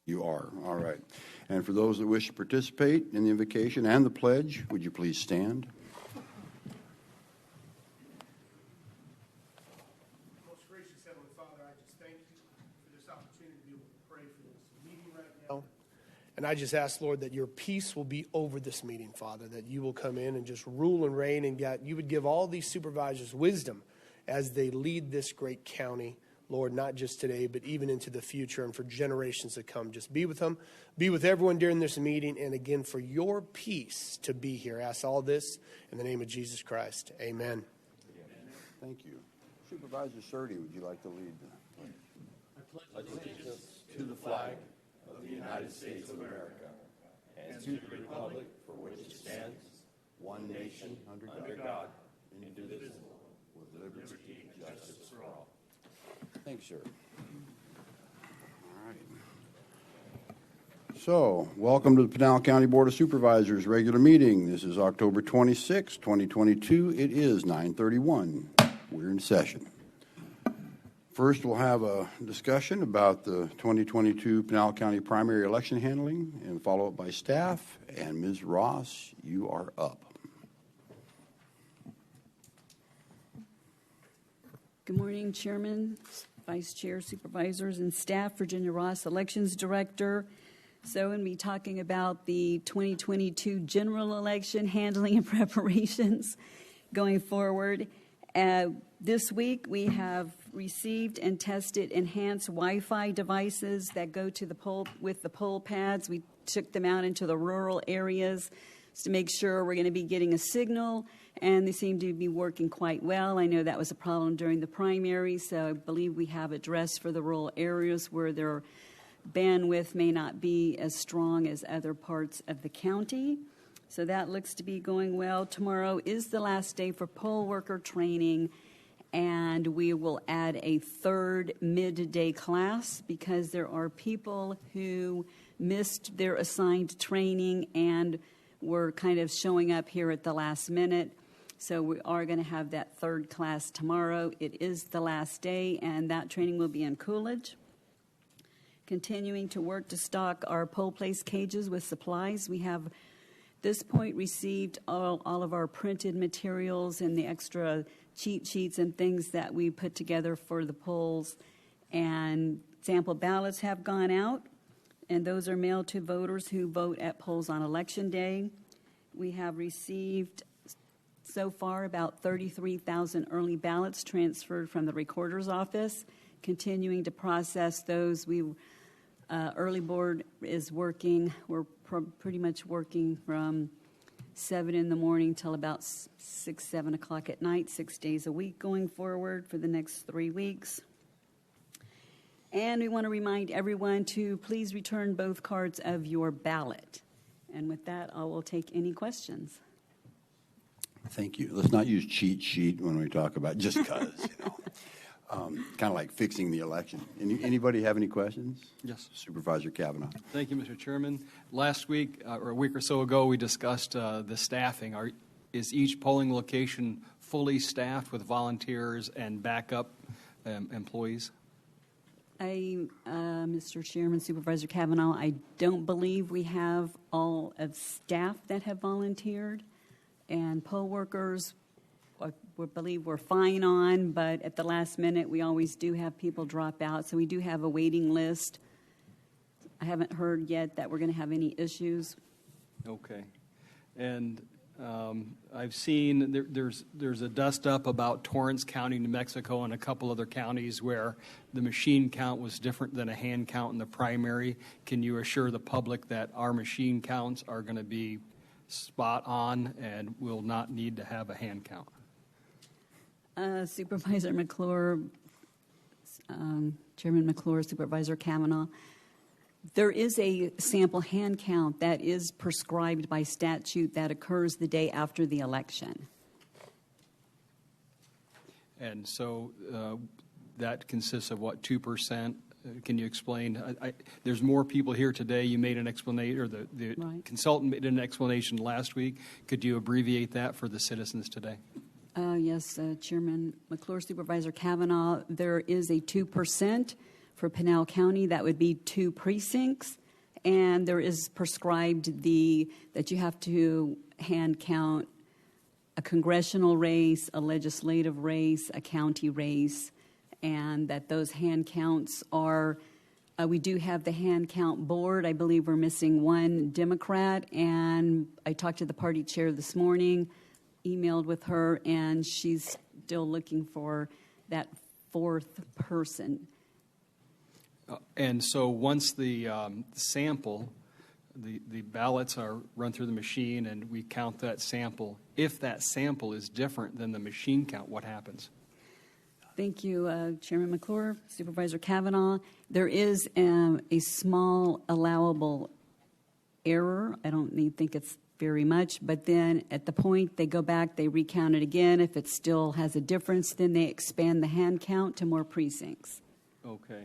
You are. All right. And for those that wish to participate in the invocation and the pledge, would you please stand? Most gracious Heavenly Father, I just thank you for this opportunity to be able to pray for this meeting right now. And I just ask, Lord, that your peace will be over this meeting, Father, that you will come in and just rule and reign, and God, you would give all these supervisors wisdom as they lead this great county. Lord, not just today, but even into the future and for generations to come. Just be with them. Be with everyone during this meeting. And again, for your peace to be here. I ask all this in the name of Jesus Christ. Amen. Thank you. Supervisor Surdy, would you like to lead the I pledge allegiance to the flag of the United States of America and to the republic for which it stands, one nation, under God, indivisible, with liberty and justice for all. Thanks, sir. All right. So, welcome to the Pinal County Board of Supervisors regular meeting. This is October 26, 2022. It is 9:31. We're in session. First, we'll have a discussion about the 2022 Pinal County primary election handling, and follow up by staff. And Ms. Ross, you are up. Good morning, Chairman, Vice Chair, Supervisors, and staff. Virginia Ross, Elections Director. So, we'll be talking about the 2022 general election handling and preparations going forward. This week, we have received and tested enhanced Wi-Fi devices that go to the poll with the poll pads. We took them out into the rural areas to make sure we're going to be getting a signal, and they seem to be working quite well. I know that was a problem during the primary, so I believe we have addressed for the rural areas where their bandwidth may not be as strong as other parts of the county. So that looks to be going well. Tomorrow is the last day for poll worker training, and we will add a third midday class because there are people who missed their assigned training and were kind of showing up here at the last minute. So we are going to have that third class tomorrow. It is the last day, and that training will be in Coolidge. Continuing to work to stock our poll place cages with supplies. We have, at this point, received all of our printed materials and the extra cheat sheets and things that we put together for the polls. And sample ballots have gone out, and those are mailed to voters who vote at polls on Election Day. We have received so far about 33,000 early ballots transferred from the recorder's office. Continuing to process those, early board is working. We're pretty much working from 7 in the morning till about 6, 7 o'clock at night, 6 days a week going forward for the next 3 weeks. And we want to remind everyone to please return both cards of your ballot. And with that, I will take any questions. Thank you. Let's not use cheat sheet when we talk about just because, kind of like fixing the election. Anybody have any questions? Yes. Supervisor Kavanaugh. Thank you, Mr. Chairman. Last week, or a week or so ago, we discussed the staffing. Is each polling location fully staffed with volunteers and backup employees? Mr. Chairman, Supervisor Kavanaugh, I don't believe we have all of staff that have volunteered, and poll workers, we believe we're fine on, but at the last minute, we always do have people drop out, so we do have a waiting list. I haven't heard yet that we're going to have any issues. Okay. And I've seen there's a dust up about Torrance County, New Mexico, and a couple other counties where the machine count was different than a hand count in the primary. Can you assure the public that our machine counts are going to be spot on and will not need to have a hand count? Supervisor McClure, Chairman McClure, Supervisor Kavanaugh, there is a sample hand count that is prescribed by statute that occurs the day after the election. And so that consists of what, 2%? Can you explain? There's more people here today. You made an explanation, or the Right. consultant made an explanation last week. Could you abbreviate that for the citizens today? Yes, Chairman McClure, Supervisor Kavanaugh, there is a 2% For Pinal County, that would be 2 precincts, and there is prescribed that you have to hand count a congressional race, a legislative race, a county race, and that those hand counts are, we do have the hand count board. I believe we're missing 1 Democrat, and I talked to the party chair this morning, emailed with her, and she's still looking for that 4th person. And so once the sample, the ballots are run through the machine and we count that sample, if that sample is different than the machine count, what happens? Thank you, Chairman McClure, Supervisor Kavanaugh. There is a small allowable error. I don't think it's very much, but then at the point they go back, they recount it again. If it still has a difference, then they expand the hand count to more precincts. Okay.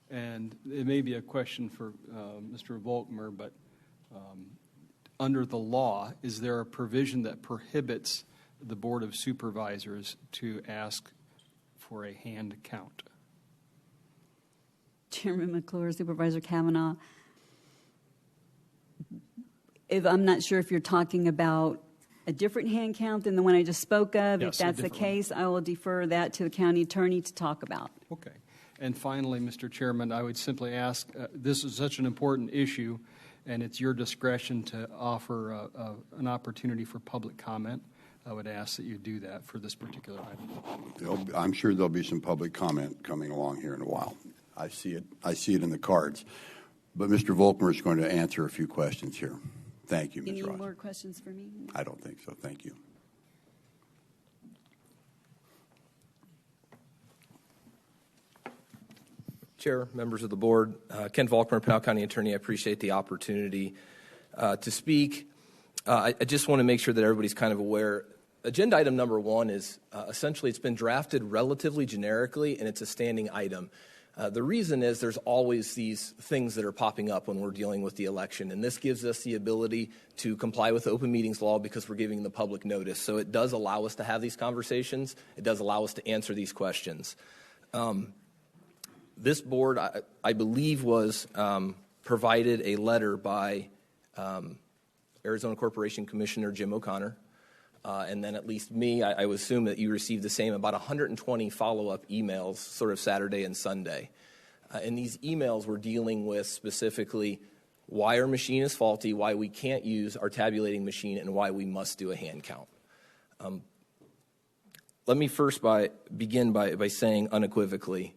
And it may be a question for Mr. Volkmer, but under the law, is there a provision that prohibits the Board of Supervisors to ask for a hand count? Chairman McClure, Supervisor Kavanaugh, I'm not sure if you're talking about a different hand count than the one I just spoke of. Yes, if that's the case, I will defer that to the county attorney to talk about. Okay. And finally, Mr. Chairman, I would simply ask, this is such an important issue, and it's your discretion to offer an opportunity for public comment. I would ask that you do that for this particular item. I'm sure there'll be some public comment coming along here in a while. I see it in the cards. But Mr. Volkmer is going to answer a few questions here. Thank you, Ms. Any Ross. more questions for me? I don't think so. Thank you. Chair, members of the board, Ken Volkmer, Pinal County Attorney. I appreciate the opportunity to speak. I just want to make sure that everybody's kind of aware. Agenda item number 1 is essentially it's been drafted relatively generically, and it's a standing item. The reason is there's always these things that are popping up when we're dealing with the election, and this gives us the ability to comply with the open meetings law because we're giving the public notice. So it does allow us to have these conversations. It does allow us to answer these questions. This board, I believe, was provided a letter by Arizona Corporation Commissioner Jim O'Connor, and then at least me. I would assume that you received the same, about 120 follow-up emails sort of Saturday and Sunday. And these emails were dealing with specifically why our machine is faulty, why we can't use our tabulating machine, and why we must do a hand count. Let me first begin by saying unequivocally,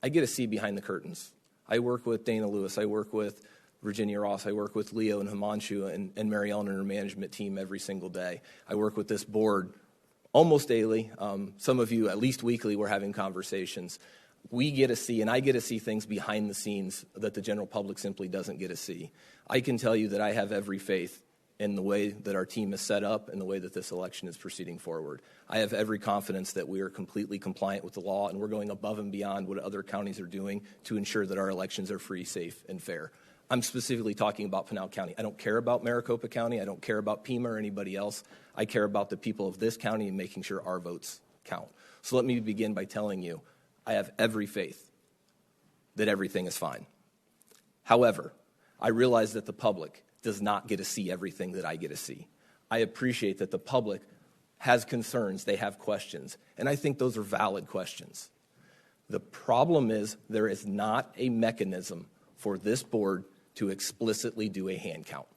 I get to see behind the curtains. I work with Dana Lewis. I work with Virginia Ross. I work with Leo and Himanshu and Mary Ellen and her management team every single day. I work with this board almost daily. Some of you, at least weekly, we're having conversations. We get to see, and I get to see things behind the scenes that the general public simply doesn't get to see. I can tell you that I have every faith in the way that our team is set up and the way that this election is proceeding forward. I have every confidence that we are completely compliant with the law, and we're going above and beyond what other counties are doing to ensure that our elections are free, safe, and fair. I'm specifically talking about Pinal County. I don't care about Maricopa County. I don't care about Pima or anybody else. I care about the people of this county and making sure our votes count. So let me begin by telling you, I have every faith that everything is fine. However, I realize that the public does not get to see everything that I get to see. I appreciate that the public has concerns, they have questions, and I think those are valid questions. The problem is there is not a mechanism for this board to explicitly do a hand count.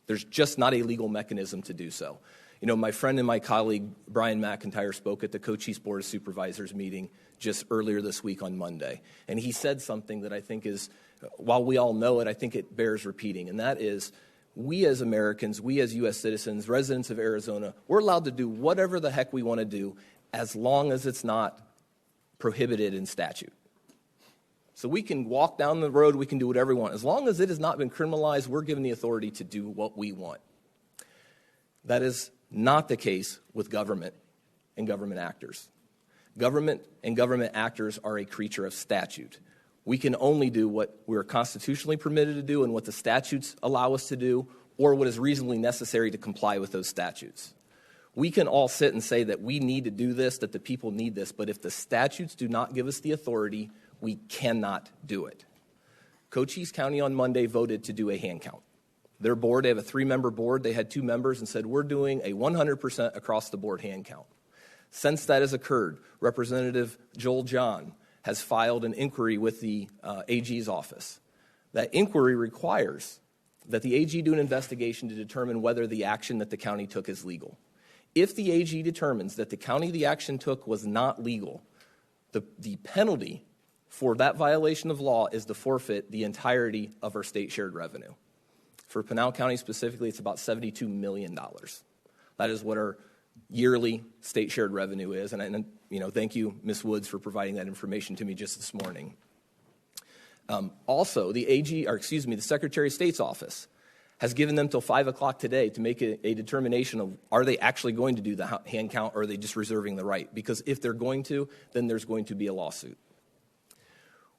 There's just not a legal mechanism to do so. You know, my friend and my colleague, Brian McIntyre, spoke at the Co-Chiefs Board of Supervisors meeting just earlier this week on Monday. And he said something that I think is, while we all know it, I think it bears repeating. And that is, we as Americans, we as U.S. citizens, residents of Arizona, we're allowed to do whatever the heck we want to do as long as it's not prohibited in statute. So we can walk down the road, we can do whatever we want. As long as it has not been criminalized, we're given the authority to do what we want. That is not the case with government and government actors. Government and government actors are a creature of statute. We can only do what we're constitutionally permitted to do and what the statutes allow us to do, or what is reasonably necessary to comply with those statutes. We can all sit and say that we need to do this, that the people need this, but if the statutes do not give us the authority, we cannot do it. Cochise County on Monday voted to do a hand count. Their board, they have a 3-member board, they had 2 members and said, we're doing a 100% across-the-board hand count. Since that has occurred, Representative Joel John has filed an inquiry with the AG's office. That inquiry requires that the AG do an investigation to determine whether the action that the county took is legal. If the AG determines that the county the action took was not legal, the penalty for that violation of law is to forfeit the entirety of our state shared revenue. For Pinal County specifically, it's about $72 million. That is what our yearly state shared revenue is. And thank you, Ms. Woods, for providing that information to me just this morning. Also, the Secretary of State's office has given them till 5 o'clock today to make a determination of are they actually going to do the hand count or are they just reserving the right? Because if they're going to, then there's going to be a lawsuit.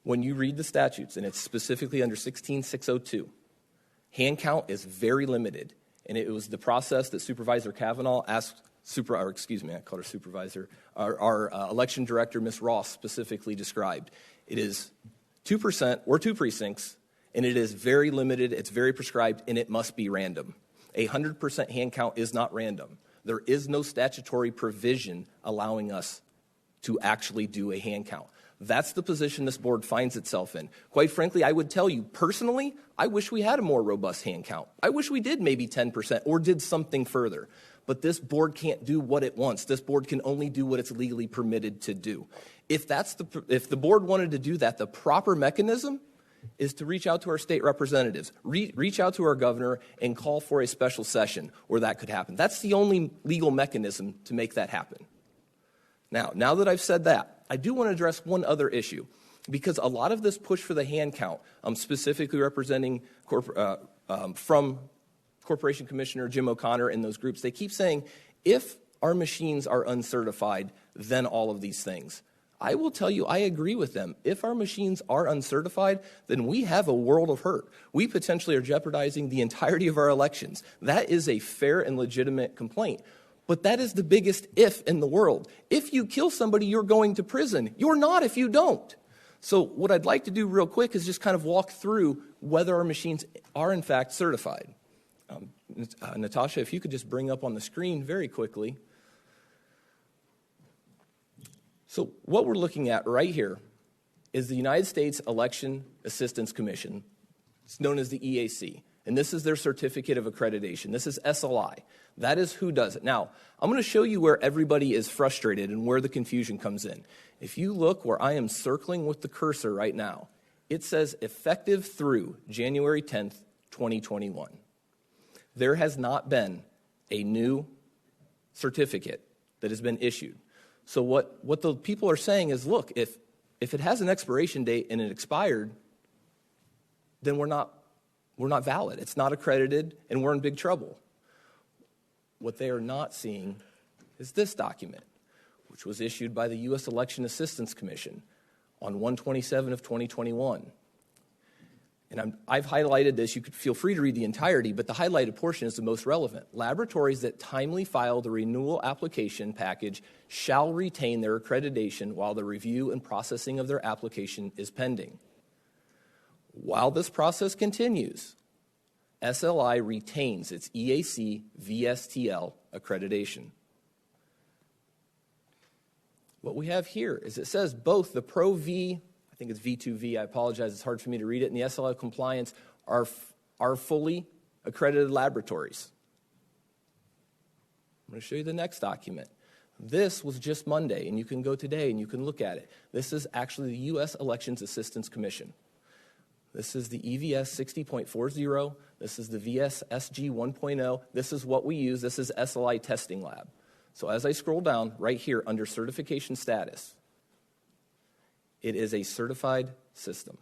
When you read the statutes, and it's specifically under 16602, hand count is very limited. And it was the process that Supervisor Kavanaugh asked, I called her supervisor, our election director, Ms. Ross, specifically described. It is 2% or 2 precincts, and it is very limited, it's very prescribed, and it must be random. 100% hand count is not random. There is no statutory provision allowing us to actually do a hand count. That's the position this board finds itself in. Quite frankly, I would tell you, personally, I wish we had a more robust hand count. I wish we did maybe 10% or did something further. But this board can't do what it wants. This board can only do what it's legally permitted to do. If the board wanted to do that, the proper mechanism is to reach out to our state representatives, reach out to our governor, and call for a special session where that could happen. That's the only legal mechanism to make that happen. Now that I've said that, I do want to address one other issue, because a lot of this push for the hand count, specifically representing from Corporation Commissioner Jim O'Connor and those groups, they keep saying, if our machines are uncertified, then all of these things. I will tell you, I agree with them. If our machines are uncertified, then we have a world of hurt. We potentially are jeopardizing the entirety of our elections. That is a fair and legitimate complaint. But that is the biggest if in the world. If you kill somebody, you're going to prison. You're not if you don't. So what I'd like to do real quick is just kind of walk through whether our machines are in fact certified. Natasha, if you could just bring up on the screen very quickly. So what we're looking at right here is the United States Election Assistance Commission. It's known as the EAC. And this is their certificate of accreditation. This is SLI. That is who does it. Now, I'm going to show you where everybody is frustrated and where the confusion comes in. If you look where I am circling with the cursor right now, it says effective through January 10th, 2021. There has not been a new certificate that has been issued. So what the people are saying is, look, if it has an expiration date and it expired, then we're not valid. It's not accredited, and we're in big trouble. What they are not seeing is this document, which was issued by the U.S. Election Assistance Commission on 1/27 of 2021. And I've highlighted this. You could feel free to read the entirety, but the highlighted portion is the most relevant. Laboratories that timely file the renewal application package shall retain their accreditation while the review and processing of their application is pending. While this process continues, SLI retains its EAC VSTL accreditation. What we have here is it says both the Pro V, I think it's V2V, I apologize, it's hard for me to read it, and the SLI compliance are fully accredited laboratories. I'm going to show you the next document. This was just Monday, and you can go today and you can look at it. This is actually the U.S. Elections Assistance Commission. This is the EVS 60.40. This is the VSSG 1.0. This is what we use. This is SLI Testing Lab. So as I scroll down right here under certification status, it is a certified system.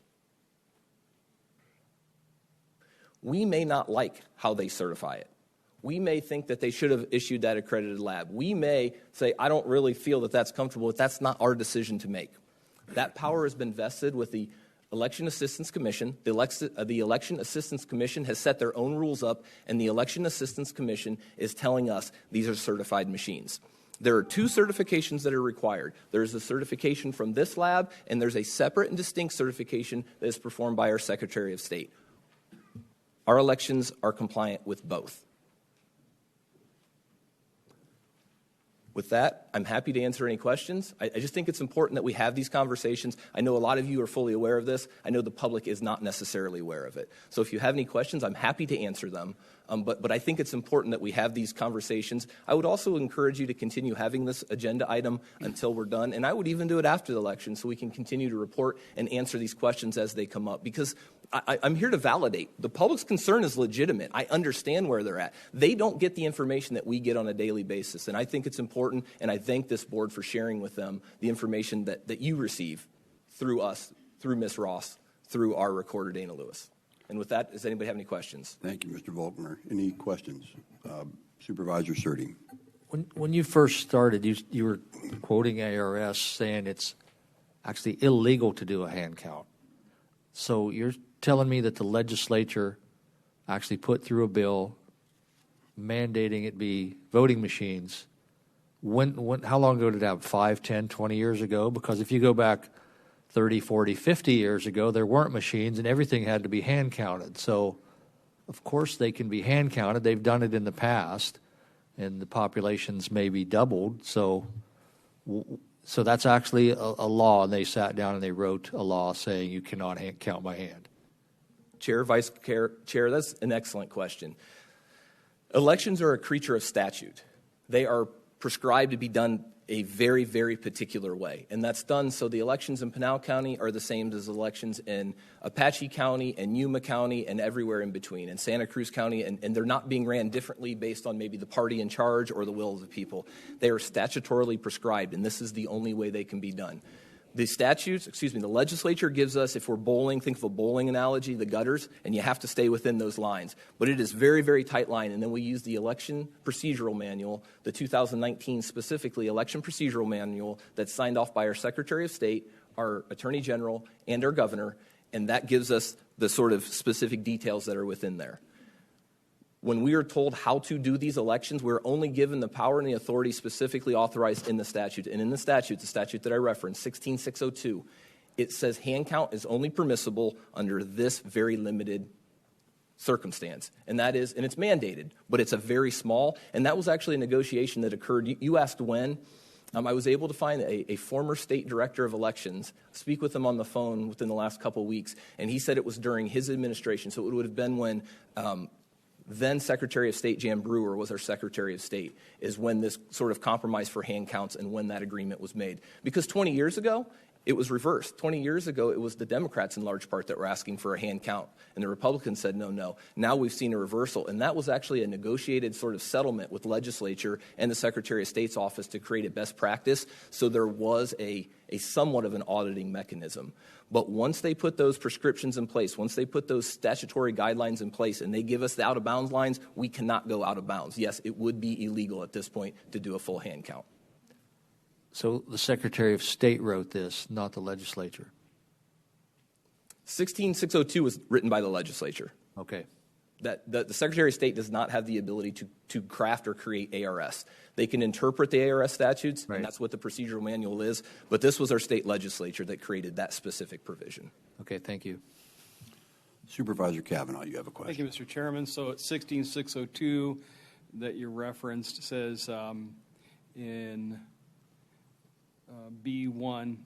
We may not like how they certify it. We may think that they should have issued that accredited lab. We may say, I don't really feel that that's comfortable, but that's not our decision to make. That power has been vested with the Election Assistance Commission. The Election Assistance Commission has set their own rules up, and the Election Assistance Commission is telling us these are certified machines. There are 2 certifications that are required. There's a certification from this lab, and there's a separate and distinct certification that is performed by our Secretary of State. Our elections are compliant with both. With that, I'm happy to answer any questions. I just think it's important that we have these conversations. I know a lot of you are fully aware of this. I know the public is not necessarily aware of it. So if you have any questions, I'm happy to answer them. But I think it's important that we have these conversations. I would also encourage you to continue having this agenda item until we're done. And I would even do it after the election so we can continue to report and answer these questions as they come up. Because I'm here to validate. The public's concern is legitimate. I understand where they're at. They don't get the information that we get on a daily basis. And I think it's important, and I thank this board for sharing with them the information that you receive through us, through Ms. Ross, through our recorder, Dana Lewis. And with that, does anybody have any questions? Thank you, Mr. Volkner. Any questions? Supervisor Surtee. When you first started, you were quoting ARS saying it's actually illegal to do a hand count. So you're telling me that the legislature actually put through a bill mandating it be voting machines. How long ago did it happen? 5, 10, 20 years ago? Because if you go back 30, 40, 50 years ago, there weren't machines and everything had to be hand counted. So, of course, they can be hand counted. They've done it in the past, and the population's maybe doubled. So that's actually a law, and they sat down and they wrote a law saying you cannot count by hand. Chair, Vice Chair, that's an excellent question. Elections are a creature of statute. They are prescribed to be done a very, very particular way. And that's done so the elections in Pinal County are the same as elections in Apache County and Yuma County and everywhere in between, and Santa Cruz County, and they're not being ran differently based on maybe the party in charge or the will of the people. They are statutorily prescribed, and this is the only way they can be done. The legislature gives us, if we're bowling, think of a bowling analogy, the gutters, and you have to stay within those lines. But it is very, very tight line, and then we use the election procedural manual, the 2019 specifically election procedural manual that's signed off by our Secretary of State, our Attorney General, and our Governor, and that gives us the sort of specific details that are within there. When we are told how to do these elections, we're only given the power and the authority specifically authorized in the statute. And in the statute that I referenced, 16602, it says hand count is only permissible under this very limited circumstance. And it's mandated, but it's a very small, and that was actually a negotiation that occurred. You asked when. I was able to find a former state director of elections, speak with him on the phone within the last couple of weeks, and he said it was during his administration. So it would have been when then Secretary of State Jan Brewer was our Secretary of State, is when this sort of compromise for hand counts and when that agreement was made. Because 20 years ago, it was reversed. 20 years ago, it was the Democrats in large part that were asking for a hand count, and the Republicans said no. Now we've seen a reversal, and that was actually a negotiated sort of settlement with legislature and the Secretary of State's office to create a best practice, so there was a somewhat of an auditing mechanism. But once they put those prescriptions in place, once they put those statutory guidelines in place and they give us the out-of-bounds lines, we cannot go out of bounds. Yes, it would be illegal at this point to do a full hand count. So the Secretary of State wrote this, not the legislature? 16602 was written by the legislature. Okay. That the Secretary of State does not have the ability to craft or create ARS. They can interpret the ARS statutes, right, and that's what the procedural manual is, but this was our state legislature that created that specific provision. Okay, thank you. Supervisor Kavanaugh, you have a question. Thank you, Mr. Chairman. So it's 16602 that you referenced says in B1,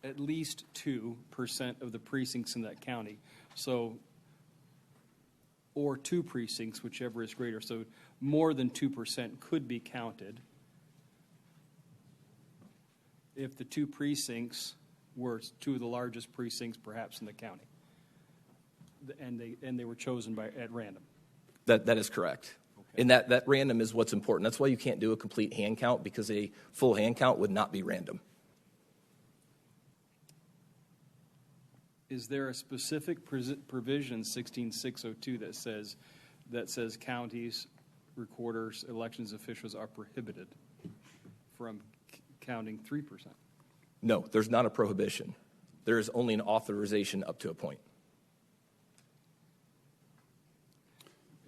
at least 2% of the precincts in that county. So, or 2 precincts, whichever is greater. So more than 2% could be counted if the 2 precincts were 2 of the largest precincts perhaps in the county. And they were chosen at random. That is correct. Okay. And that random is what's important. That's why you can't do a complete hand count, because a full hand count would not be random. Is there a specific provision, 16602, that says counties, recorders, elections officials are prohibited from counting 3%? No, there's not a prohibition. There is only an authorization up to a point.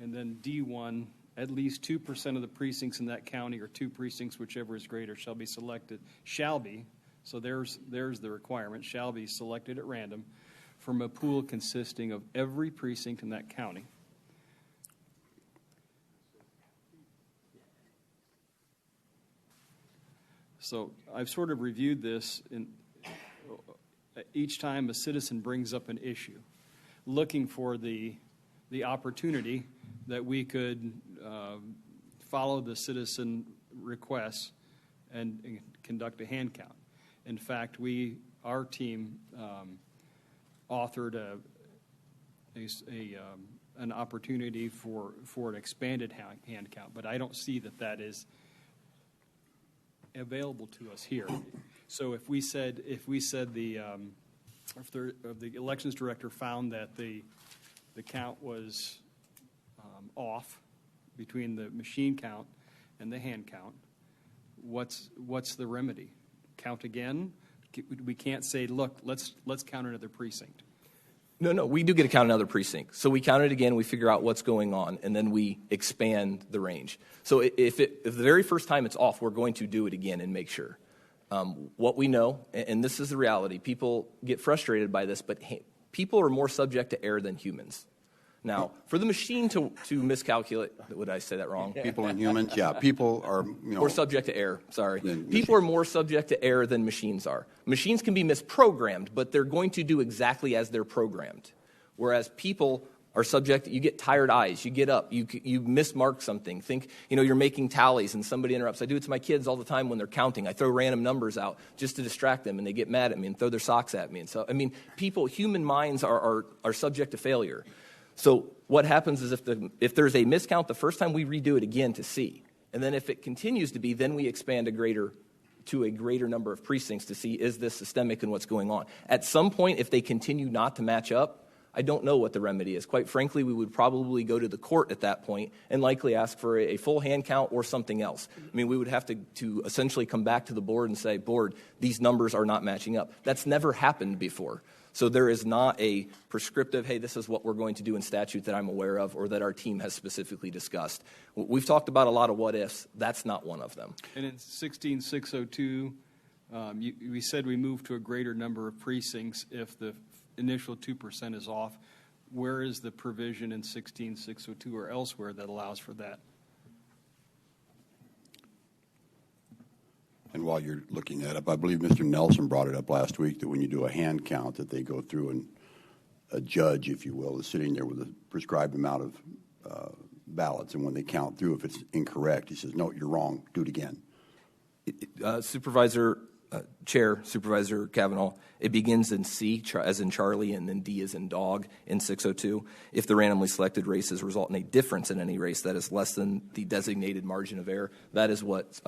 And then D1, at least 2% of the precincts in that county, or 2 precincts, whichever is greater, shall be, so there's the requirement, shall be selected at random from a pool consisting of every precinct in that county. So I've sort of reviewed this each time a citizen brings up an issue, looking for the opportunity that we could follow the citizen requests and conduct a hand count. In fact, our team authored an opportunity for an expanded hand count, but I don't see that is available to us here. So if the elections director found that the count was off between the machine count and the hand count, what's the remedy? Count again? We can't say, look, let's count another precinct. No, we do get to count another precinct. So we count it again, we figure out what's going on, and then we expand the range. So if the very first time it's off, we're going to do it again and make sure. What we know, and this is the reality, people get frustrated by this, but people are more subject to error than humans. Now, for the machine to miscalculate, would I say that wrong? People and humans, yeah. People are, More subject to error, sorry. Than People are more subject to error than machines are. Machines can be misprogrammed, but they're going to do exactly as they're programmed. Whereas people are subject, you get tired eyes, you get up, you mismark something. Think, you're making tallies and somebody interrupts. I do it to my kids all the time when they're counting. I throw random numbers out just to distract them, and they get mad at me and throw their socks at me. And so, human minds are subject to failure. So what happens is if there's a miscount the first time, we redo it again to see. And then if it continues to be, then we expand to a greater number of precincts to see, is this systemic and what's going on. At some point, if they continue not to match up, I don't know what the remedy is. Quite frankly, we would probably go to the court at that point and likely ask for a full hand count or something else. We would have to essentially come back to the board and say, board, these numbers are not matching up. That's never happened before. So there is not a prescriptive, hey, this is what we're going to do in statute that I'm aware of or that our team has specifically discussed. We've talked about a lot of what ifs. That's not one of them. And in 16602, we said we move to a greater number of precincts if the initial 2% is off. Where is the provision in 16602 or elsewhere that allows for that? And while you're looking that up, I believe Mr. Nelson brought it up last week that when you do a hand count that they go through and a judge, if you will, is sitting there with a prescribed amount of ballots. And when they count through, if it's incorrect, he says, no, you're wrong, do it again. Chair, Supervisor Kavanaugh, it begins in C, as in Charlie, and then D as in dog in 602. If the randomly selected races result in a difference in any race that is less than the designated margin of error, that is what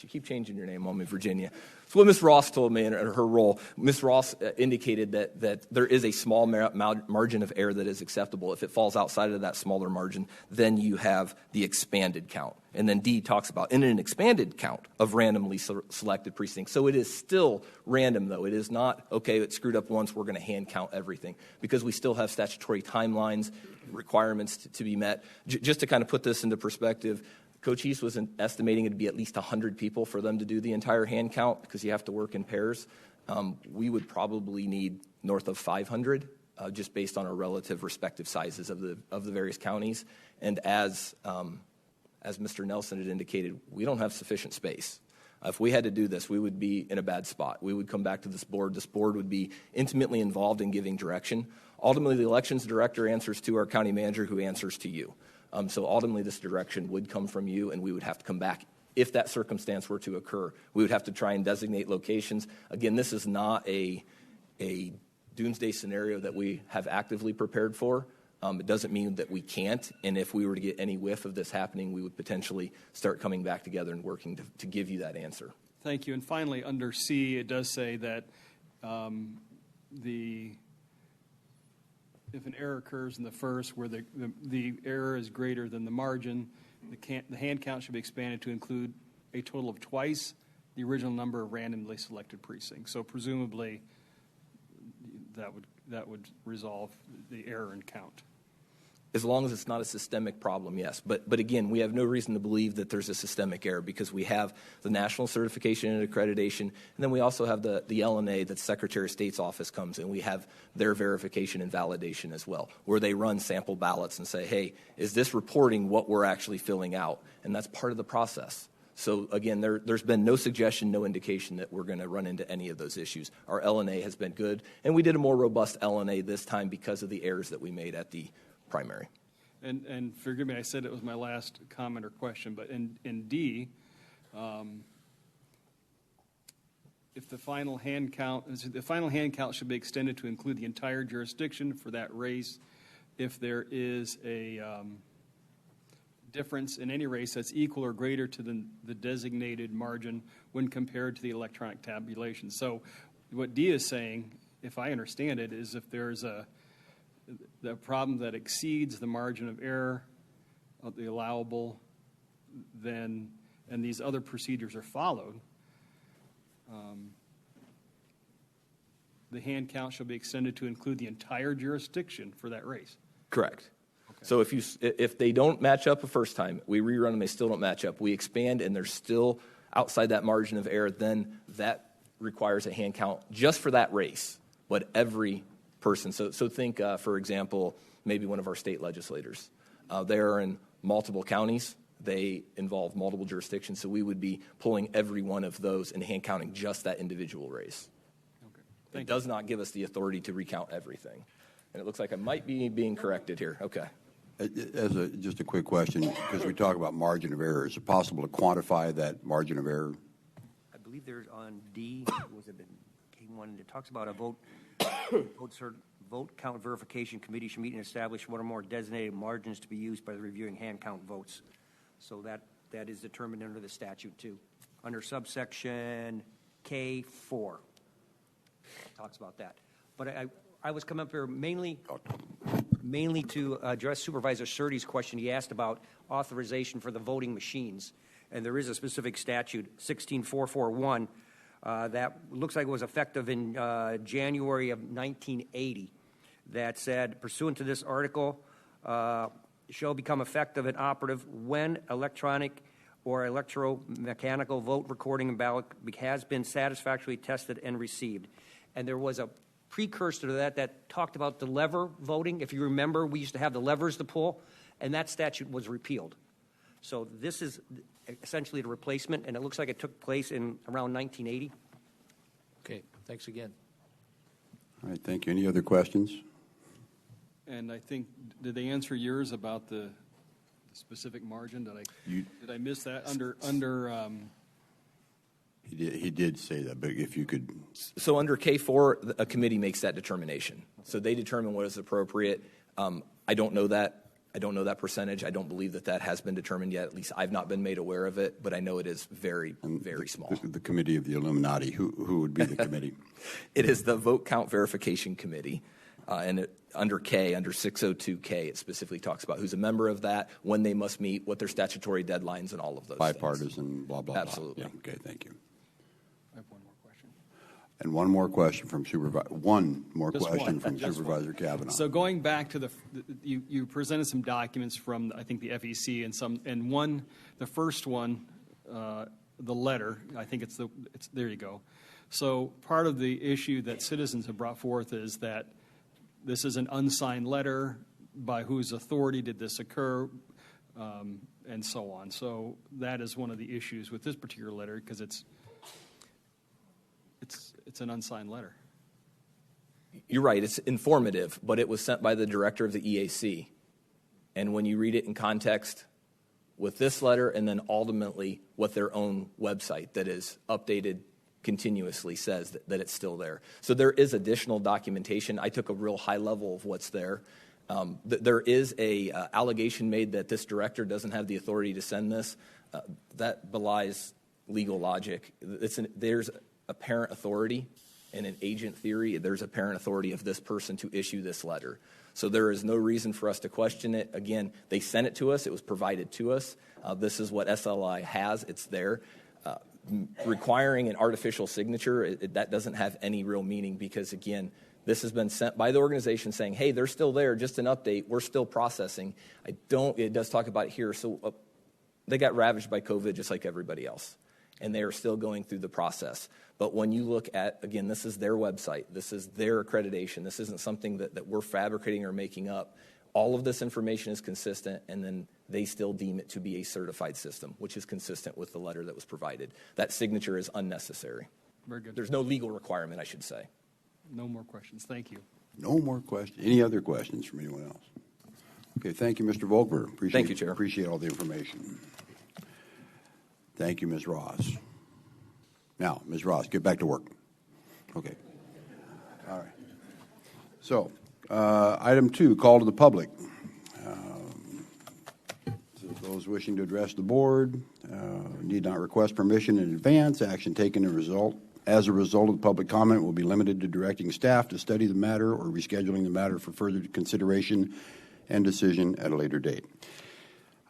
you keep changing your name on me, Virginia. So what Ms. Ross told me in her role, Ms. Ross indicated that there is a small margin of error that is acceptable. If it falls outside of that smaller margin, then you have the expanded count. And then D talks about in an expanded count of randomly selected precincts. So it is still random, though. It is not, okay, it screwed up once, we're going to hand count everything. Because we still have statutory timelines, requirements to be met. Just to kind of put this into perspective, Coach East was estimating it'd be at least 100 people for them to do the entire hand count because you have to work in pairs. We would probably need north of 500 just based on our relative respective sizes of the various counties. And as Mr. Nelson had indicated, we don't have sufficient space. If we had to do this, we would be in a bad spot. We would come back to this board. This board would be intimately involved in giving direction. Ultimately, the elections director answers to our county manager, who answers to you. So ultimately, this direction would come from you, and we would have to come back. If that circumstance were to occur, we would have to try and designate locations. Again, this is not a doomsday scenario that we have actively prepared for. It doesn't mean that we can't, and if we were to get any whiff of this happening, we would potentially start coming back together and working to give you that answer. Thank you. And finally, under C, it does say that if an error occurs in the first where the error is greater than the margin, the hand count should be expanded to include a total of twice the original number of randomly selected precincts. So presumably, that would resolve the error in count. As long as it's not a systemic problem, yes. But again, we have no reason to believe that there's a systemic error because we have the national certification and accreditation, and then we also have the LNA that the Secretary of State's office comes in. We have their verification and validation as well, where they run sample ballots and say, hey, is this reporting what we're actually filling out? And that's part of the process. So again, there's been no suggestion, no indication that we're going to run into any of those issues. Our LNA has been good, and we did a more robust LNA this time because of the errors that we made at the primary. And forgive me, I said it was my last comment or question, but in D, if the final hand count should be extended to include the entire jurisdiction for that race, if there is a difference in any race that's equal or greater to the designated margin when compared to the electronic tabulation. So what D is saying, if I understand it, is if there's the problem that exceeds the margin of error of the allowable, then, and these other procedures are followed, the hand count shall be extended to include the entire jurisdiction for that race. Correct. Okay. So if they don't match up the first time, we rerun them, they still don't match up, we expand and they're still outside that margin of error, then that requires a hand count just for that race, but every person. So think, for example, maybe one of our state legislators. They're in multiple counties. They involve multiple jurisdictions. So we would be pulling every one of those and hand counting just that individual race. Okay. It does not give us the authority to recount everything. And it looks like I might be being corrected here. Okay. Just a quick question, because we talk about margin of error. Is it possible to quantify that margin of error? I believe there's on D, was it K1, it talks about a vote count verification committee should meet and establish one or more designated margins to be used by the reviewing hand count votes. So that is determined under the statute too. Under subsection K4, it talks about that. But I was coming up here mainly to address Supervisor Surtees' question. He asked about authorization for the voting machines. And there is a specific statute, 16441, that looks like it was effective in January of 1980, that said, pursuant to this article, shall become effective and operative when electronic or electromechanical vote recording and ballot has been satisfactorily tested and received. And there was a precursor to that talked about the lever voting. If you remember, we used to have the levers to pull, and that statute was repealed. So this is essentially the replacement, and it looks like it took place in around 1980. Okay, thanks again. All right, thank you. Any other questions? And I think, did they answer yours about the specific margin? Did I miss that under? He did say that, but if you could. So under K4, a committee makes that determination. So they determine what is appropriate. I don't know that. I don't know that percentage. I don't believe that has been determined yet. At least I've not been made aware of it, but I know it is very, very small. The committee of the Illuminati, who would be the committee? It is the Vote Count Verification Committee. And under 602K, it specifically talks about who's a member of that, when they must meet, what their statutory deadlines, and all of those Bipartisan, things. blah, blah, Absolutely. blah. Yeah, okay, thank you. I have one more question. And one more question from Just Supervisor Kavanaugh. So going back to you presented some documents from, I think, the FEC the first one, the letter, I think it's there you go. So part of the issue that citizens have brought forth is that this is an unsigned letter. By whose authority did this occur, and so on. So that is one of the issues with this particular letter, because it's an unsigned letter. You're right. It's informative, but it was sent by the director of the EAC. And when you read it in context with this letter and then ultimately what their own website that is updated continuously says that it's still there. So there is additional documentation. I took a real high level of what's there. There is a allegation made that this director doesn't have the authority to send this. That belies legal logic. There's apparent authority in an agent theory. There's apparent authority of this person to issue this letter. So there is no reason for us to question it. Again, they sent it to us. It was provided to us. This is what SLI has. It's there. requiring an artificial signature, that doesn't have any real meaning because, again, this has been sent by the organization saying, hey, they're still there, just an update, we're still processing. It does talk about it here. So they got ravaged by COVID just like everybody else, and they are still going through the process. But when you look at, again, this is their website, this is their accreditation, this isn't something that we're fabricating or making up. All of this information is consistent, and then they still deem it to be a certified system, which is consistent with the letter that was provided. That signature is unnecessary. Very good. There's no legal requirement, I should say. No more questions. Thank you. No more questions. Any other questions from anyone else? Okay, thank you, Mr. Volkmer. Thank you, Chair. Appreciate all the information. Thank you, Ms. Ross. Now, Ms. Ross, get back to work. Okay. All right. So, item 2, call to the public. Those wishing to address the board need not request permission in advance. Action taken as a result of the public comment will be limited to directing staff to study the matter or rescheduling the matter for further consideration and decision at a later date.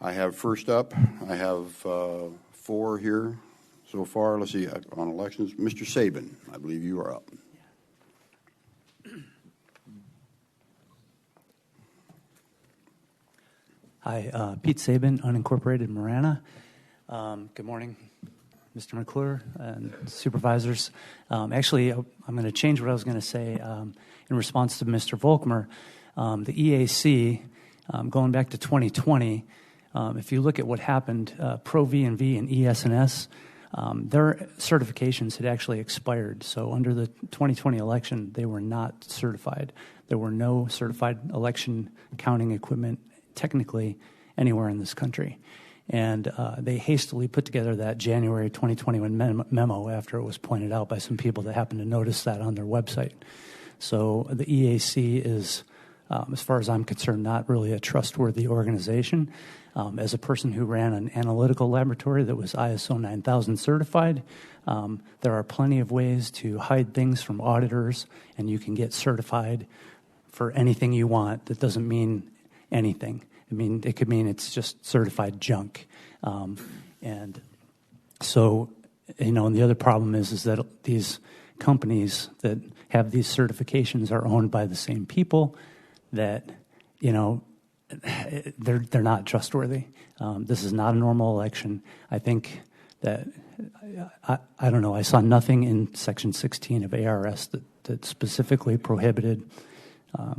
I have first up, I have 4 here so far. Let's see, on elections. Mr. Sabin, I believe you are up. Hi, Pete Sabin, unincorporated Marana. Good morning, Mr. McClure and supervisors. Actually, I'm going to change what I was going to say in response to Mr. Volkmer. The EAC, going back to 2020, if you look at what happened, Pro V&V and ES&S, their certifications had actually expired. So under the 2020 election, they were not certified. There were no certified election counting equipment technically anywhere in this country. And they hastily put together that January 2021 memo after it was pointed out by some people that happened to notice that on their website. So the EAC is, as far as I'm concerned, not really a trustworthy organization. As a person who ran an analytical laboratory that was ISO 9000 certified, there are plenty of ways to hide things from auditors, and you can get certified for anything you want. That doesn't mean anything. I mean, it could mean it's just certified junk. And so, and the other problem is that these companies that have these certifications are owned by the same people that, they're not trustworthy. This is not a normal election. I think that, I don't know, I saw nothing in Section 16 of ARS that specifically prohibited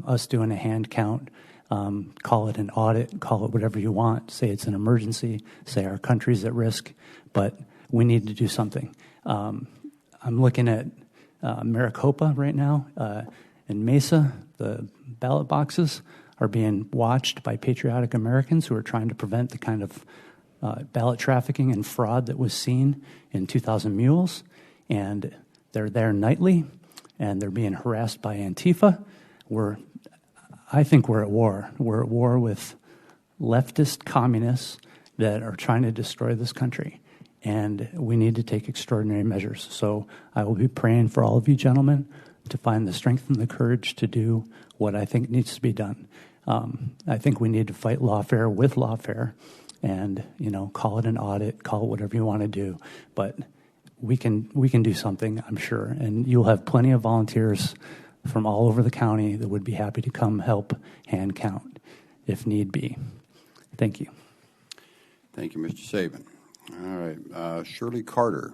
us doing a hand count. Call it an audit, call it whatever you want, say it's an emergency, say our country's at risk, but we need to do something. I'm looking at Maricopa right now. In Mesa, the ballot boxes are being watched by patriotic Americans who are trying to prevent the kind of ballot trafficking and fraud that was seen in 2000 Mules, and they're there nightly, and they're being harassed by Antifa. I think we're at war. We're at war with leftist communists that are trying to destroy this country, and we need to take extraordinary measures. So I will be praying for all of you gentlemen to find the strength and the courage to do what I think needs to be done. I think we need to fight lawfare with lawfare, and call it an audit, call it whatever you want to do, but we can do something, I'm sure, and you'll have plenty of volunteers from all over the county that would be happy to come help hand count if need be. Thank you. Thank you, Mr. Sabin. All right, Shirley Carter.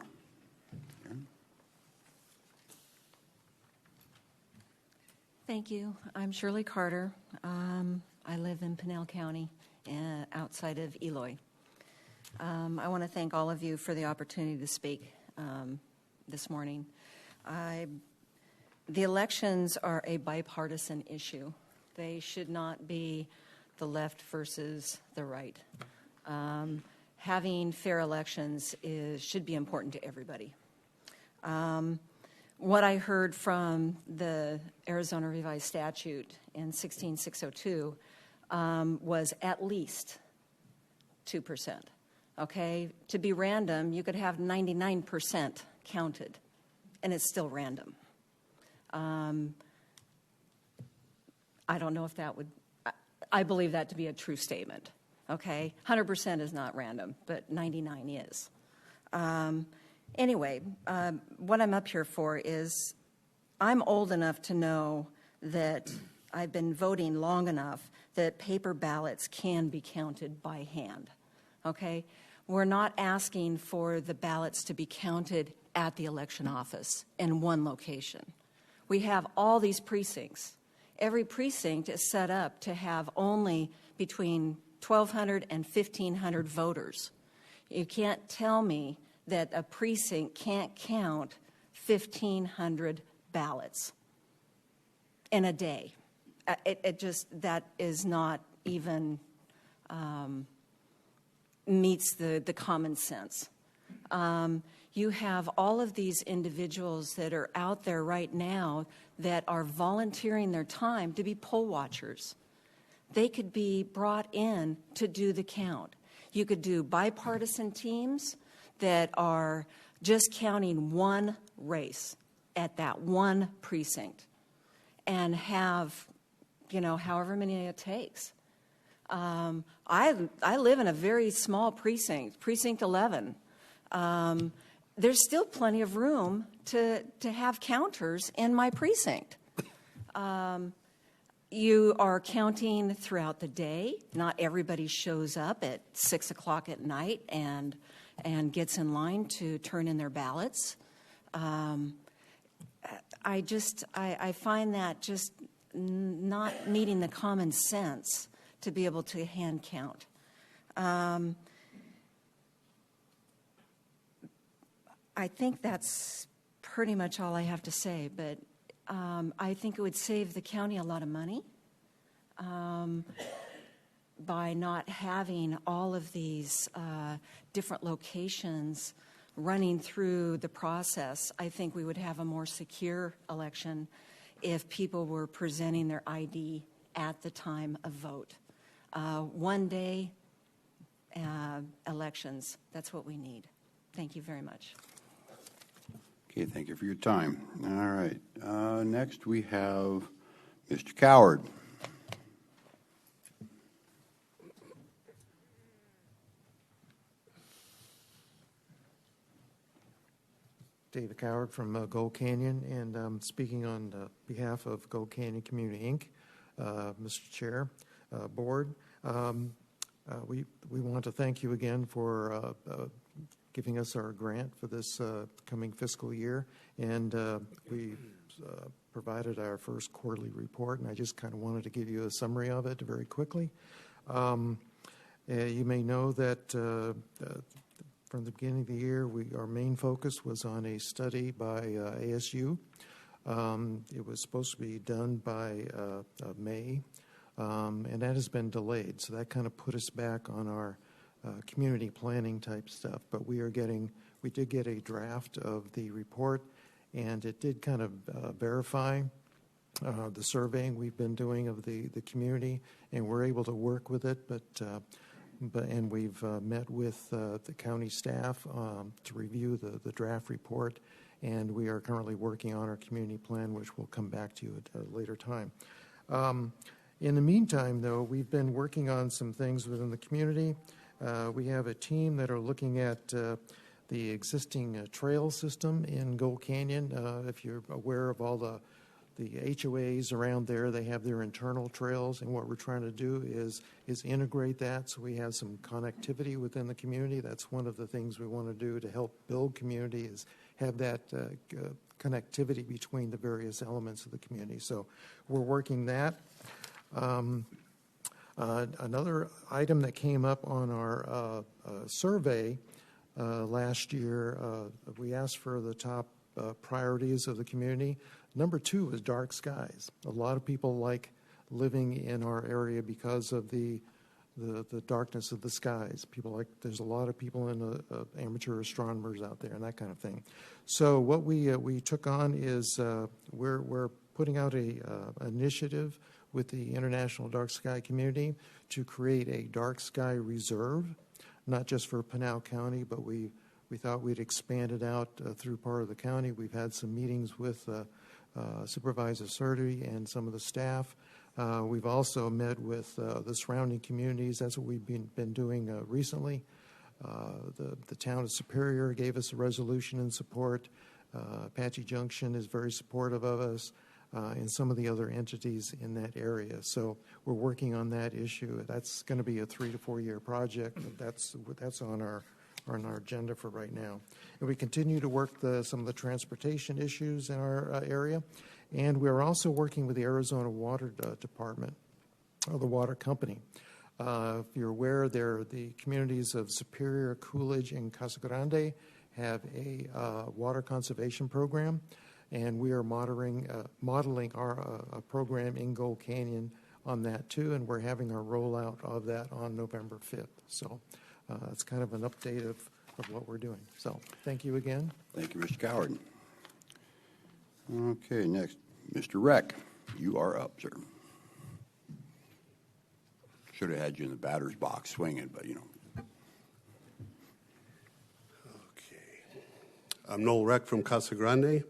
Thank you. I'm Shirley Carter. I live in Pinal County, outside of Eloy. I want to thank all of you for the opportunity to speak this morning. The elections are a bipartisan issue. They should not be the left versus the right. Having fair elections should be important to everybody. What I heard from the Arizona Revised Statute in 16602 was at least 2%. Okay? To be random, you could have 99% counted, and it's still random. I don't know if that would, I believe that to be a true statement, okay? 100% is not random, but 99 is. Anyway, what I'm up here for is I'm old enough to know that I've been voting long enough that paper ballots can be counted by hand, okay? We're not asking for the ballots to be counted at the election office in one location. We have all these precincts. Every precinct is set up to have only between 1,200 and 1,500 voters. You can't tell me that a precinct can't count 1,500 ballots in a day. It just, that is not even meets the common sense. You have all of these individuals that are out there right now that are volunteering their time to be poll watchers. They could be brought in to do the count. You could do bipartisan teams that are just counting one race at that one precinct and have, however many it takes. I live in a very small precinct, Precinct 11. There's still plenty of room to have counters in my precinct. You are counting throughout the day. Not everybody shows up at 6 o'clock at night and gets in line to turn in their ballots. I find that just not meeting the common sense to be able to hand count. I think that's pretty much all I have to say, but I think it would save the county a lot of money by not having all of these different locations running through the process. I think we would have a more secure election if people were presenting their ID at the time of vote. One day elections, that's what we need. Thank you very much. Okay, thank you for your time. All right. Next, we have Mr. Coward. David Coward from Gold Canyon, and I'm speaking on behalf of Gold Canyon Community, Inc., Mr. Chair, Board. We want to thank you again for giving us our grant for this coming fiscal year, and we provided our first quarterly report, and I just kind of wanted to give you a summary of it very quickly. You may know that from the beginning of the year, our main focus was on a study by ASU. It was supposed to be done by May, and that has been delayed, so that kind of put us back on our community planning type stuff. But we did get a draft of the report, and it did kind of verify the surveying we've been doing of the community, and we're able to work with it. And we've met with the county staff to review the draft report, and we are currently working on our community plan, which we'll come back to you at a later time. In the meantime, though, we've been working on some things within the community. We have a team that are looking at the existing trail system in Gold Canyon. If you're aware of all the HOAs around there, they have their internal trails, and what we're trying to do is integrate that so we have some connectivity within the community. That's one of the things we want to do to help build community, is have that connectivity between the various elements of the community. So we're working that. Another item that came up on our survey last year, we asked for the top priorities of the community. Number 2 was dark skies. A lot of people like living in our area because of the darkness of the skies. There's a lot of people in amateur astronomers out there and that kind of thing. So what we took on is we're putting out a initiative with the International Dark Sky Community to create a dark sky reserve, not just for Pinal County, but we thought we'd expand it out through part of the county. We've had some meetings with Supervisor Surtery and some of the staff. We've also met with the surrounding communities. That's what we've been doing recently. The town of Superior gave us a resolution in support. Apache Junction is very supportive of us, and some of the other entities in that area. So we're working on that issue. That's going to be a 3 to 4 year project. That's on our agenda for right now. And we continue to work some of the transportation issues in our area. And we're also working with the Arizona Water Department, or the water company. If you're aware, the communities of Superior, Coolidge, and Casa Grande have a water conservation program, and we are modeling our program in Gold Canyon on that too, and we're having our rollout of that on November 5th. So it's kind of an update of what we're doing. So thank you again. Thank you, Mr. Coward. Okay, next, Mr. Reck, you are up, sir. Should have had you in the batter's box swinging, but you know. Okay. I'm Noel Reck from Casa Grande.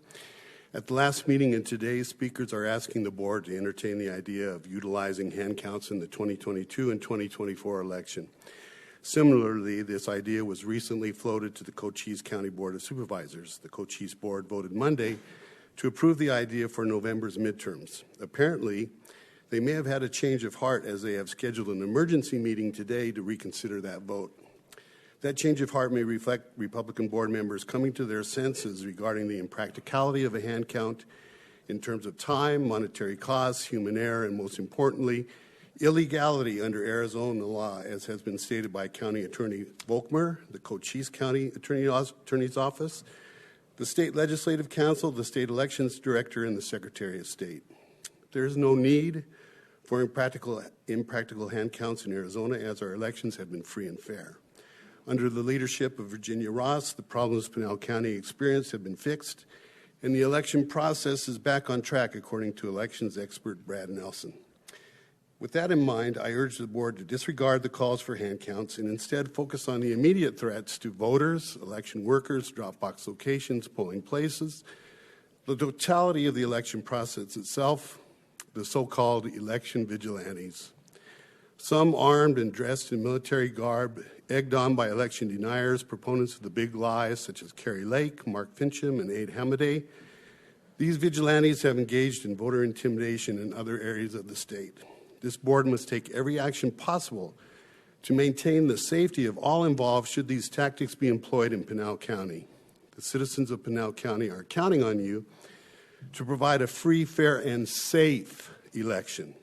At the last meeting and today, speakers are asking the board to entertain the idea of utilizing hand counts in the 2022 and 2024 election. Similarly, this idea was recently floated to the Cochise County Board of Supervisors. The Cochise Board voted Monday to approve the idea for November's midterms. Apparently, they may have had a change of heart as they have scheduled an emergency meeting today to reconsider that vote. That change of heart may reflect Republican board members coming to their senses regarding the impracticality of a hand count in terms of time, monetary costs, human error, and most importantly, illegality under Arizona law, as has been stated by County Attorney Volkmer, the Cochise County Attorney's Office, the State Legislative Council, the State Elections Director, and the Secretary of State. There is no need for impractical hand counts in Arizona, as our elections have been free and fair. Under the leadership of Virginia Ross, the problems Pinal County experienced have been fixed, and the election process is back on track, according to elections expert Brad Nelson. With that in mind, I urge the board to disregard the calls for hand counts and instead focus on the immediate threats to voters, election workers, drop box locations, polling places, the totality of the election process itself, the so-called election vigilantes. Some armed and dressed in military garb, egged on by election deniers, proponents of the big lies such as Kerry Lake, Mark Fincham, and Aid Hamaday. These vigilantes have engaged in voter intimidation in other areas of the state. This board must take every action possible to maintain the safety of all involved should these tactics be employed in Pinal County. The citizens of Pinal County are counting on you to provide a free, fair, and safe election.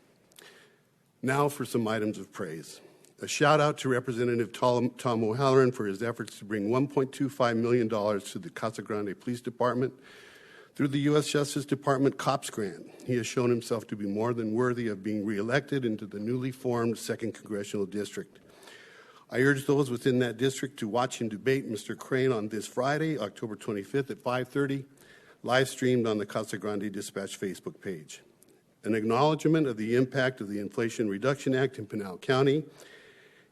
Now for some items of praise. A shout out to Representative Tom O'Halloran for his efforts to bring $1.25 million to the Casa Grande Police Department through the U.S. Justice Department COPS grant. He has shown himself to be more than worthy of being reelected into the newly formed 2nd Congressional District. I urge those within that district to watch and debate Mr. Crane on this Friday, October 25th at 5:30, live streamed on the Casa Grande Dispatch Facebook page. An acknowledgement of the impact of the Inflation Reduction Act in Pinal County,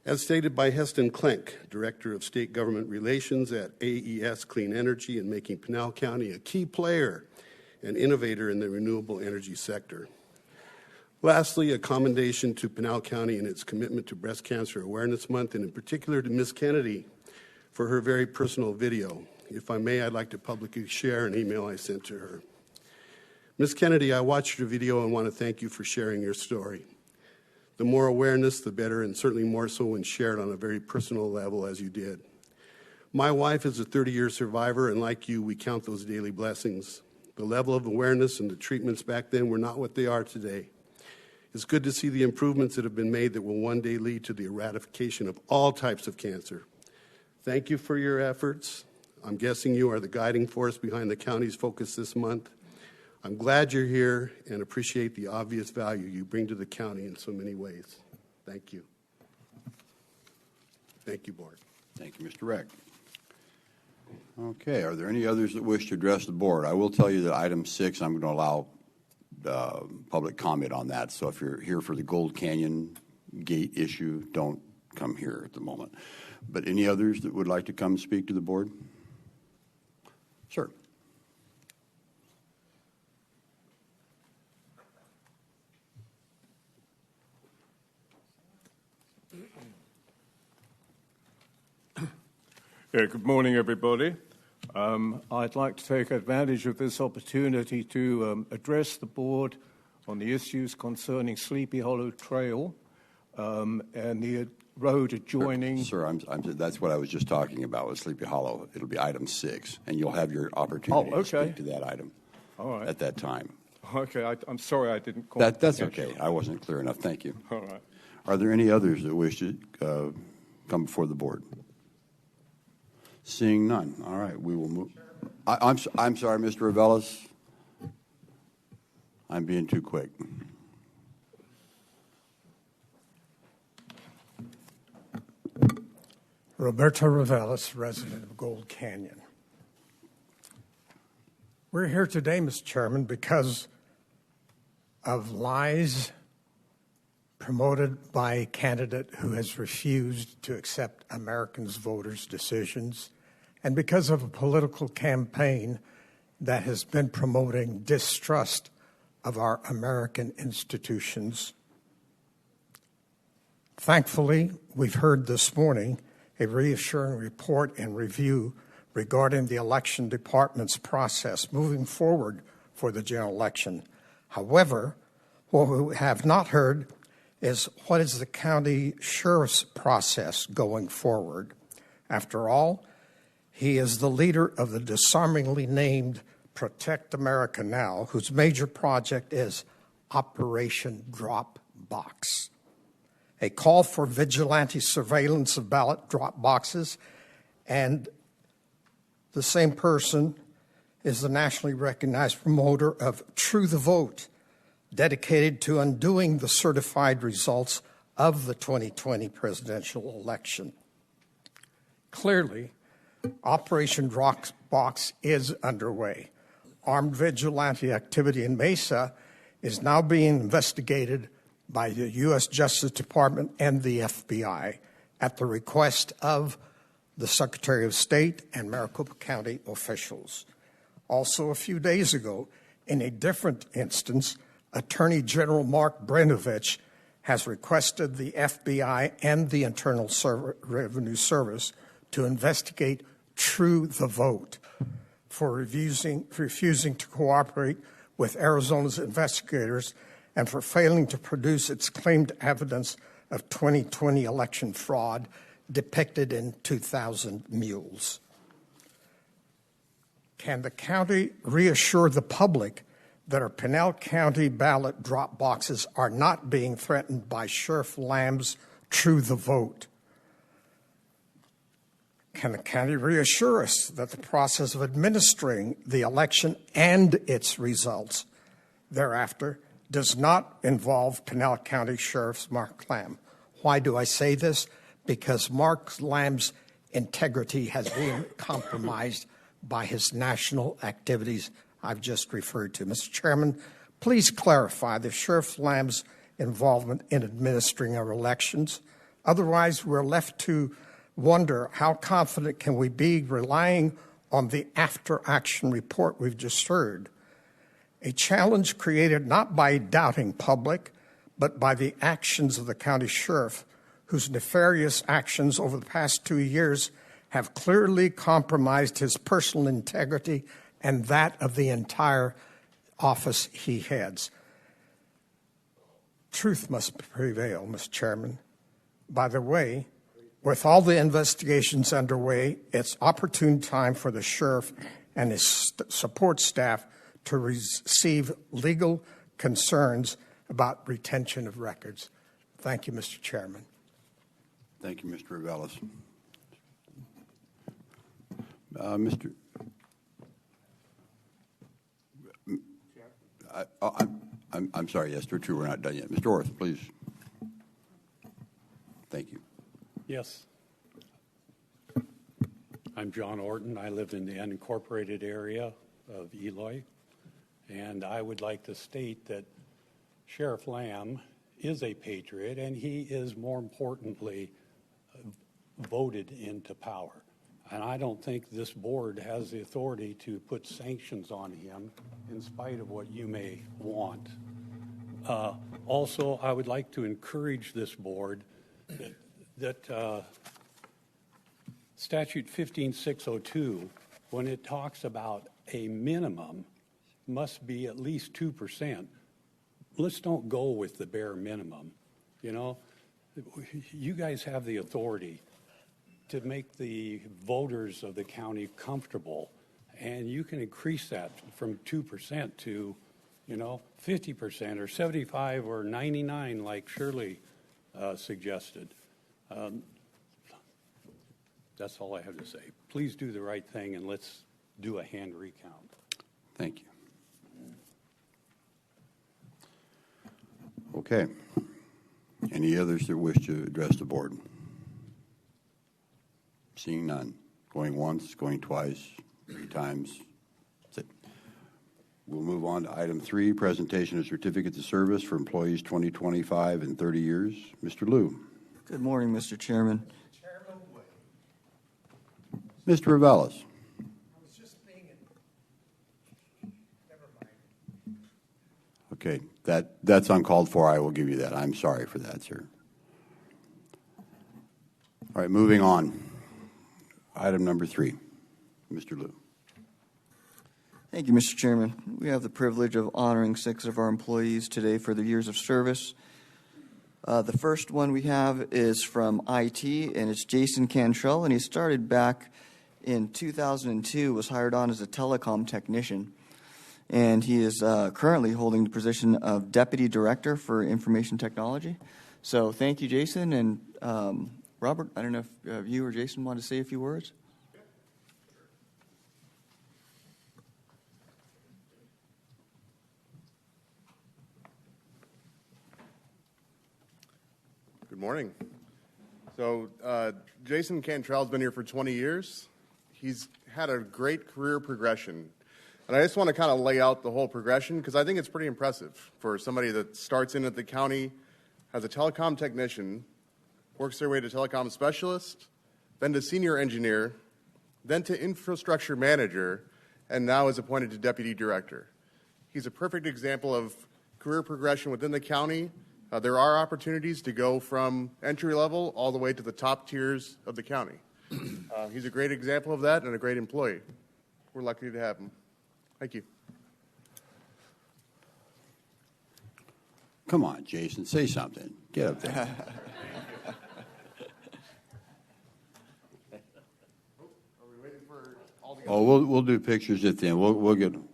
as stated by Heston Klenk, Director of State Government Relations at AES Clean Energy, in making Pinal County a key player and innovator in the renewable energy sector. Lastly, a commendation to Pinal County in its commitment to Breast Cancer Awareness Month, and in particular to Ms. Kennedy for her very personal video. If I may, I'd like to publicly share an email I sent to her. Ms. Kennedy, I watched your video and want to thank you for sharing your story. The more awareness, the better, and certainly more so when shared on a very personal level as you did. My wife is a 30-year survivor, and like you, we count those daily blessings. The level of awareness and the treatments back then were not what they are today. It's good to see the improvements that have been made that will one day lead to the eradication of all types of cancer. Thank you for your efforts. I'm guessing you are the guiding force behind the county's focus this month. I'm glad you're here and appreciate the obvious value you bring to the county in so many ways. Thank you. Thank you, Board. Thank you, Mr. Reck. Okay, are there any others that wish to address the board? I will tell you that item 6, I'm going to allow public comment on that. So if you're here for the Gold Canyon gate issue, don't come here at the moment. But any others that would like to come speak to the board? Sir. Good morning, everybody. I'd like to take advantage of this opportunity to address the board on the issues concerning Sleepy Hollow Trail and the road adjoining. Sir, that's what I was just talking about with Sleepy Hollow. It'll be item 6, and you'll have your opportunity to speak to that item at that time. Okay, I'm sorry I didn't. That's okay. I wasn't clear enough. Thank you. All right. Are there any others that wish to come before the board? Seeing none. All right, we will move. I'm sorry, Mr. Reveles. I'm being too quick. Roberto Reveles, resident of Gold Canyon. We're here today, Mr. Chairman, because of lies promoted by a candidate who has refused to accept Americans' voters' decisions, and because of a political campaign that has been promoting distrust of our American institutions. Thankfully, we've heard this morning a reassuring report and review regarding the election department's process moving forward for the general election. However, what we have not heard is what is the county sheriff's process going forward. After all, he is the leader of the disarmingly named Protect America Now, whose major project is Operation Drop Box, a call for vigilante surveillance of ballot drop boxes, and the same person is the nationally recognized promoter of True the Vote, dedicated to undoing the certified results of the 2020 presidential election. Clearly, Operation Drop Box is underway. Armed vigilante activity in Mesa is now being investigated by the U.S. Justice Department and the FBI at the request of the Secretary of State and Maricopa County officials. Also, a few days ago, in a different instance, Attorney General Mark Brenovich has requested the FBI and the Internal Revenue Service to investigate True the Vote for refusing to cooperate with Arizona's investigators and for failing to produce its claimed evidence of 2020 election fraud depicted in 2,000 mules. Can the county reassure the public that our Pinal County ballot drop boxes are not being threatened by Sheriff Lamb's True the Vote? Can the county reassure us that the process of administering the election and its results thereafter does not involve Pinal County Sheriff Mark Lamb? Why do I say this? Because Mark Lamb's integrity has been compromised by his national activities I've just referred to. Mr. Chairman, please clarify the Sheriff Lamb's involvement in administering our elections. Otherwise, we're left to wonder how confident can we be relying on the after-action report we've just heard. A challenge created not by a doubting public, but by the actions of the county sheriff, whose nefarious actions over the past 2 years have clearly compromised his personal integrity and that of the entire office he heads. Truth must prevail, Mr. Chairman. By the way, with all the investigations underway, it's opportune time for the sheriff and his support staff to receive legal concerns about retention of records. Thank you, Mr. Chairman. Thank you, Mr. Reveles. I'm sorry, yes, true, we're not done yet. Mr. Orth, please. Thank you. Yes. I'm John Orton. I live in the unincorporated area of Eloy, and I would like to state that Sheriff Lamb is a patriot, and he is, more importantly, voted into power. And I don't think this board has the authority to put sanctions on him in spite of what you may want. Also, I would like to encourage this board that statute 15602, when it talks about a minimum must be at least 2%, let's don't go with the bare minimum. You know, you guys have the authority to make the voters of the county comfortable, and you can increase that from 2% to, 50% or 75 or 99 like Shirley suggested. That's all I have to say. Please do the right thing and let's do a hand recount. Thank you. Okay. Any others that wish to address the board? Seeing none. Going once, going twice, 3 times. That's it. We'll move on to item 3, presentation of certificates of service for employees 2025 and 30 years. Mr. Liu. Good morning, Mr. Chairman. Mr. Rivales. Okay, that's uncalled for. I will give you that. I'm sorry for that, sir. All right, moving on. Item number 3, Mr. Liu. Thank you, Mr. Chairman. We have the privilege of honoring 6 of our employees today for their years of service. The first one we have is from IT, and it's Jason Cantrell, and he started back in 2002, was hired on as a telecom technician, and he is currently holding the position of Deputy Director for Information Technology. So thank you, Jason, and Robert, I don't know if you or Jason want to say a few words. Good morning. So Jason Cantrell's been here for 20 years. He's had a great career progression. And I just want to kind of lay out the whole progression because I think it's pretty impressive for somebody that starts in at the county as a telecom technician, works their way to telecom specialist, then to senior engineer, then to infrastructure manager, and now is appointed to deputy director. He's a perfect example of career progression within the county. There are opportunities to go from entry level all the way to the top tiers of the county. He's a great example of that and a great employee. We're lucky to have him. Thank you. Come on, Jason, say something. Get up there. Oh, we'll do pictures at the end. We'll get them.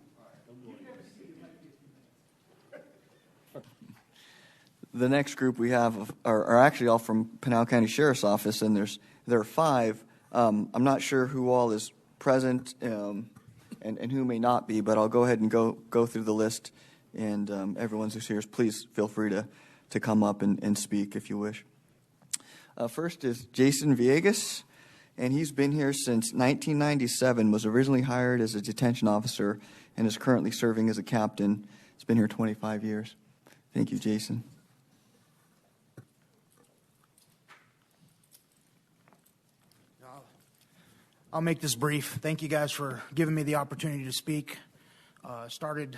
The next group we have are actually all from Pinal County Sheriff's Office, and there are 5. I'm not sure who all is present and who may not be, but I'll go ahead and go through the list, and everyone who's here, please feel free to come up and speak if you wish. First is Jason Villegas, and he's been here since 1997, was originally hired as a detention officer, and is currently serving as a captain. He's been here 25 years. Thank you, Jason. I'll make this brief. Thank you guys for giving me the opportunity to speak. Started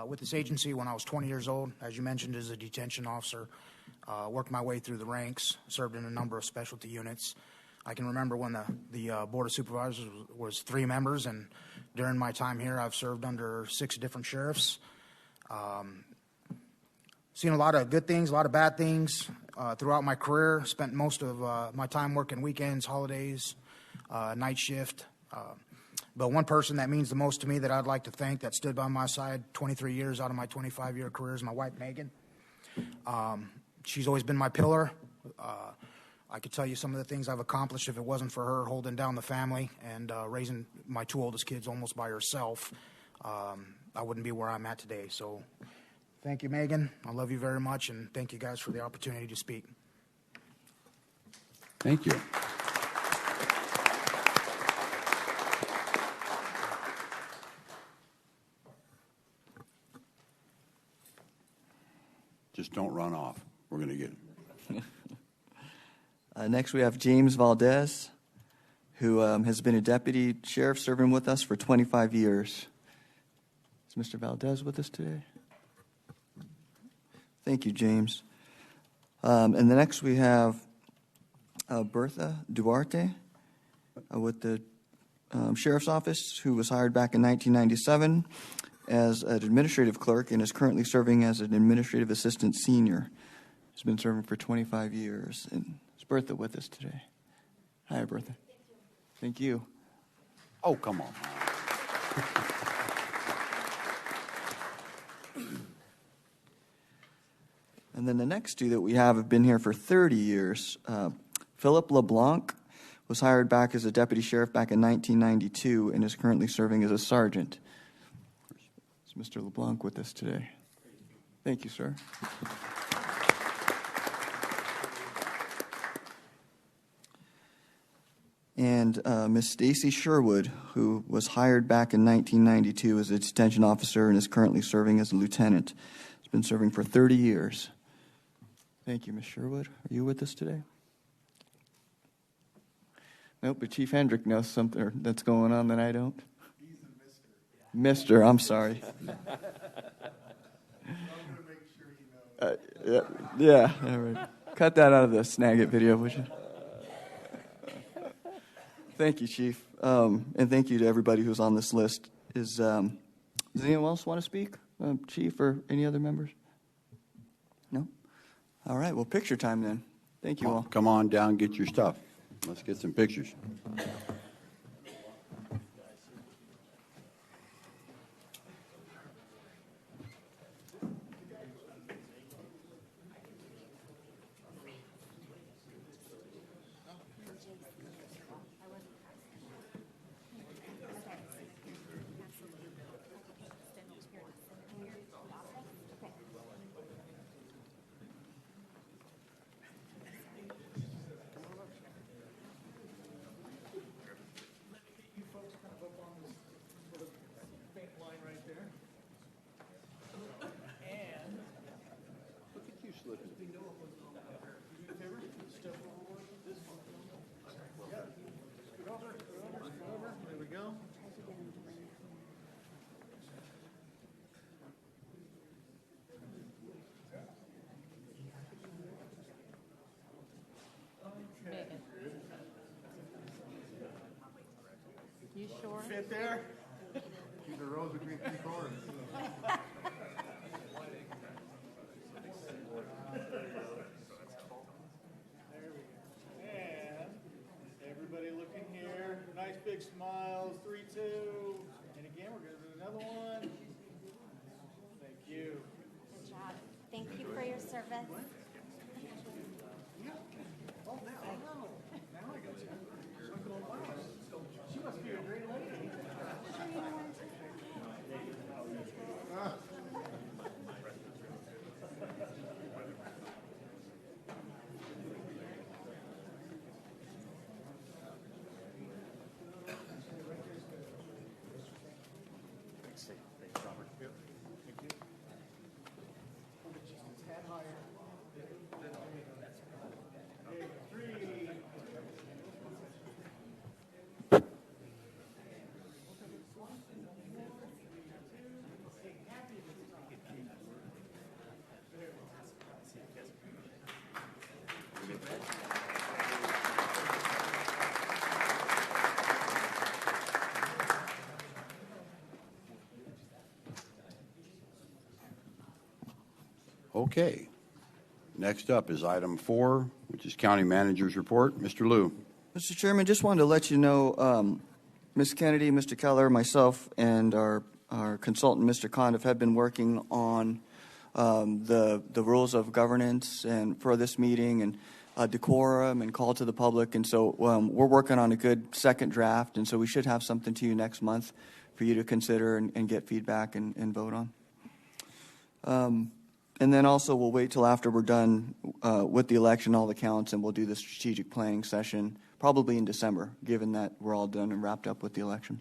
with this agency when I was 20 years old, as you mentioned, as a detention officer. Worked my way through the ranks, served in a number of specialty units. I can remember when the Board of Supervisors was 3 members, and during my time here, I've served under 6 different sheriffs. Seen a lot of good things, a lot of bad things throughout my career. Spent most of my time working weekends, holidays, night shift. But one person that means the most to me that I'd like to thank that stood by my side 23 years out of my 25-year career is my wife, Megan. She's always been my pillar. I could tell you some of the things I've accomplished if it wasn't for her holding down the family and raising my 2 oldest kids almost by herself. I wouldn't be where I'm at today. So thank you, Megan. I love you very much, and thank you guys for the opportunity to speak. Thank you. Just don't run off. We're going to get it. Next, we have James Valdez, who has been a deputy sheriff serving with us for 25 years. Is Mr. Valdez with us today? Thank you, James. And the next we have Bertha Duarte, with the Sheriff's Office, who was hired back in 1997 as an administrative clerk and is currently serving as an administrative assistant senior. He's been serving for 25 years. And is Bertha with us today? Hi, Bertha. Thank you. Oh, come on. And then the next two that we have been here for 30 years. Philip LeBlanc was hired back as a deputy sheriff back in 1992 and is currently serving as a sergeant. Is Mr. LeBlanc with us today? Thank you, sir. And Miss Stacy Sherwood, who was hired back in 1992 as a detention officer and is currently serving as a lieutenant. Has been serving for 30 years. Thank you, Miss Sherwood. Are you with us today? Nope, but Chief Hendrick knows something that's going on that I don't. He's a mister. Mister, I'm sorry. I'm going to make sure he knows. Yeah, all right. Cut that out of the Snag It video, would you? Thank you, Chief. And thank you to everybody who's on this list. Does anyone else want to speak? Chief or any other members? No? All right, well, picture time then. Thank you all. Come on down, get your stuff. Let's get some pictures. You sure? Fit there? Keep the rose between two thorns. And everybody looking here. Nice big smiles. 3, 2. And again, we're going to do another one. Thank you. Good job. Thank you for your service. Oh, now I got you. She must be a great lady. Thanks, Robert. Thank you. Head higher. Okay, 3. Okay. Next up is item 4, which is County Manager's Report. Mr. Liu. Mr. Chairman, just wanted to let you know, Ms. Kennedy, Mr. Keller, myself, and our consultant, Mr. Condiff, have been working on the rules of governance and for this meeting and decorum and call to the public. And so we're working on a good second draft, and so we should have something to you next month for you to consider and get feedback and vote on. And then also we'll wait till after we're done with the election, all the counts, and we'll do the strategic planning session probably in December, given that we're all done and wrapped up with the election.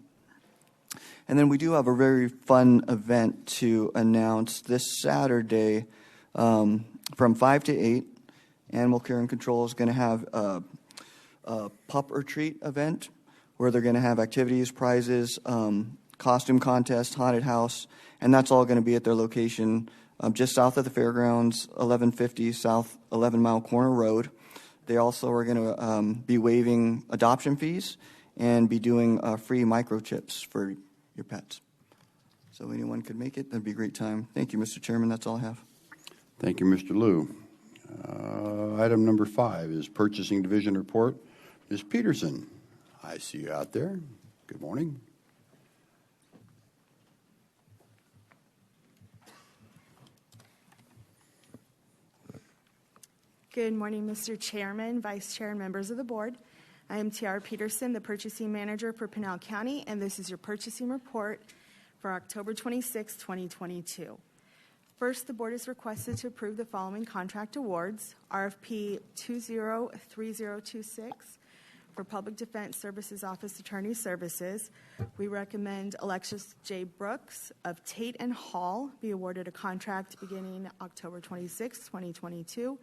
And then we do have a very fun event to announce this Saturday from 5 to 8. Animal Care and Control is going to have a pup retreat event where they're going to have activities, prizes, costume contest, haunted house, and that's all going to be at their location just south of the fairgrounds, 1150 South 11 Mile Corner Road. They also are going to be waiving adoption fees and be doing free microchips for your pets. So anyone could make it, that'd be a great time. Thank you, Mr. Chairman. That's all I have. Thank you, Mr. Liu. Item number 5 is Purchasing Division Report. Ms. Peterson, I see you out there. Good morning. Good morning, Mr. Chairman, Vice Chair, and members of the board. I am T.R. Peterson, the Purchasing Manager for Pinal County, and this is your purchasing report for October 26, 2022. First, the board is requested to approve the following contract awards. RFP 203026 for Public Defense Services Office Attorney Services. We recommend Alexis J. Brooks of Tate and Hall be awarded a contract beginning October 26, 2022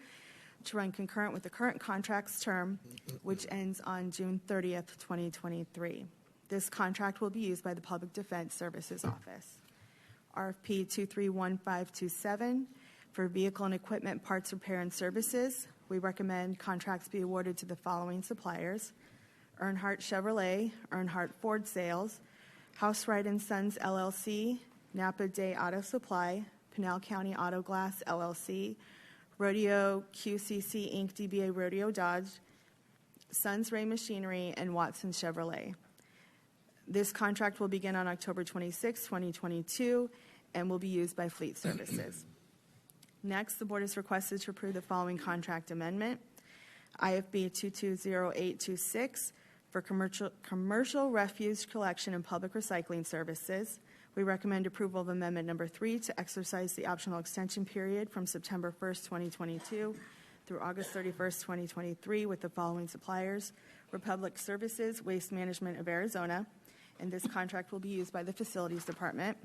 to run concurrent with the current contract's term, which ends on June 30th, 2023. This contract will be used by the Public Defense Services Office. RFP 231527 for Vehicle and Equipment Parts Repair and Services. We recommend contracts be awarded to the following suppliers: Earnhardt Chevrolet, Earnhardt Ford Sales, House Wright & Sons LLC, Napa Day Auto Supply, Pinal County Auto Glass LLC, Rodeo QCC Inc., DBA Rodeo Dodge, Sons Ray Machinery, and Watson Chevrolet. This contract will begin on October 26, 2022, and will be used by Fleet Services. Next, the board is requested to approve the following contract amendment. IFB 220826 for commercial refuse collection and public recycling services. We recommend approval of Amendment Number 3 to exercise the optional extension period from September 1st, 2022 through August 31st, 2023 with the following suppliers: Republic Services, Waste Management of Arizona, and this contract will be used by the Facilities Department.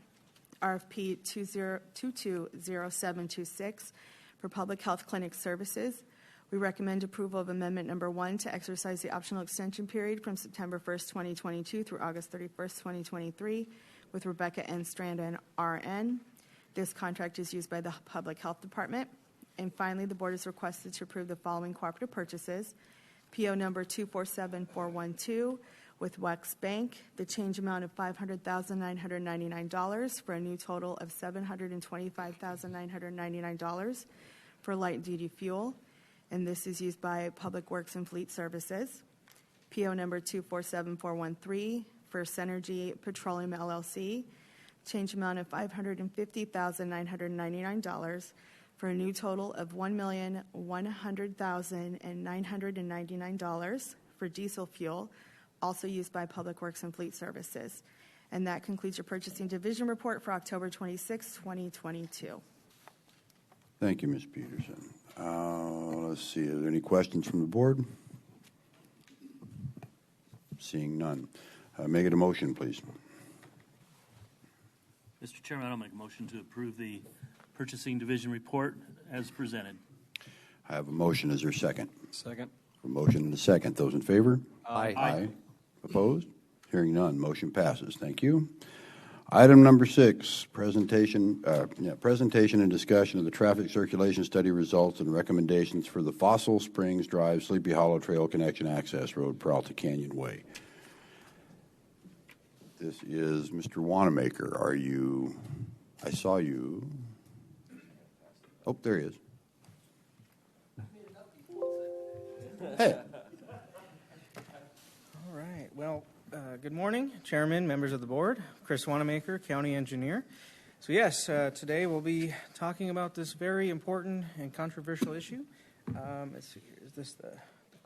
RFP 220726 for Public Health Clinic Services. We recommend approval of Amendment Number 1 to exercise the optional extension period from September 1st, 2022 through August 31st, 2023 with Rebecca N. Stranda, RN. This contract is used by the Public Health Department. And finally, the board is requested to approve the following cooperative purchases. PO number 247412 with Wex Bank, the change amount of $500,999 for a new total of $725,999 for light-duty fuel, and this is used by Public Works and Fleet Services. PO number 247413 for Synergy Petroleum LLC, change amount of $550,999 for a new total of $1,100,999 for diesel fuel, also used by Public Works and Fleet Services. And that concludes your Purchasing Division report for October 26, 2022. Thank you, Ms. Peterson. Let's see, are there any questions from the board? Seeing none. Make it a motion, please. Mr. Chairman, I'll make a motion to approve the Purchasing Division report as presented. I have a motion. Is there a second? Second. A motion and a second. Those in favor? Aye. Aye. Opposed? Hearing none. Motion passes. Thank you. Item number 6, presentation and discussion of the traffic circulation study results and recommendations for the Fossil Springs Drive Sleepy Hollow Trail Connection Access Road, Peralta Canyon Way. This is Mr. Wanamaker. Are you? I saw you. Oh, there he is. Hey. All right. Well, good morning, Chairman, members of the board. Chris Wanamaker, County Engineer. So yes, today we'll be talking about this very important and controversial issue. Let's see here. Is this the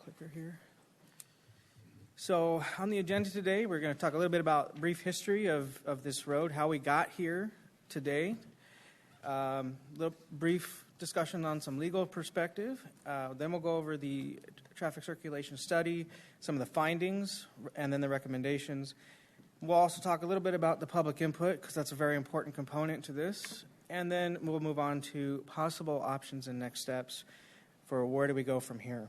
clicker here? So on the agenda today, we're going to talk a little bit about brief history of this road, how we got here today, little brief discussion on some legal perspective. Then we'll go over the traffic circulation study, some of the findings, and then the recommendations. We'll also talk a little bit about the public input, because that's a very important component to this. And then we'll move on to possible options and next steps for where do we go from here.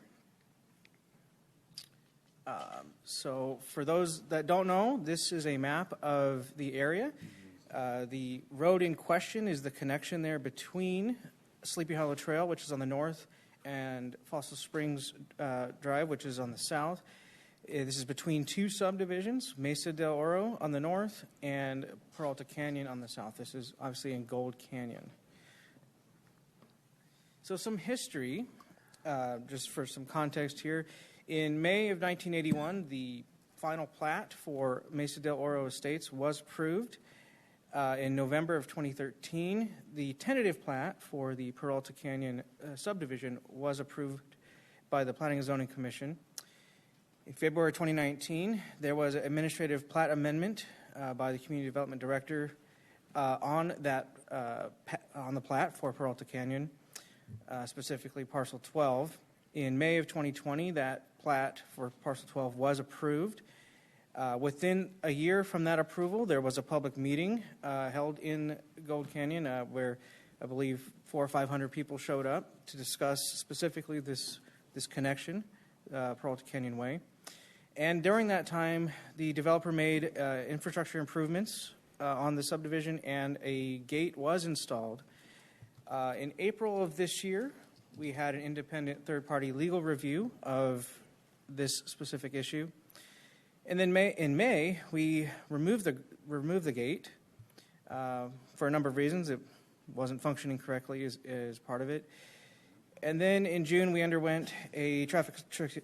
So for those that don't know, this is a map of the area. The road in question is the connection there between Sleepy Hollow Trail, which is on the north, and Fossil Springs Drive, which is on the south. This is between two subdivisions, Mesa del Oro on the north and Peralta Canyon on the south. This is obviously in Gold Canyon. So some history, just for some context here. In May of 1981, the final plat for Mesa del Oro Estates was approved. In November of 2013, the tentative plat for the Peralta Canyon subdivision was approved by the Planning and Zoning Commission. In February 2019, there was an administrative plat amendment by the Community Development Director on the plat for Peralta Canyon, specifically Parcel 12. In May of 2020, that plat for Parcel 12 was approved. Within a year from that approval, there was a public meeting held in Gold Canyon where I believe 400 or 500 people showed up to discuss specifically this connection, Peralta Canyon Way. And during that time, the developer made infrastructure improvements on the subdivision, and a gate was installed. In April of this year, we had an independent third-party legal review of this specific issue. And then in May, we removed the gate for a number of reasons. It wasn't functioning correctly as part of it. And then in June, we underwent a traffic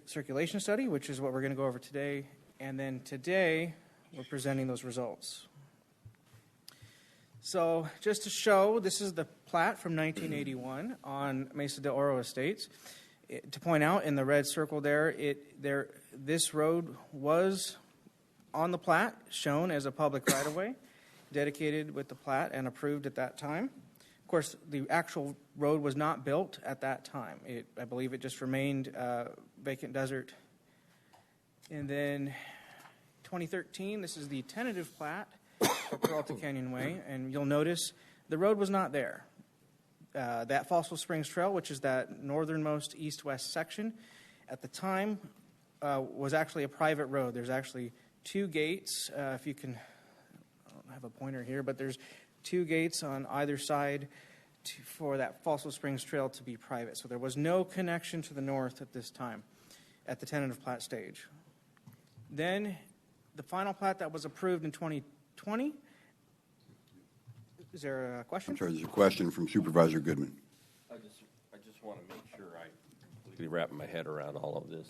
circulation study, which is what we're going to go over today. And then today, we're presenting those results. So just to show, this is the plat from 1981 on Mesa del Oro Estates. To point out, in the red circle there, this road was on the plat, shown as a public right-of-way, dedicated with the plat and approved at that time. Of course, the actual road was not built at that time. I believe it just remained vacant desert. And then 2013, this is the tentative plat for Peralta Canyon Way, and you'll notice the road was not there. That Fossil Springs Trail, which is that northernmost east-west section, at the time was actually a private road. There's actually two gates, if you can, I don't have a pointer here, but there's two gates on either side for that Fossil Springs Trail to be private. So there was no connection to the north at this time, at the tentative plat stage. Then the final plat that was approved in 2020. Is there a question? I'm sorry, there's a question from Supervisor Goodman. I just want to make sure I completely wrap my head around all of this.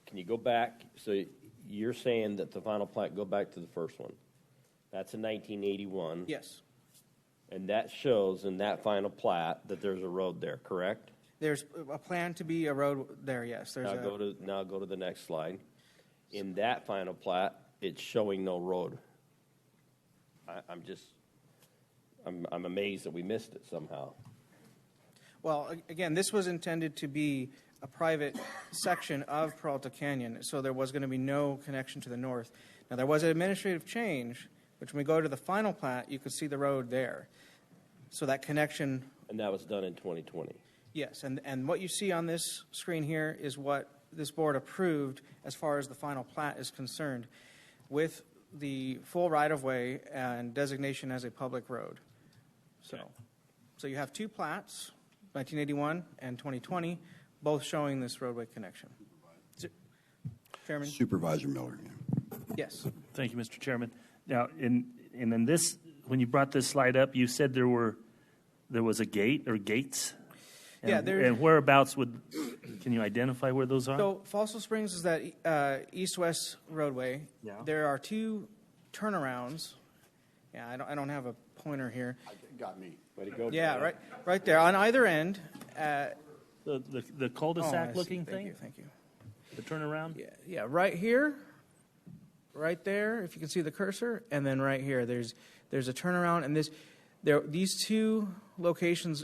Can you go back? So you're saying that the final plat, go back to the first one. That's in 1981. Yes. And that shows in that final plat that there's a road there, correct? There's a plan to be a road there, yes. Now go to the next slide. In that final plat, it's showing no road. I'm amazed that we missed it somehow. Well, again, this was intended to be a private section of Peralta Canyon, so there was going to be no connection to the north. Now, there was an administrative change, which when we go to the final plat, you could see the road there. So that connection... And that was done in 2020. Yes, and what you see on this screen here is what this board approved as far as the final plat is concerned, with the full right-of-way and designation as a public road. So you have two plats, 1981 and 2020, both showing this roadway connection. Chairman? Supervisor Miller. Yes. Thank you, Mr. Chairman. Now, in this, when you brought this slide up, you said there was a gate or gates. And whereabouts can you identify where those are? So Fossil Springs is that east-west roadway. Yeah. There are two turnarounds. Yeah, I don't have a pointer here. Got me. Way to go. Yeah, right there on either end. The cul-de-sac looking thing? Thank you. The turnaround? Yeah, right here, right there, if you can see the cursor, and then right here, there's a turnaround, and these two locations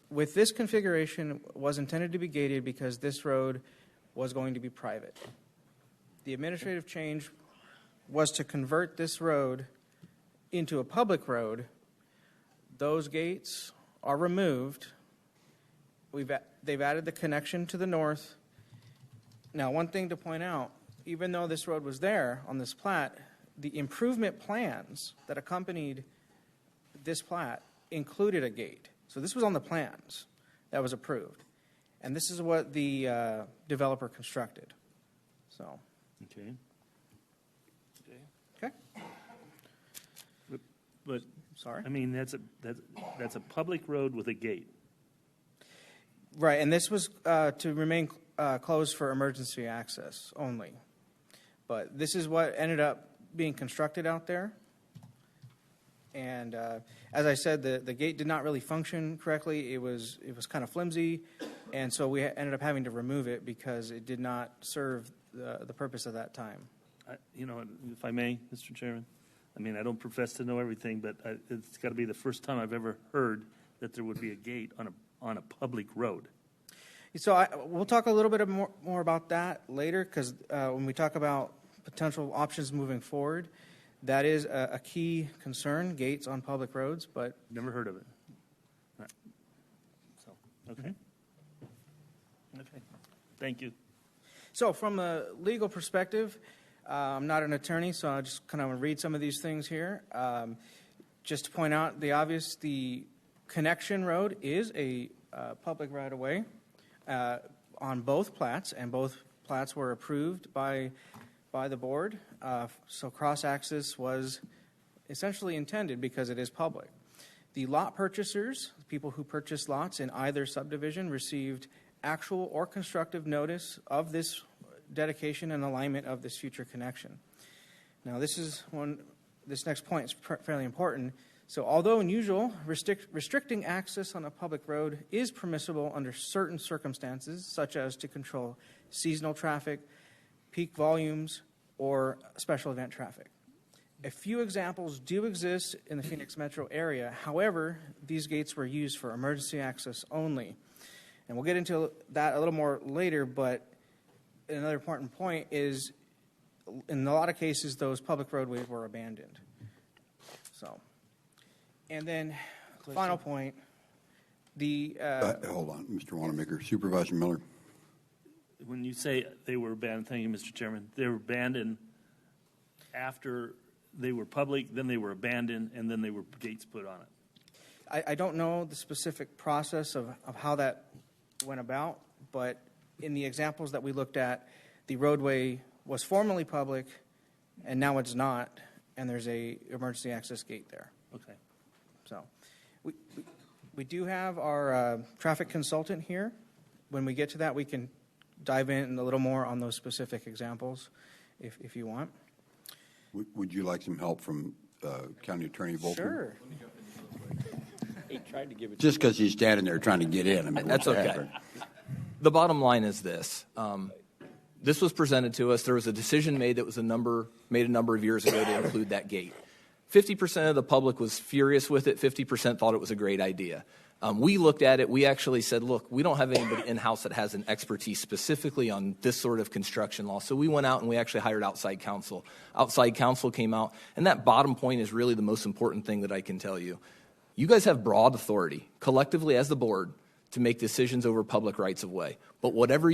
with this configuration was intended to be gated because this road was going to be private. The administrative change was to convert this road into a public road. Those gates are removed. They've added the connection to the north. Now, one thing to point out, even though this road was there on this plat, the improvement plans that accompanied this plat included a gate. So this was on the plans that was approved. And this is what the developer constructed. So Okay. Okay. But Sorry? I mean, that's a public road with a gate. Right, and this was to remain closed for emergency access only. But this is what ended up being constructed out there. And as I said, the gate did not really function correctly. It was kind of flimsy, and so we ended up having to remove it because it did not serve the purpose of that time. If I may, Mr. Chairman, I mean, I don't profess to know everything, but it's got to be the first time I've ever heard that there would be a gate on a public road. So we'll talk a little bit more about that later, because when we talk about potential options moving forward, that is a key concern, gates on public roads, but... Never heard of it. Right. So, okay. Okay. Thank you. So from a legal perspective, I'm not an attorney, so I just kind of read some of these things here. Just to point out the obvious, the connection road is a public right-of-way on both plats, and both plats were approved by the board. So cross-access was essentially intended because it is public. The lot purchasers, people who purchased lots in either subdivision, received actual or constructive notice of this dedication and alignment of this future connection. Now, this next point is fairly important. So although unusual, restricting access on a public road is permissible under certain circumstances, such as to control seasonal traffic, peak volumes, or special event traffic. A few examples do exist in the Phoenix metro area. However, these gates were used for emergency access only. And we'll get into that a little more later, but another important point is in a lot of cases, those public roadways were abandoned. So, and then final point, hold on, Mr. Wanamaker. Supervisor Miller. When you say they were abandoned, thank you, Mr. Chairman, they were abandoned after they were public, then they were abandoned, and then they were gates put on it. I don't know the specific process of how that went about, but in the examples that we looked at, the roadway was formerly public, and now it's not, and there's a emergency access gate there. Okay. So we do have our traffic consultant here. When we get to that, we can dive in a little more on those specific examples if you want. Would you like some help from County Attorney Volker? Sure. He tried to give it Just because he's standing there trying to get in. I mean, That's what's okay. happening? The bottom line is this. This was presented to us. There was a decision made that was made a number of years ago to include that gate. 50% of the public was furious with it. 50% thought it was a great idea. We looked at it. We actually said, look, we don't have anybody in-house that has an expertise specifically on this sort of construction law. So we went out and we actually hired outside counsel. Outside counsel came out, and that bottom point is really the most important thing that I can tell you. You guys have broad authority, collectively as the board, to make decisions over public rights of way. But whatever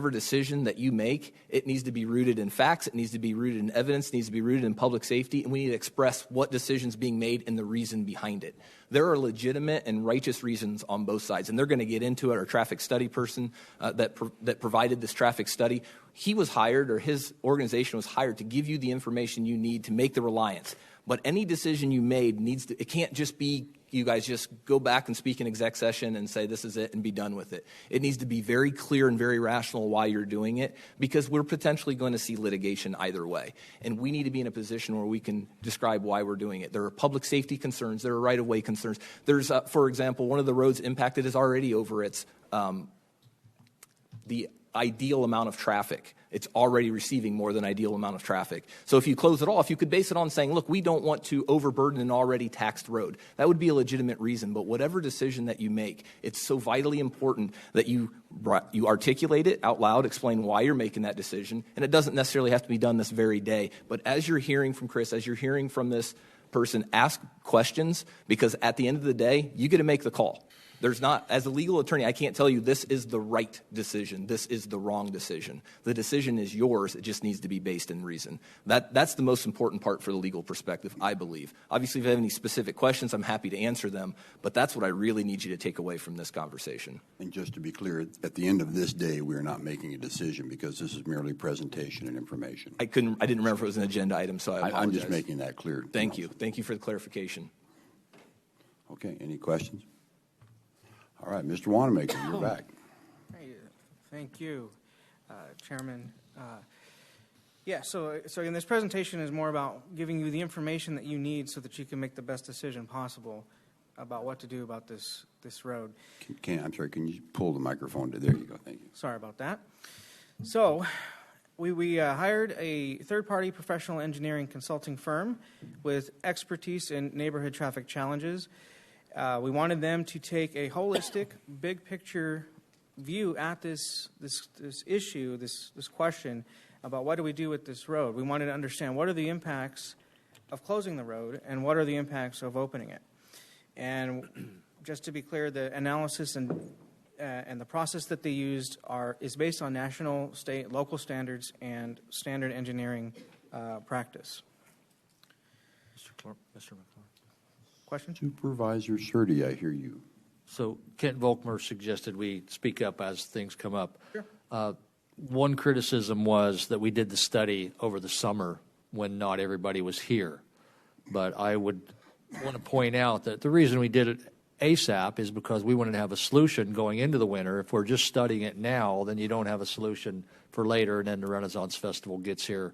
decision that you make, it needs to be rooted in facts, it needs to be rooted in evidence, it needs to be rooted in public safety, and we need to express what decision's being made and the reason behind it. There are legitimate and righteous reasons on both sides, and they're going to get into it. Our traffic study person that provided this traffic study, he was hired, or his organization was hired to give you the information you need to make the reliance. But any decision you made it can't just be you guys just go back and speak in exec session and say this is it and be done with it. It needs to be very clear and very rational why you're doing it, because we're potentially going to see litigation either way. And we need to be in a position where we can describe why we're doing it. There are public safety concerns. There are right-of-way concerns. There's, for example, one of the roads impacted is already over its the ideal amount of traffic. It's already receiving more than ideal amount of traffic. So if you close it off, you could base it on saying, look, we don't want to overburden an already taxed road. That would be a legitimate reason. But whatever decision that you make, it's so vitally important that you articulate it out loud, explain why you're making that decision. And it doesn't necessarily have to be done this very day. But as you're hearing from Chris, as you're hearing from this person, ask questions, because at the end of the day, you get to make the call. There's not, as a legal attorney, I can't tell you this is the right decision, this is the wrong decision. The decision is yours. It just needs to be based in reason. That's the most important part for the legal perspective, I believe. Obviously, if you have any specific questions, I'm happy to answer them, but that's what I really need you to take away from this conversation. And just to be clear, at the end of this day, we are not making a decision because this is merely presentation and information. I didn't remember if it was an agenda item, so I apologize. I'm just making that clear. Thank you. Thank you for the clarification. Okay, any questions? All right, Mr. Wanamaker, you're back. Thank you, Chairman. So again, this presentation is more about giving you the information that you need so that you can make the best decision possible about what to do about this road. I'm sorry, can you pull the microphone to, there you go, thank you. Sorry about that. So we hired a third-party professional engineering consulting firm with expertise in neighborhood traffic challenges. We wanted them to take a holistic, big-picture view at this issue, this question about what do we do with this road. We wanted to understand what are the impacts of closing the road and what are the impacts of opening it. And just to be clear, the analysis and the process that they used is based on national, state, local standards and standard engineering practice. Mr. McClure. Question? Supervisor Surdy, I hear you. So Kent Volkmer suggested we speak up as things come up. Sure. One criticism was that we did the study over the summer when not everybody was here. But I would want to point out that the reason we did it ASAP is because we wanted to have a solution going into the winter. If we're just studying it now, then you don't have a solution for later, and then the Renaissance Festival gets here.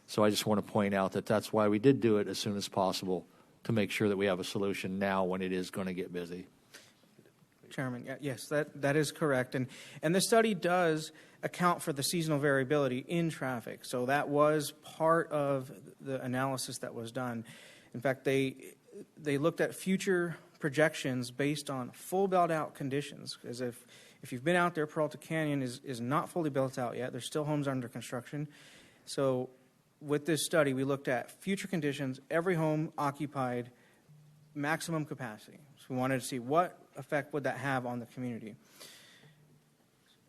So I just want to point out that that's why we did do it as soon as possible, to make sure that we have a solution now when it is going to get busy. Chairman, yes, that is correct. And the study does account for the seasonal variability in traffic. So that was part of the analysis that was done. In fact, they looked at future projections based on full built-out conditions. Because if you've been out there, Peralta Canyon is not fully built out yet. There's still homes under construction. So with this study, we looked at future conditions, every home occupied, maximum capacity. So we wanted to see what effect would that have on the community.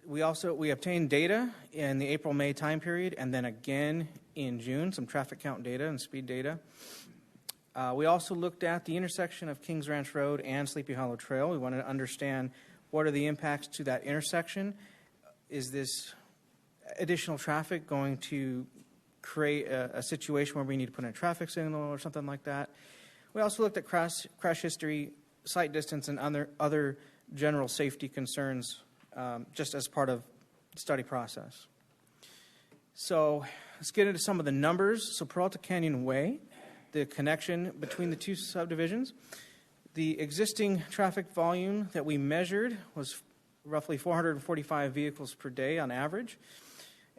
We obtained data in the April-May time period, and then again in June, some traffic count data and speed data. We also looked at the intersection of Kings Ranch Road and Sleepy Hollow Trail. We wanted to understand what are the impacts to that intersection. Is this additional traffic going to create a situation where we need to put in a traffic signal or something like that? We also looked at crash history, sight distance, and other general safety concerns just as part of the study process. So let's get into some of the numbers. So Peralta Canyon Way, the connection between the two subdivisions. The existing traffic volume that we measured was roughly 445 vehicles per day on average.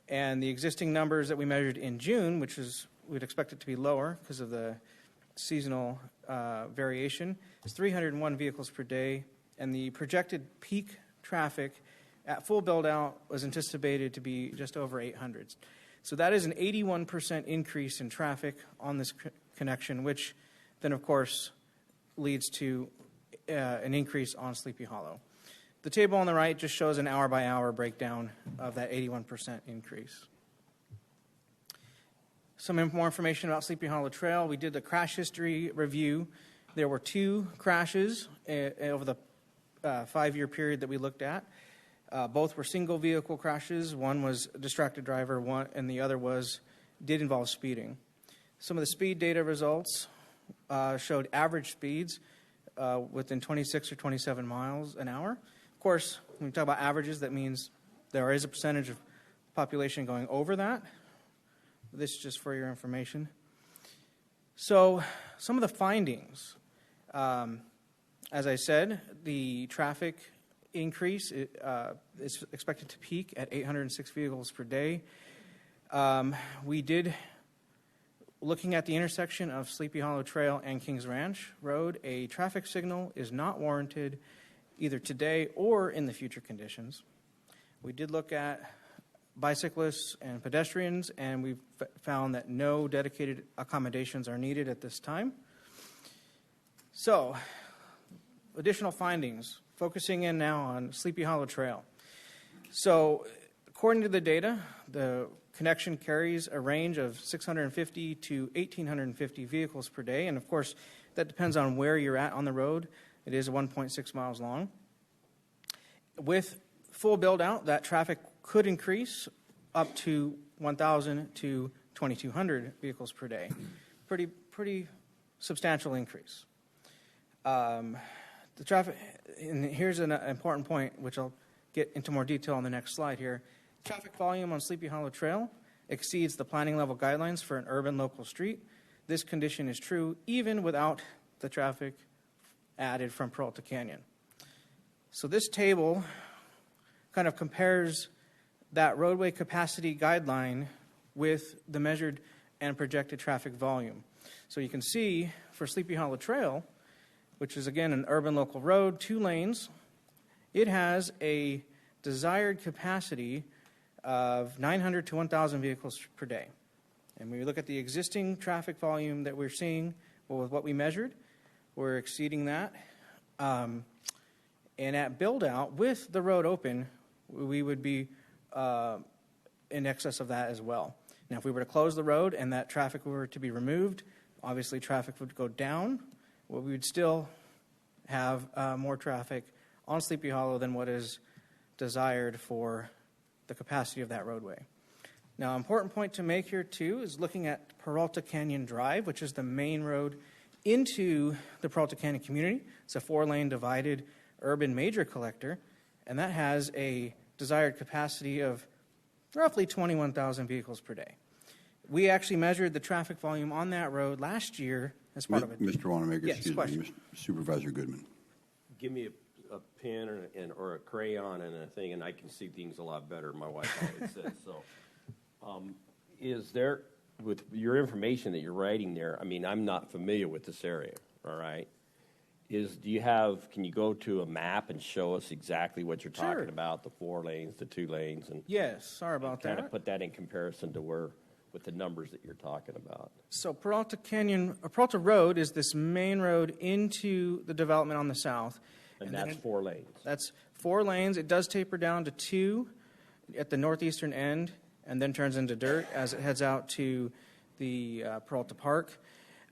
And the existing numbers that we measured in June, which is, we'd expect it to be lower because of the seasonal variation, is 301 vehicles per day. And the projected peak traffic at full build-out was anticipated to be just over 800. So that is an 81% increase in traffic on this connection, which then, of course, leads to an increase on Sleepy Hollow. The table on the right just shows an hour-by-hour breakdown of that 81% increase. Some more information about Sleepy Hollow Trail. We did the crash history review. There were 2 crashes over the 5-year period that we looked at. Both were single vehicle crashes. One was a distracted driver, and the other did involve speeding. Some of the speed data results showed average speeds within 26 or 27 miles an hour. Of course, when we talk about averages, that means there is a percentage of population going over that. This is just for your information. So some of the findings. As I said, the traffic increase is expected to peak at 806 vehicles per day. We did, looking at the intersection of Sleepy Hollow Trail and Kings Ranch Road, a traffic signal is not warranted either today or in the future conditions. We did look at bicyclists and pedestrians, and we found that no dedicated accommodations are needed at this time. So, additional findings. focusing in now on Sleepy Hollow Trail. So, according to the data, the connection carries a range of 650 to 1,850 vehicles per day, and of course, that depends on where you're at on the road. It is 1.6 miles long. With full build-out, that traffic could increase up to 1,000 to 2,200 vehicles per day. Pretty substantial increase. The traffic, and here's an important point, which I'll get into more detail on the next slide here. Traffic volume on Sleepy Hollow Trail exceeds the planning level guidelines for an urban local street. This condition is true even without the traffic added from Peralta Canyon. So this table kind of compares that roadway capacity guideline with the measured and projected traffic volume. So you can see for Sleepy Hollow Trail, which is again an urban local road, 2 lanes, it has a desired capacity of 900 to 1,000 vehicles per day. And when we look at the existing traffic volume that we're seeing, well, with what we measured, we're exceeding that. And at build-out, with the road open, we would be in excess of that as well. Now, if we were to close the road and that traffic were to be removed, obviously traffic would go down. Well, we would still have more traffic on Sleepy Hollow than what is desired for the capacity of that roadway. Now, an important point to make here, too, is looking at Peralta Canyon Drive, which is the main road into the Peralta Canyon community. It's a 4-lane divided urban major collector, and that has a desired capacity of roughly 21,000 vehicles per day. We actually measured the traffic volume on that road last year as part of it. Mr. Wanamaker, Yes, excuse question. me, Supervisor Goodman. Give me a pen or a crayon and a thing, and I can see things a lot better, my wife always says. So, is there, with your information that you're writing there, I mean, I'm not familiar with this area, all right? Can you go to a map and show us exactly what you're Sure. talking about, the 4 lanes, the 2 lanes? And Yes, sorry about kind that. of put that in comparison to with the numbers that you're talking about. So Peralta Road is this main road into the development on the south. And that's 4 lanes. That's 4 lanes. It does taper down to 2 at the northeastern end and then turns into dirt as it heads out to the Peralta Park.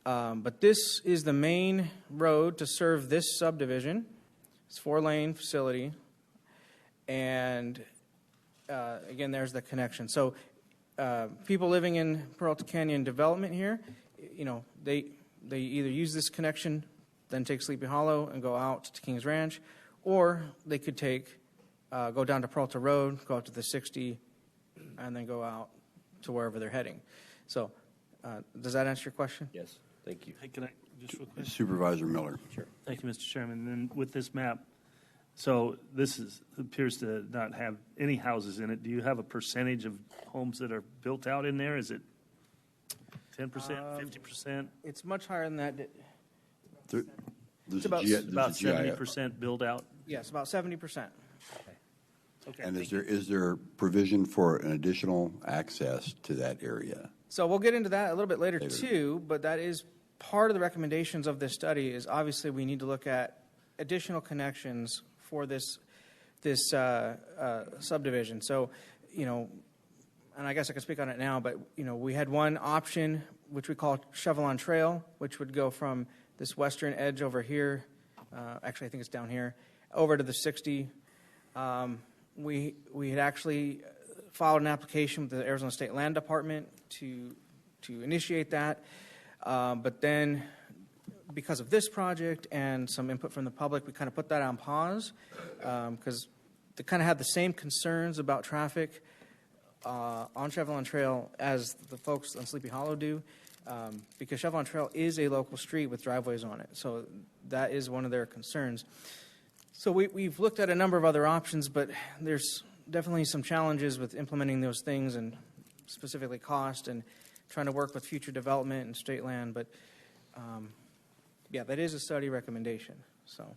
But this is the main road to serve this subdivision. It's a 4-lane facility. And again, there's the connection. So people living in Peralta Canyon development here, they either use this connection, then take Sleepy Hollow and go out to Kings Ranch, or they could go down to Peralta Road, go out to the 60, and then go out to wherever they're heading. So does that answer your question? Yes, thank you. Hey, can I just real quick? Supervisor Miller. Sure. Thank you, Mr. Chairman. And then with this map, so this appears to not have any houses in it. Do you have a percentage of homes that are built out in there? Is it 10%, 50%? It's much higher than that. There's about- About 70% build out? Yes, about 70%. Okay. And is there provision for an additional access to that area? So we'll get into that a little bit later, too, but that is part of the recommendations of this study is obviously we need to look at additional connections for this subdivision. So, and I guess I can speak on it now, but, we had one option, which we call Chevelon Trail, which would go from this western edge over here, actually I think it's down here, over to the 60. We had actually filed an application with the Arizona State Land Department to initiate that, but then because of this project and some input from the public, we kind of put that on pause because they kind of had the same concerns about traffic on Chevelon Trail as the folks on Sleepy Hollow do, because Chevelon Trail is a local street with driveways on it, so that is one of their concerns. So we've looked at a number of other options, but there's definitely some challenges with implementing those things and specifically cost and trying to work with future development and state land. But, that is a study recommendation. So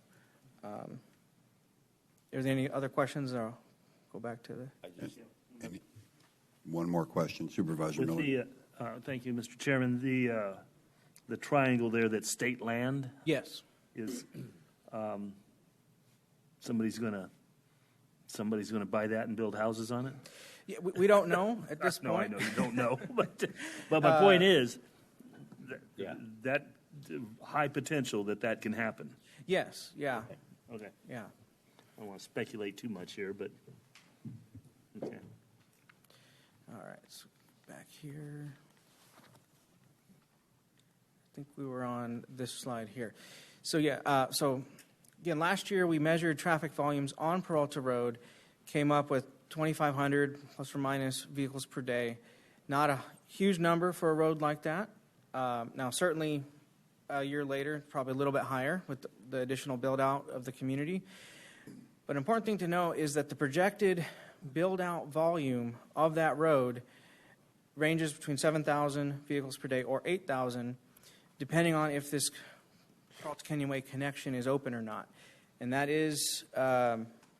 are there any other questions? Or I'll go back to the... One more question, Supervisor Miller. Thank you, Mr. Chairman. The triangle there that's state land? Yes. Is somebody's gonna buy that and build houses on it? Yeah, we don't know at this No, point. I know you don't know, but my point is that high potential that can happen. Yes, yeah. Okay. Yeah. I don't want to speculate too much here, but okay. All right, so back here. I think we were on this slide here. So so again, last year we measured traffic volumes on Peralta Road, came up with 2,500 plus or minus vehicles per day. Not a huge number for a road like that. Now, certainly a year later, probably a little bit higher with the additional build-out of the community. But an important thing to know is that the projected build-out volume of that road ranges between 7,000 vehicles per day or 8,000, depending on if this Peralta Canyon Way connection is open or not. And that is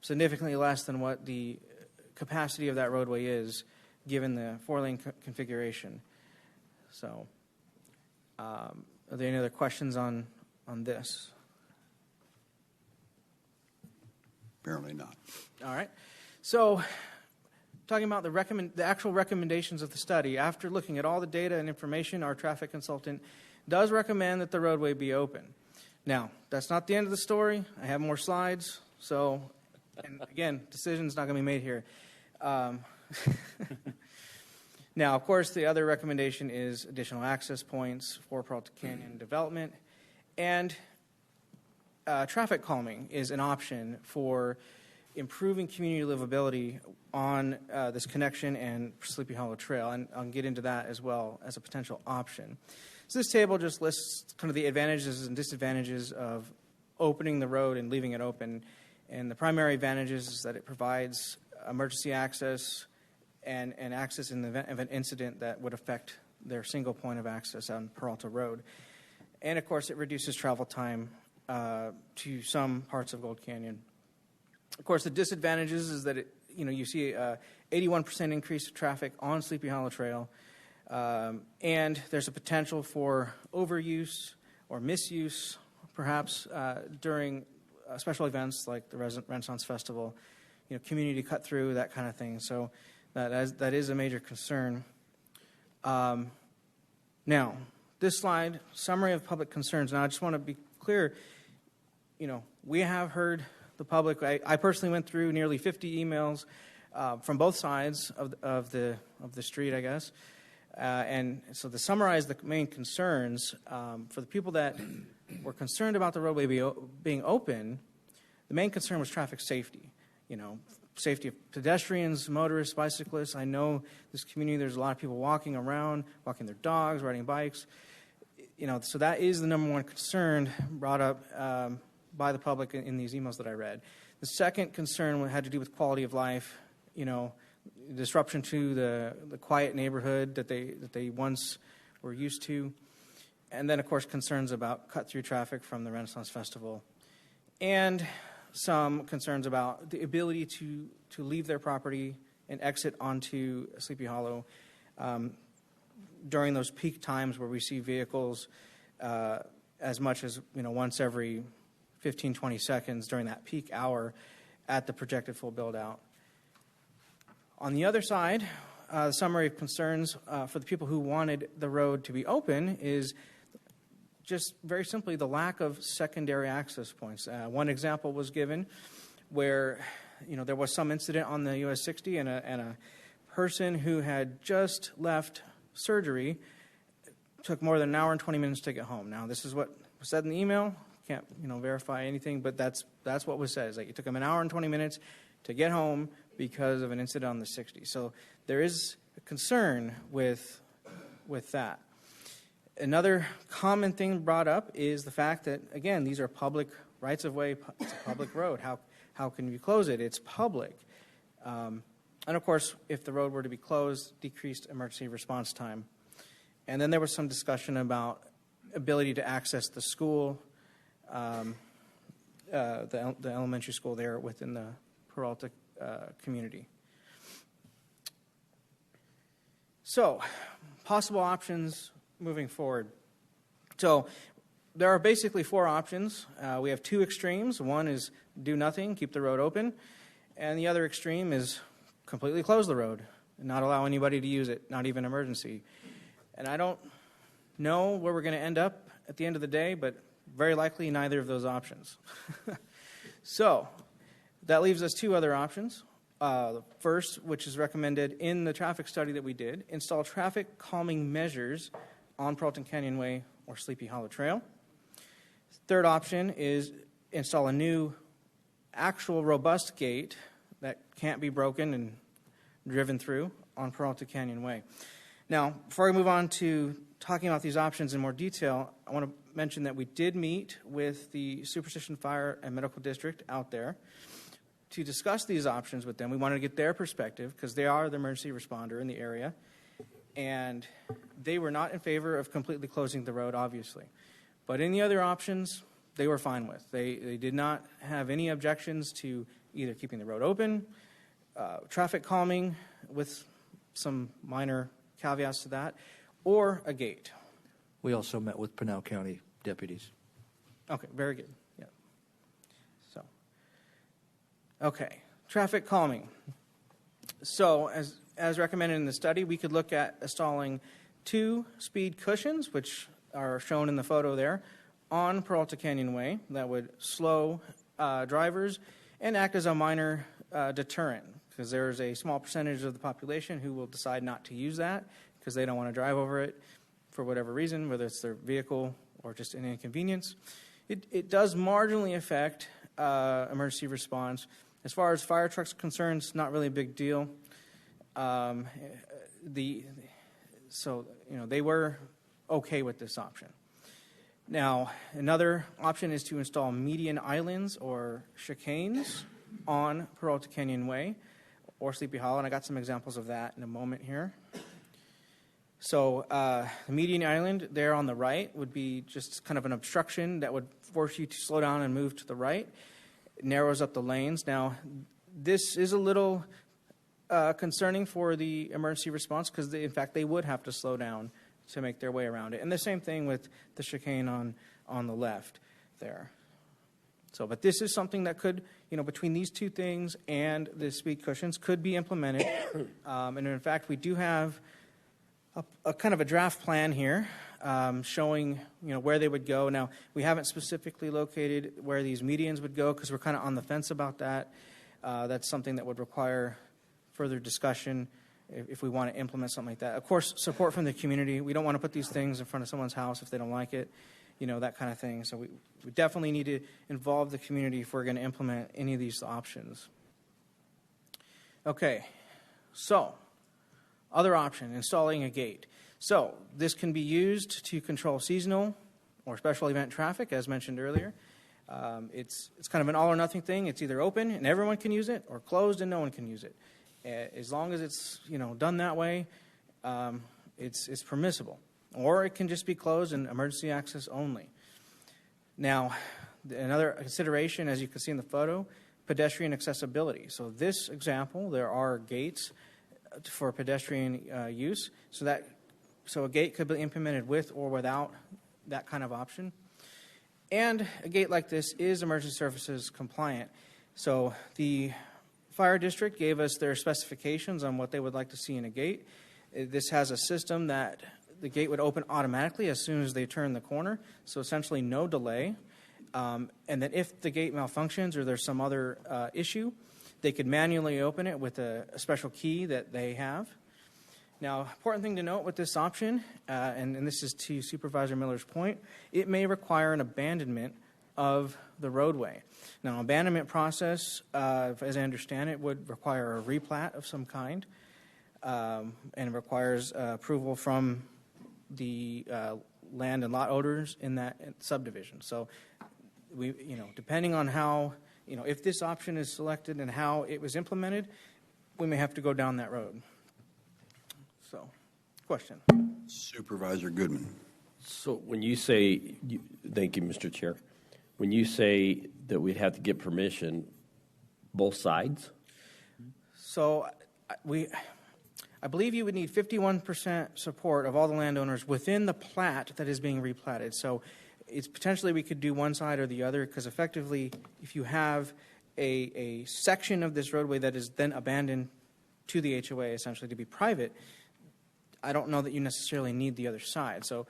significantly less than what the capacity of that roadway is, given the four-lane configuration. So, are there any other questions on this? Apparently not. All right. So, talking about the actual recommendations of the study, after looking at all the data and information, our traffic consultant does recommend that the roadway be open. Now, that's not the end of the story. I have more slides. So, and again, decision's not going to be made here. Now, of course, the other recommendation is additional access points for Peralta Canyon development, and traffic calming is an option for improving community livability on this connection and Sleepy Hollow Trail, and I'll get into that as well as a potential option. So this table just lists kind of the advantages and disadvantages of opening the road and leaving it open, and the primary advantages is that it provides emergency access and access in the event of an incident that would affect their single point of access on Peralta Road. And, of course, it reduces travel time to some parts of Gold Canyon. Of course, the disadvantages is that you see a 81% increase of traffic on Sleepy Hollow Trail, and there's a potential for overuse or misuse, perhaps, during special events like the Renaissance Festival, community cut through, that kind of thing. So that is a major concern. Now, this slide, summary of public concerns. Now, I just want to be clear, we have heard the public. I personally went through nearly 50 emails from both sides of the street, I guess. And so to summarize the main concerns, for the people that were concerned about the roadway being open, the main concern was traffic safety. Safety of pedestrians, motorists, bicyclists. I know this community, there's a lot of people walking around, walking their dogs, riding bikes. So that is the number one concern brought up by the public in these emails that I read. The second concern had to do with quality of life, disruption to the quiet neighborhood that they once were used to. And then, of course, concerns about cut-through traffic from the Renaissance Festival. And some concerns about the ability to leave their property and exit onto Sleepy Hollow during those peak times where we see vehicles as much as once every 15, 20 seconds during that peak hour at the projected full build-out. On the other side, the summary of concerns for the people who wanted the road to be open is just very simply the lack of secondary access points. One example was given where there was some incident on the US 60 and a person who had just left surgery took more than an hour and 20 minutes to get home. Now, this is what was said in the email. Can't verify anything, but that's what was said. It's like it took him an hour and 20 minutes to get home because of an incident on the 60. So there is a concern with that. Another common thing brought up is the fact that, again, these are public rights of way. It's a public road. How can you close it? It's public. And, of course, if the road were to be closed, decreased emergency response time. And then there was some discussion about ability to access the school, the elementary school there within the Peralta community. So, possible options moving forward. So there are basically four options. We have two extremes. One is do nothing, keep the road open. And the other extreme is completely close the road and not allow anybody to use it, not even emergency. And I don't know where we're going to end up at the end of the day, but very likely neither of those options. So that leaves us two other options. The first, which is recommended in the traffic study that we did, install traffic calming measures on Pearlton Canyon Way or Sleepy Hollow Trail. Third option is install a new actual robust gate that can't be broken and driven through on Peralta Canyon Way. Now, before we move on to talking about these options in more detail, I want to mention that we did meet with the Superstition Fire and Medical District out there to discuss these options with them. We wanted to get their perspective because they are the emergency responder in the area, and they were not in favor of completely closing the road, obviously. But any other options, they were fine with. They did not have any objections to either keeping the road open, traffic calming with some minor caveats to that, or a gate. We also met with Pinal County deputies. Okay, very good. Yeah. So, okay, traffic calming. So, as recommended in the study, we could look at installing 2 speed cushions, which are shown in the photo there, on Peralta Canyon Way that would slow drivers and act as a minor deterrent, because there's a small percentage of the population who will decide not to use that because they don't want to drive over it for whatever reason, whether it's their vehicle or just an inconvenience. It does marginally affect emergency response. As far as fire trucks are concerned, it's not really a big deal. They were okay with this option. Now, another option is to install median islands or chicanes on Peralta Canyon Way or Sleepy Hollow, and I got some examples of that in a moment here. So the median island there on the right would be just kind of an obstruction that would force you to slow down and move to the right. It narrows up the lanes. Now, this is a little concerning for the emergency response because, in fact, they would have to slow down to make their way around it. And the same thing with the chicane on the left there. So, but this is something that could, between these two things and the speed cushions, could be implemented. And in fact, we do have a kind of a draft plan here showing, where they would go. Now, we haven't specifically located where these medians would go because we're kind of on the fence about that. That's something that would require further discussion if we want to implement something like that. Of course, support from the community. We don't want to put these things in front of someone's house if they don't like it, that kind of thing. So we definitely need to involve the community if we're going to implement any of these options. Okay, so other option, installing a gate. So this can be used to control seasonal or special event traffic, as mentioned earlier. It's kind of an all or nothing thing. It's either open and everyone can use it, or closed and no one can use it. As long as it's done that way, it's permissible. Or it can just be closed and emergency access only. Now, another consideration, as you can see in the photo, pedestrian accessibility. So this example, there are gates for pedestrian use. So a gate could be implemented with or without that kind of option. And a gate like this is emergency services compliant. So the fire district gave us their specifications on what they would like to see in a gate. This has a system that the gate would open automatically as soon as they turn the corner, so essentially no delay. And that if the gate malfunctions or there's some other issue, they could manually open it with a special key that they have. Now, important thing to note with this option, and this is to Supervisor Miller's point, it may require an abandonment of the roadway. Now, abandonment process, as I understand it, would require a replat of some kind, and it requires approval from the land and lot owners in that subdivision. So, depending on how, if this option is selected and how it was implemented, we may have to go down that road. So, question. Supervisor Goodman. So when you say, thank you, Mr. Chair, when you say that we'd have to get permission, both sides? So I believe you would need 51% support of all the landowners within the plat that is being replatted. So it's potentially we could do one side or the other, because effectively, if you have a section of this roadway that is then abandoned to the HOA, essentially to be private, I don't know that you necessarily need the other side. So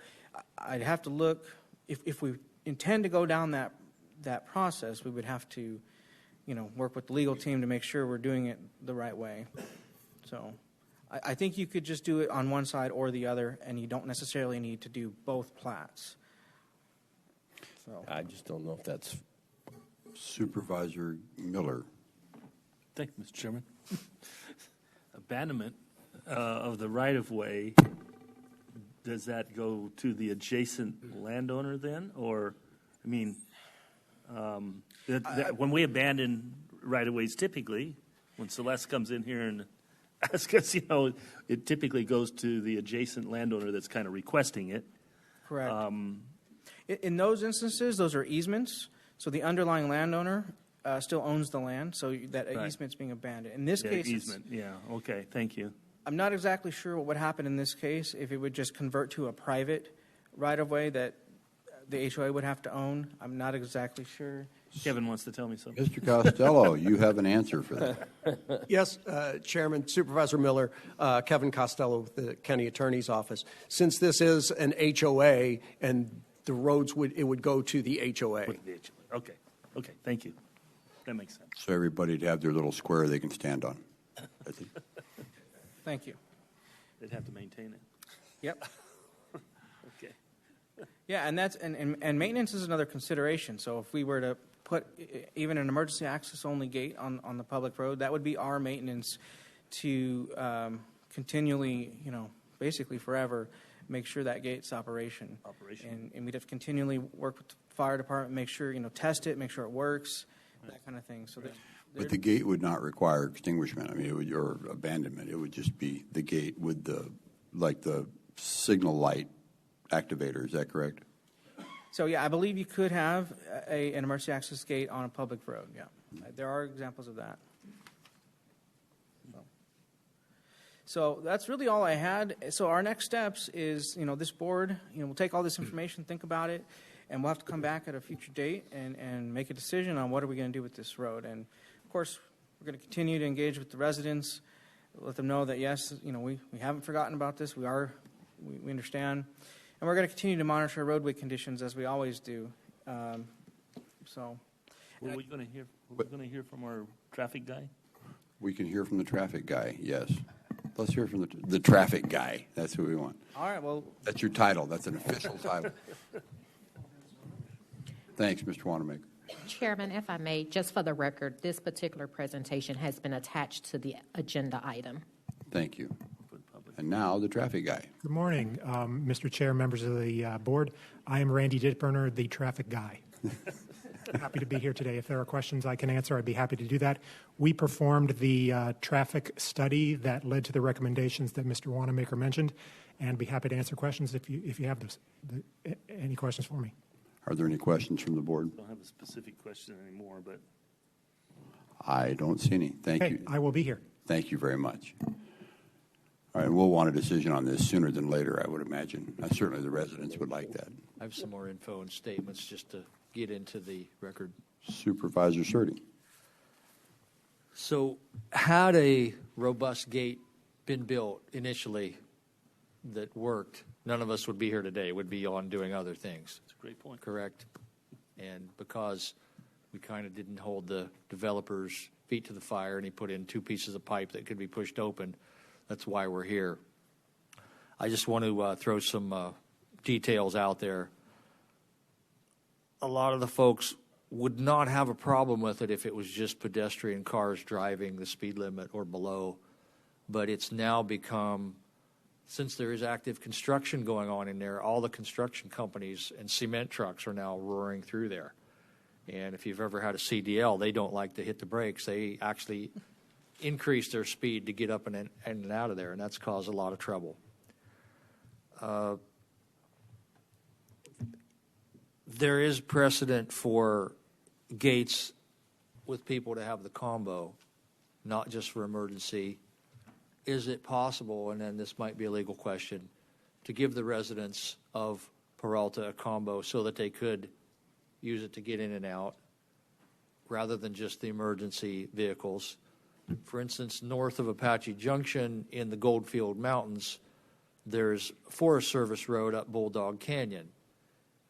I'd have to look, if we intend to go down that process, we would have to, work with the legal team to make sure we're doing it the right way. So I think you could just do it on one side or the other, and you don't necessarily need to do both plats. So I just don't know if that's. Supervisor Miller. Thank you, Mr. Chairman. Abandonment of the right-of-way, does that go to the adjacent landowner then? Or, I mean, when we abandon right-of-ways typically, when Celeste comes in here and asks us, it typically goes to the adjacent landowner that's kind of requesting it. correct. In those instances, those are easements. So the underlying landowner still owns the land, so that Right. easement's being abandoned. In this case, easement. Yeah. Okay. Thank you. I'm not exactly sure what would happen in this case if it would just convert to a private right-of-way that the HOA would have to own. I'm not exactly sure. Kevin wants to tell me something. Mr. Costello, you have an answer for that. Yes, Chairman, Supervisor Miller, Kevin Costello with the County Attorney's Office. Since this is an HOA and the roads would go to the HOA. With the HOA. Okay. Okay. Thank you. That makes sense. So everybody to have their little square they can stand on. That's it. Thank you. They'd have to maintain it. Yep. Okay. Yeah, and that's and maintenance is another consideration. So if we were to put even an emergency access only gate on the public road, that would be our maintenance to continually, basically forever, make sure that gate's operational. And we'd have to continually work with the fire department, make sure, test it, make sure it works, that kind of thing. So But the gate would not require extinguishment. I mean, or abandonment. It would just be the gate with the signal light activator. Is that correct? So yeah, I believe you could have an emergency access gate on a public road. Yeah, there are examples of that. So that's really all I had. So our next steps is, this board, we'll take all this information, think about it, and we'll have to come back at a future date and make a decision on what are we going to do with this road. And of course, we're going to continue to engage with the residents, let them know that yes, we haven't forgotten about this. We understand, and we're going to continue to monitor roadway conditions as we always do. Were we going to hear? We're going to hear from our traffic guy. We can hear from the traffic guy. Yes. Let's hear from the traffic guy. That's who we want. All right. Well, that's your title. That's an official title. Thanks, Mr. Wanamaker. Chairman, if I may, just for the record, this particular presentation has been attached to the agenda item. Thank you. And now the traffic guy. Good morning, Mr. Chair, members of the board. I am Randy Dittburner, the traffic guy. Happy to be here today. If there are questions I can answer, I'd be happy to do that. We performed the traffic study that led to the recommendations that Mr. Wanamaker mentioned, and be happy to answer questions if you have those. Any questions for me? Are there any questions from the board? I don't have a specific question anymore, but I don't see any. Thank you. I will be here. Thank you very much. All right, we'll want a decision on this sooner than later, I would imagine. Certainly the residents would like that. I have some more info and statements just to get into the record. Supervisor Surtee. So had a robust gate been built initially that worked, none of us would be here today. Would be on doing other things. That's a great point. Correct? And because we kind of didn't hold the developer's feet to the fire and he put in two pieces of pipe that could be pushed open, that's why we're here. I just want to throw some details out there. A lot of the folks would not have a problem with it if it was just pedestrian cars driving the speed limit or below. But it's now become, since there is active construction going on in there, all the construction companies and cement trucks are now roaring through there. And if you've ever had a CDL, they don't like to hit the brakes. They actually increase their speed to get up and out of there, and that's caused a lot of trouble. There is precedent for gates with people to have the combo, not just for emergency. Is it possible, and then this might be a legal question, to give the residents of Peralta a combo so that they could use it to get in and out rather than just the emergency vehicles. For instance, north of Apache Junction in the Goldfield Mountains, there's Forest Service Road up Bulldog Canyon,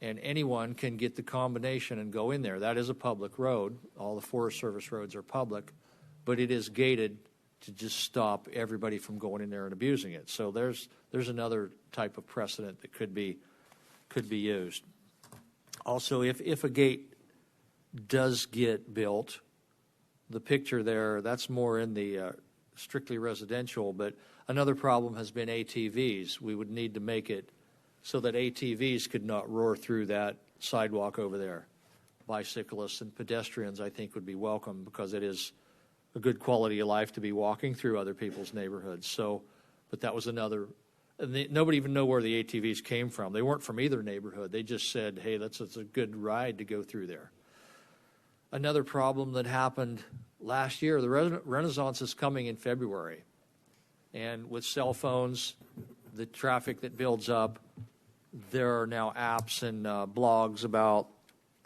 and anyone can get the combination and go in there. That is a public road. All the Forest Service roads are public, but it is gated to just stop everybody from going in there and abusing it. So there's another type of precedent that could be used. Also, if a gate does get built, the picture there, that's more in the strictly residential, but another problem has been ATVs. We would need to make it so that ATVs could not roar through that sidewalk over there. Bicyclists and pedestrians, I think, would be welcome because it is a good quality of life to be walking through other people's neighborhoods. So, but that was another, and nobody even know where the ATVs came from. They weren't from either neighborhood. They just said, hey, that's a good ride to go through there. Another problem that happened last year, the Renaissance is coming in February. And with cell phones, the traffic that builds up, there are now apps and blogs about,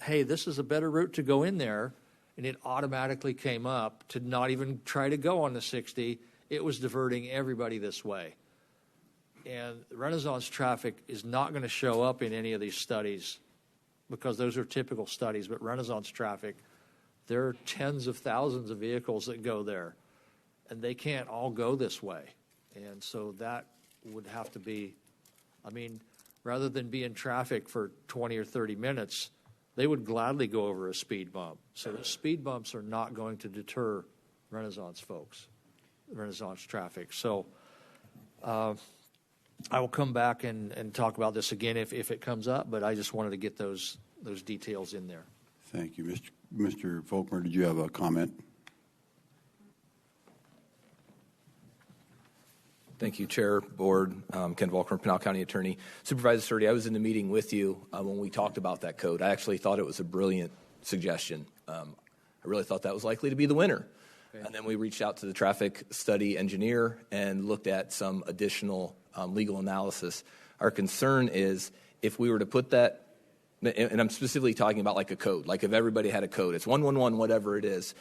hey, this is a better route to go in there. And it automatically came up to not even try to go on the 60. It was diverting everybody this way. And Renaissance traffic is not going to show up in any of these studies because those are typical studies. But Renaissance traffic, there are tens of thousands of vehicles that go there, and they can't all go this way. And so that would have to be, I mean, rather than be in traffic for 20 or 30 minutes, they would gladly go over a speed bump. So the speed bumps are not going to deter Renaissance folks, Renaissance traffic. So I will come back and talk about this again if it comes up, but I just wanted to get those details in there. Thank you. Mr. Folkmer, did you have a comment? Thank you, Chair, Board. Ken Volkmer, Pinal County Attorney. Supervisor Sturdy, I was in the meeting with you when we talked about that code. I actually thought it was a brilliant suggestion. I really thought that was likely to be the winner. Okay. And then we reached out to the traffic study engineer and looked at some additional legal analysis. Our concern is if we were to put that, and I'm specifically talking about like a code, like if everybody had a code, it's 111, whatever it is,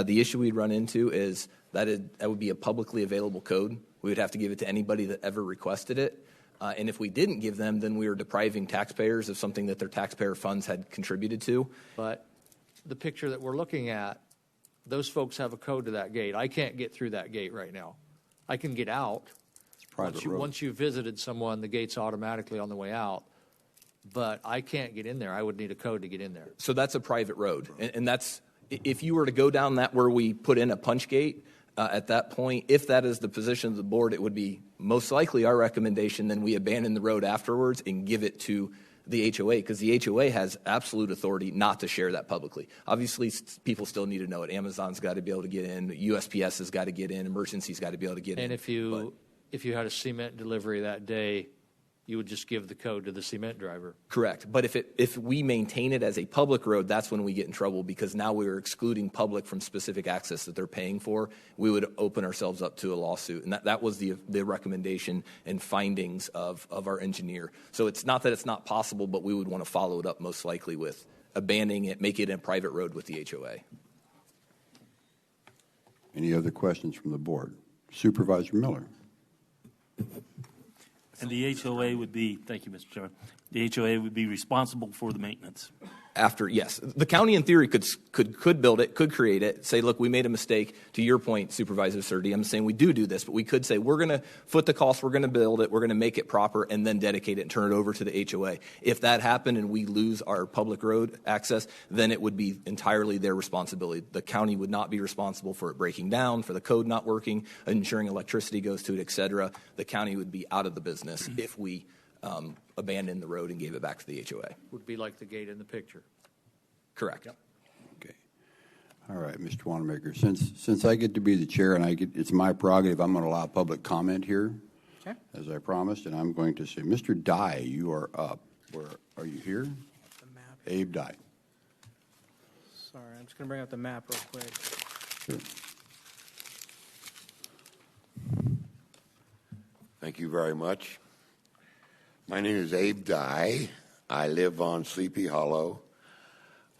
the issue we'd run into is that would be a publicly available code. We would have to give it to anybody that ever requested it. And if we didn't give them, then we were depriving taxpayers of something that their taxpayer funds had contributed to. But the picture that we're looking at, those folks have a code to that gate. I can't get through that gate right now. I can get out. Once you've visited someone, the gate's automatically on the way out. But I can't get in there. I would need a code to get in there. So that's a private road. And that's, if you were to go down that where we put in a punch gate, at that point, if that is the position of the board, it would be most likely our recommendation, then we abandon the road afterwards and give it to the HOA, because the HOA has absolute authority not to share that publicly. Obviously, people still need to know it. Amazon's got to be able to get in. USPS has got to get in. Emergency's got to be able to get in. And if you had a cement delivery that day, you would just give the code to the cement driver. Correct. But if we maintain it as a public road, that's when we get in trouble, because now we are excluding public from specific access that they're paying for. We would open ourselves up to a lawsuit. And that was the recommendation and findings of our engineer. So it's not that it's not possible, but we would want to follow it up most likely with abandoning it, make it a private road with the HOA. Any other questions from the board? Supervisor Miller. And the HOA would be, thank you, Mr. Chairman, the HOA would be responsible for the maintenance. After, yes. The county, in theory, could build it, could create it, say, look, we made a mistake. To your point, Supervisor Sturdy, I'm saying we do this, but we could say we're going to foot the cost, we're going to build it, we're going to make it proper, and then dedicate it and turn it over to the HOA. If that happened and we lose our public road access, then it would be entirely their responsibility. The county would not be responsible for it breaking down, for the code not working, ensuring electricity goes to it, et cetera. The county would be out of the business if we abandoned the road and gave it back to the HOA. Would be like the gate in the picture. Correct. Yep. Okay. All right, Mr. Wanamaker. Since I get to be the chair and it's my prerogative, I'm going to allow public comment here, okay, as I promised, and I'm going to say, Mr. Dye, you are up. Where are you here? The map. Abe Dye. Sorry, I'm just going to bring up the map real quick. Sure. Thank you very much. My name is Abe Dye. I live on Sleepy Hollow,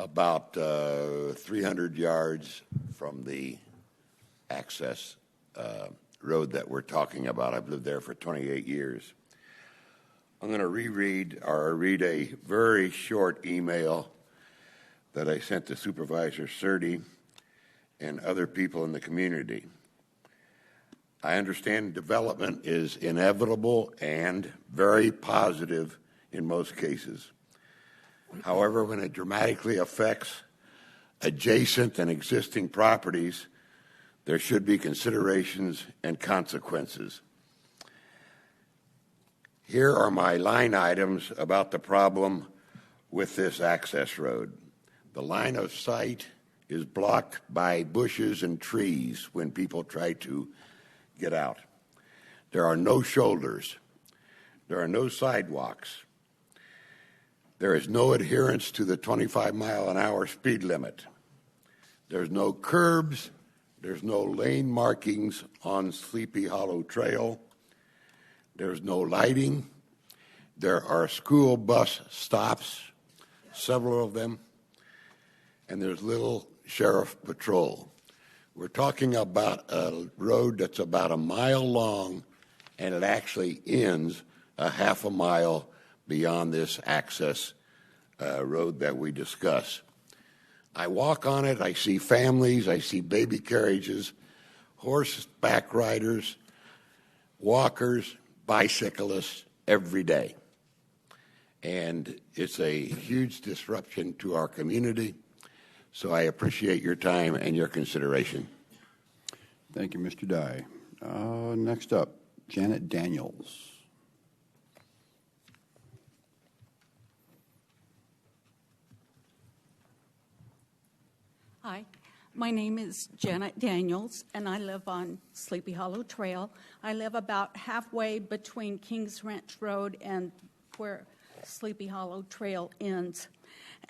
about 300 yards from the access road that we're talking about. I've lived there for 28 years. I'm going to read a very short email that I sent to Supervisor Surdy and other people in the community. I understand development is inevitable and very positive in most cases. However, when it dramatically affects adjacent and existing properties, there should be considerations and consequences. Here are my line items about the problem with this access road. The line of sight is blocked by bushes and trees when people try to get out. There are no shoulders. There are no sidewalks. There is no adherence to the 25-mile-an-hour speed limit. There's no curbs. There's no lane markings on Sleepy Hollow Trail. There's no lighting. There are school bus stops, several of them, and there's little sheriff patrol. We're talking about a road that's about a mile long, and it actually ends a half a mile beyond this access road that we discuss. I walk on it, I see families, I see baby carriages, horseback riders, walkers, bicyclists every day. And it's a huge disruption to our community. So I appreciate your time and your consideration. Thank you, Mr. Dye. Next up, Janet Daniels. Hi, my name is Janet Daniels, and I live on Sleepy Hollow Trail. I live about halfway between Kings Ranch Road and where Sleepy Hollow Trail ends.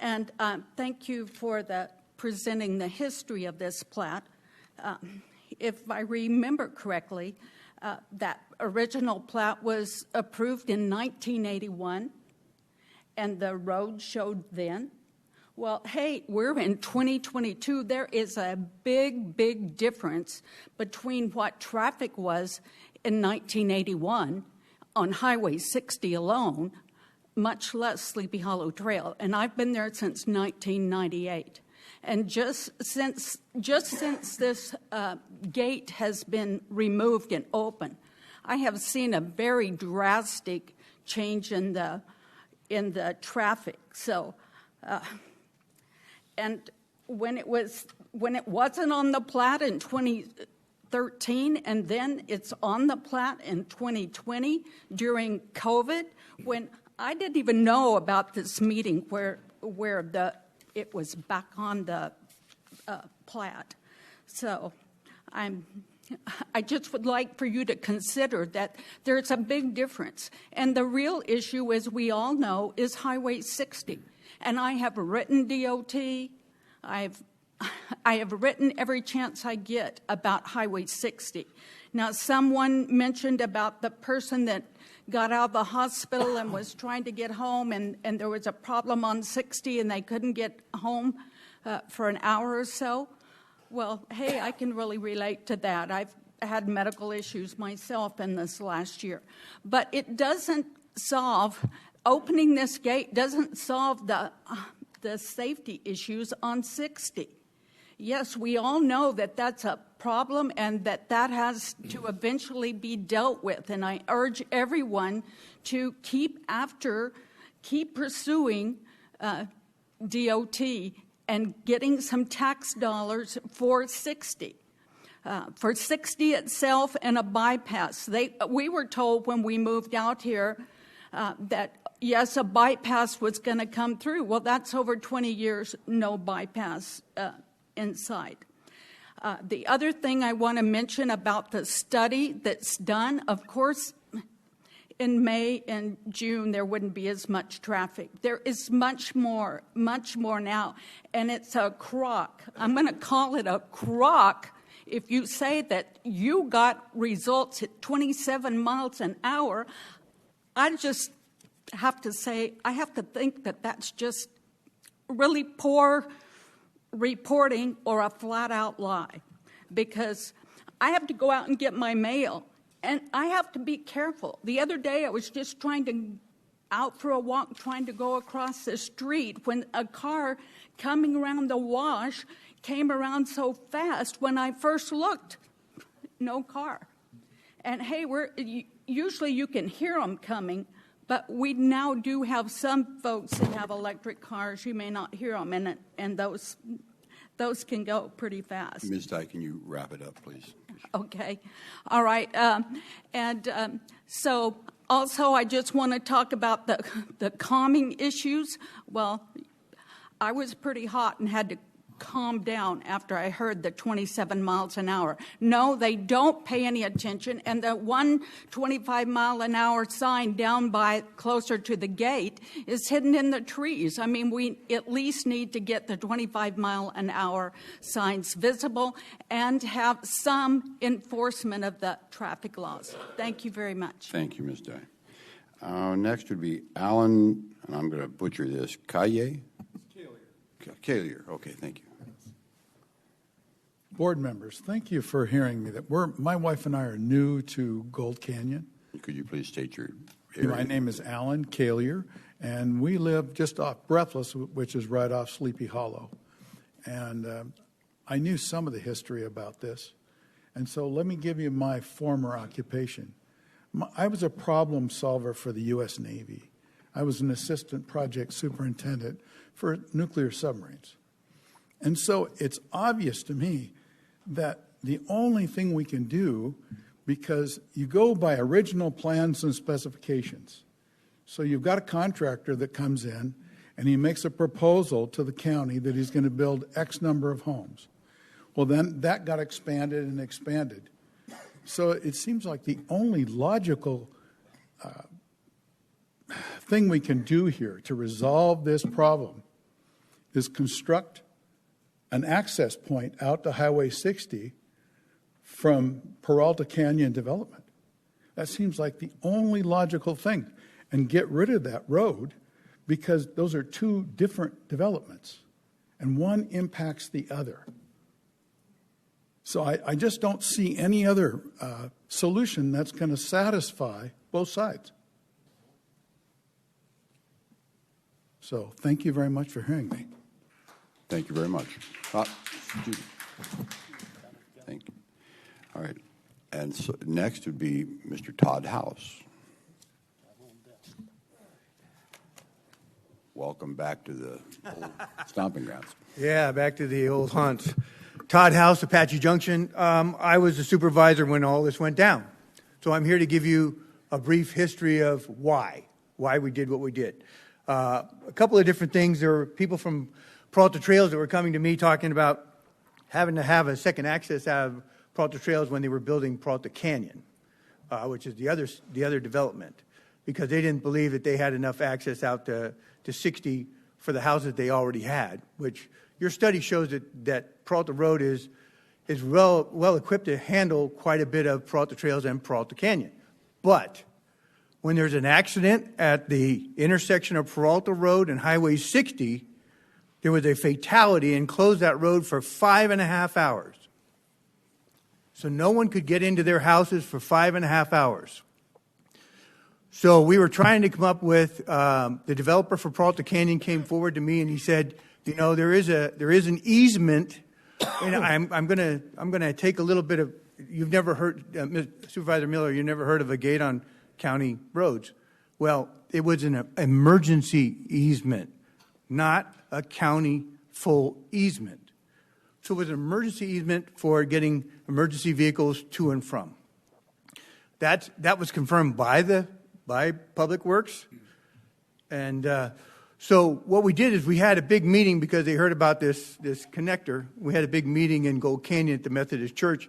And thank you for presenting the history of this plat. If I remember correctly, that original plat was approved in 1981, and the road showed then. Well, hey, we're in 2022. There is a big, big difference between what traffic was in 1981 on Highway 60 alone, much less Sleepy Hollow Trail. And I've been there since 1998. And just since this gate has been removed and open, I have seen a very drastic change in the traffic. So, and when it wasn't on the plat in 2013, and then it's on the plat in 2020 during COVID, when I didn't even know about this meeting where it was back on the plat. So I just would like for you to consider that there's a big difference. And the real issue, as we all know, is Highway 60. And I have written DOT. I have written every chance I get about Highway 60. Now, someone mentioned about the person that got out of the hospital and was trying to get home, and there was a problem on 60, and they couldn't get home for an hour or so. Well, hey, I can really relate to that. I've had medical issues myself in this last year. But it doesn't solve, opening this gate doesn't solve the safety issues on 60. Yes, we all know that that's a problem and that has to eventually be dealt with. And I urge everyone to keep pursuing DOT and getting some tax dollars for 60. For 60 itself and a bypass. We were told when we moved out here that, yes, a bypass was going to come through. Well, that's over 20 years, no bypass inside. The other thing I want to mention about the study that's done, of course, in May and June, there wouldn't be as much traffic. There is much more now, and it's a crock. I'm going to call it a crock if you say that you got results at 27 miles an hour. I just have to say, I have to think that that's just really poor reporting or a flat-out lie, because I have to go out and get my mail, and I have to be careful. The other day, I was just out for a walk, trying to go across the street, when a car coming around the wash came around so fast. When I first looked, no car. And hey, usually you can hear them coming, but we now do have some folks that have electric cars. You may not hear them, and those can go pretty fast. Ms. Dye, can you wrap it up, please? Okay. All right. So also, I just want to talk about the calming issues. Well, I was pretty hot and had to calm down after I heard the 27 miles an hour. No, they don't pay any attention, and the 125-mile-an-hour sign down by closer to the gate is hidden in the trees. I mean, we at least need to get the 25-mile-an-hour signs visible and have some enforcement of the traffic laws. Thank you very much. Thank you, Ms. Dye. Next would be Alan, and I'm going to butcher this, Kaye? Kalier. Okay, thank you. Board members, thank you for hearing me. My wife and I are new to Gold Canyon. Could you please state your area? My name is Alan Kalier, and we live just off Breathless, which is right off Sleepy Hollow. And I knew some of the history about this. And so let me give you my former occupation. I was a problem solver for the U.S. Navy. I was an assistant project superintendent for nuclear submarines. And so it's obvious to me that the only thing we can do, because you go by original plans and specifications. So you've got a contractor that comes in and he makes a proposal to the county that he's going to build X number of homes. Well, then that got expanded and expanded. So it seems like the only logical thing we can do here to resolve this problem is construct an access point out to Highway 60 from Peralta Canyon development. That seems like the only logical thing. And get rid of that road, because those are two different developments, and one impacts the other. So I just don't see any other solution that's going to satisfy both sides. So thank you very much for hearing me. Thank you very much. Thank you. All right. And so next would be Mr. Todd House. Welcome back to the old stomping grounds. Yeah, back to the old haunts. Todd House, Apache Junction. I was a supervisor when all this went down. So I'm here to give you a brief history of why we did what we did. A couple of different things. There were people from Peralta Trails that were coming to me talking about having to have a second access out of Peralta Trails when they were building Peralta Canyon, which is the other development, because they didn't believe that they had enough access out to 60 for the houses they already had, which your study shows that Peralta Road is well equipped to handle quite a bit of Peralta Trails and Peralta Canyon. But when there's an accident at the intersection of Peralta Road and Highway 60, there was a fatality and closed that road for 5.5 hours. So no one could get into their houses for 5.5 hours. So we were trying to come up with, the developer for Peralta Canyon came forward to me and he said, you know, there is an easement, and I'm gonna take a little bit of, you've never heard, Supervisor Miller, you've never heard of a gate on county roads. Well, it was an emergency easement, not a county full easement. So it was an emergency easement for getting emergency vehicles to and from. That was confirmed by Public Works. And so what we did is we had a big meeting because they heard about this connector. We had a big meeting in Gold Canyon at the Methodist Church.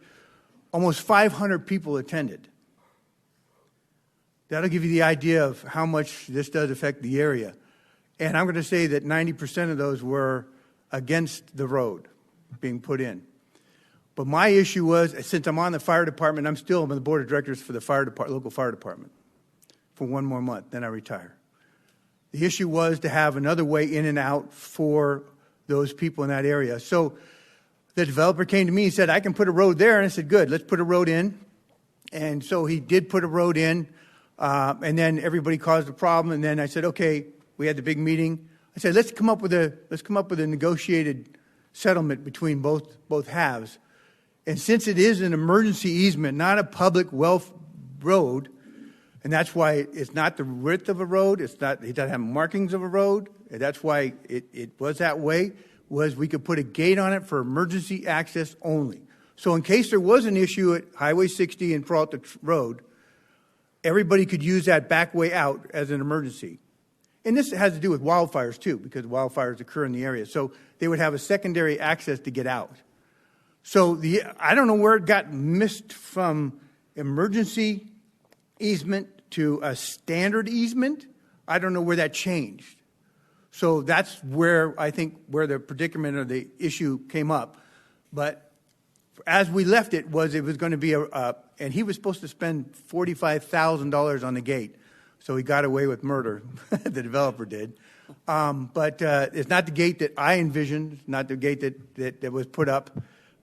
Almost 500 people attended. That'll give you the idea of how much this does affect the area. And I'm going to say that 90% of those were against the road being put in. But my issue was, since I'm on the fire department, I'm still on the board of directors for the local fire department for 1 more month, then I retire. The issue was to have another way in and out for those people in that area. So the developer came to me and said, I can put a road there. And I said, good, let's put a road in. And so he did put a road in. And then everybody caused a problem. And then I said, okay, we had the big meeting. I said, let's come up with a negotiated settlement between both halves. And since it is an emergency easement, not a public wealth road, and that's why it's not the width of a road, it doesn't have markings of a road, and that's why it was that way, was we could put a gate on it for emergency access only. So in case there was an issue at Highway 60 and Peralta Road, everybody could use that back way out as an emergency. And this has to do with wildfires too, because wildfires occur in the area. So they would have a secondary access to get out. So I don't know where it got missed from emergency easement to a standard easement. I don't know where that changed. So that's where I think where the predicament or the issue came up. But as we left it was going to be and he was supposed to spend $45,000 on the gate. So he got away with murder, the developer did. But it's not the gate that I envisioned, not the gate that was put up.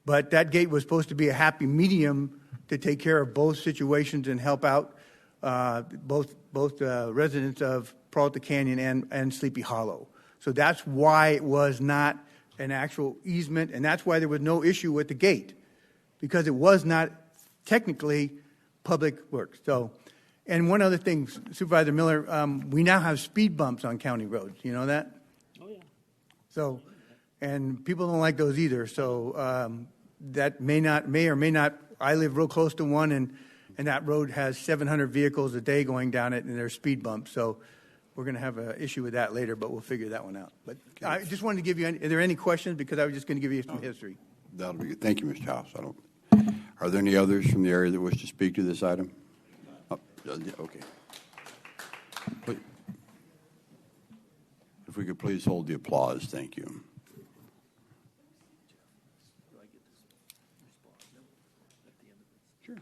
But that gate was supposed to be a happy medium to take care of both situations and help out both residents of Peralta Canyon and Sleepy Hollow. So that's why it was not an actual easement, and that's why there was no issue with the gate, because it was not technically public works. So, and one other thing, Supervisor Miller, we now have speed bumps on county roads. You know that? Oh, yeah. So, and people don't like those either. So that may or may not. I live real close to one, and that road has 700 vehicles a day going down it, and there's speed bumps. So we're going to have an issue with that later, but we'll figure that one out. But I just wanted to give you, are there any questions? Because I was just going to give you some history. That'll be good. Thank you, Mr. House. Are there any others from the area that wish to speak to this item? Oh, okay. If we could please hold the applause. Thank you. Sure.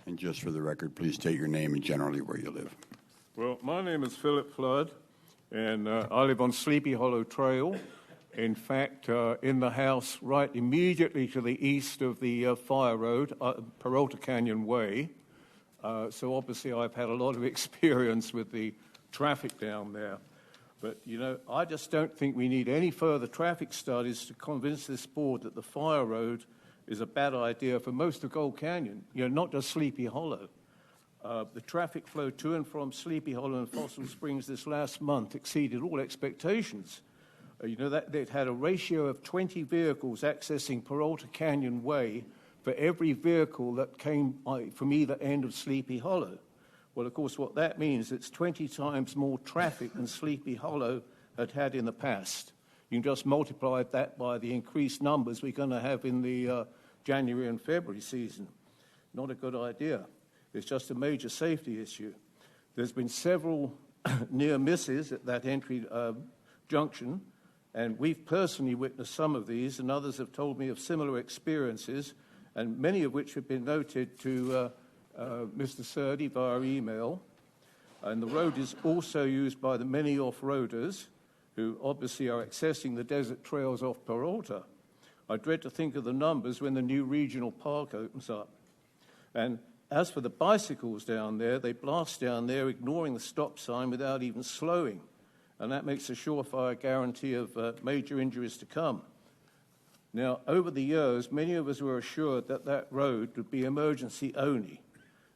And just for the record, please state your name and generally where you live. Well, my name is Philip Flood, and I live on Sleepy Hollow Trail. In fact, in the house right immediately to the east of the Fire Road, Peralta Canyon Way. So obviously I've had a lot of experience with the traffic down there. But, you know, I just don't think we need any further traffic studies to convince this board that the Fire Road is a bad idea for most of Gold Canyon, you know, not just Sleepy Hollow. The traffic flow to and from Sleepy Hollow and Fossil Springs this last month exceeded all expectations. You know, that they'd had a ratio of 20 vehicles accessing Peralta Canyon Way for every vehicle that came from either end of Sleepy Hollow. Well, of course, what that means, it's 20 times more traffic than Sleepy Hollow had in the past. You can just multiply that by the increased numbers we're going to have in the January and February season. Not a good idea. It's just a major safety issue. There's been several near misses at that entry junction, and we've personally witnessed some of these, and others have told me of similar experiences, and many of which have been noted to Mr. Surdy via email. And the road is also used by the many off-roaders who obviously are accessing the desert trails off Peralta. I dread to think of the numbers when the new regional park opens up. And as for the bicycles down there, they blast down there, ignoring the stop sign without even slowing. And that makes a surefire guarantee of major injuries to come. Now, over the years, many of us were assured that that road would be emergency only.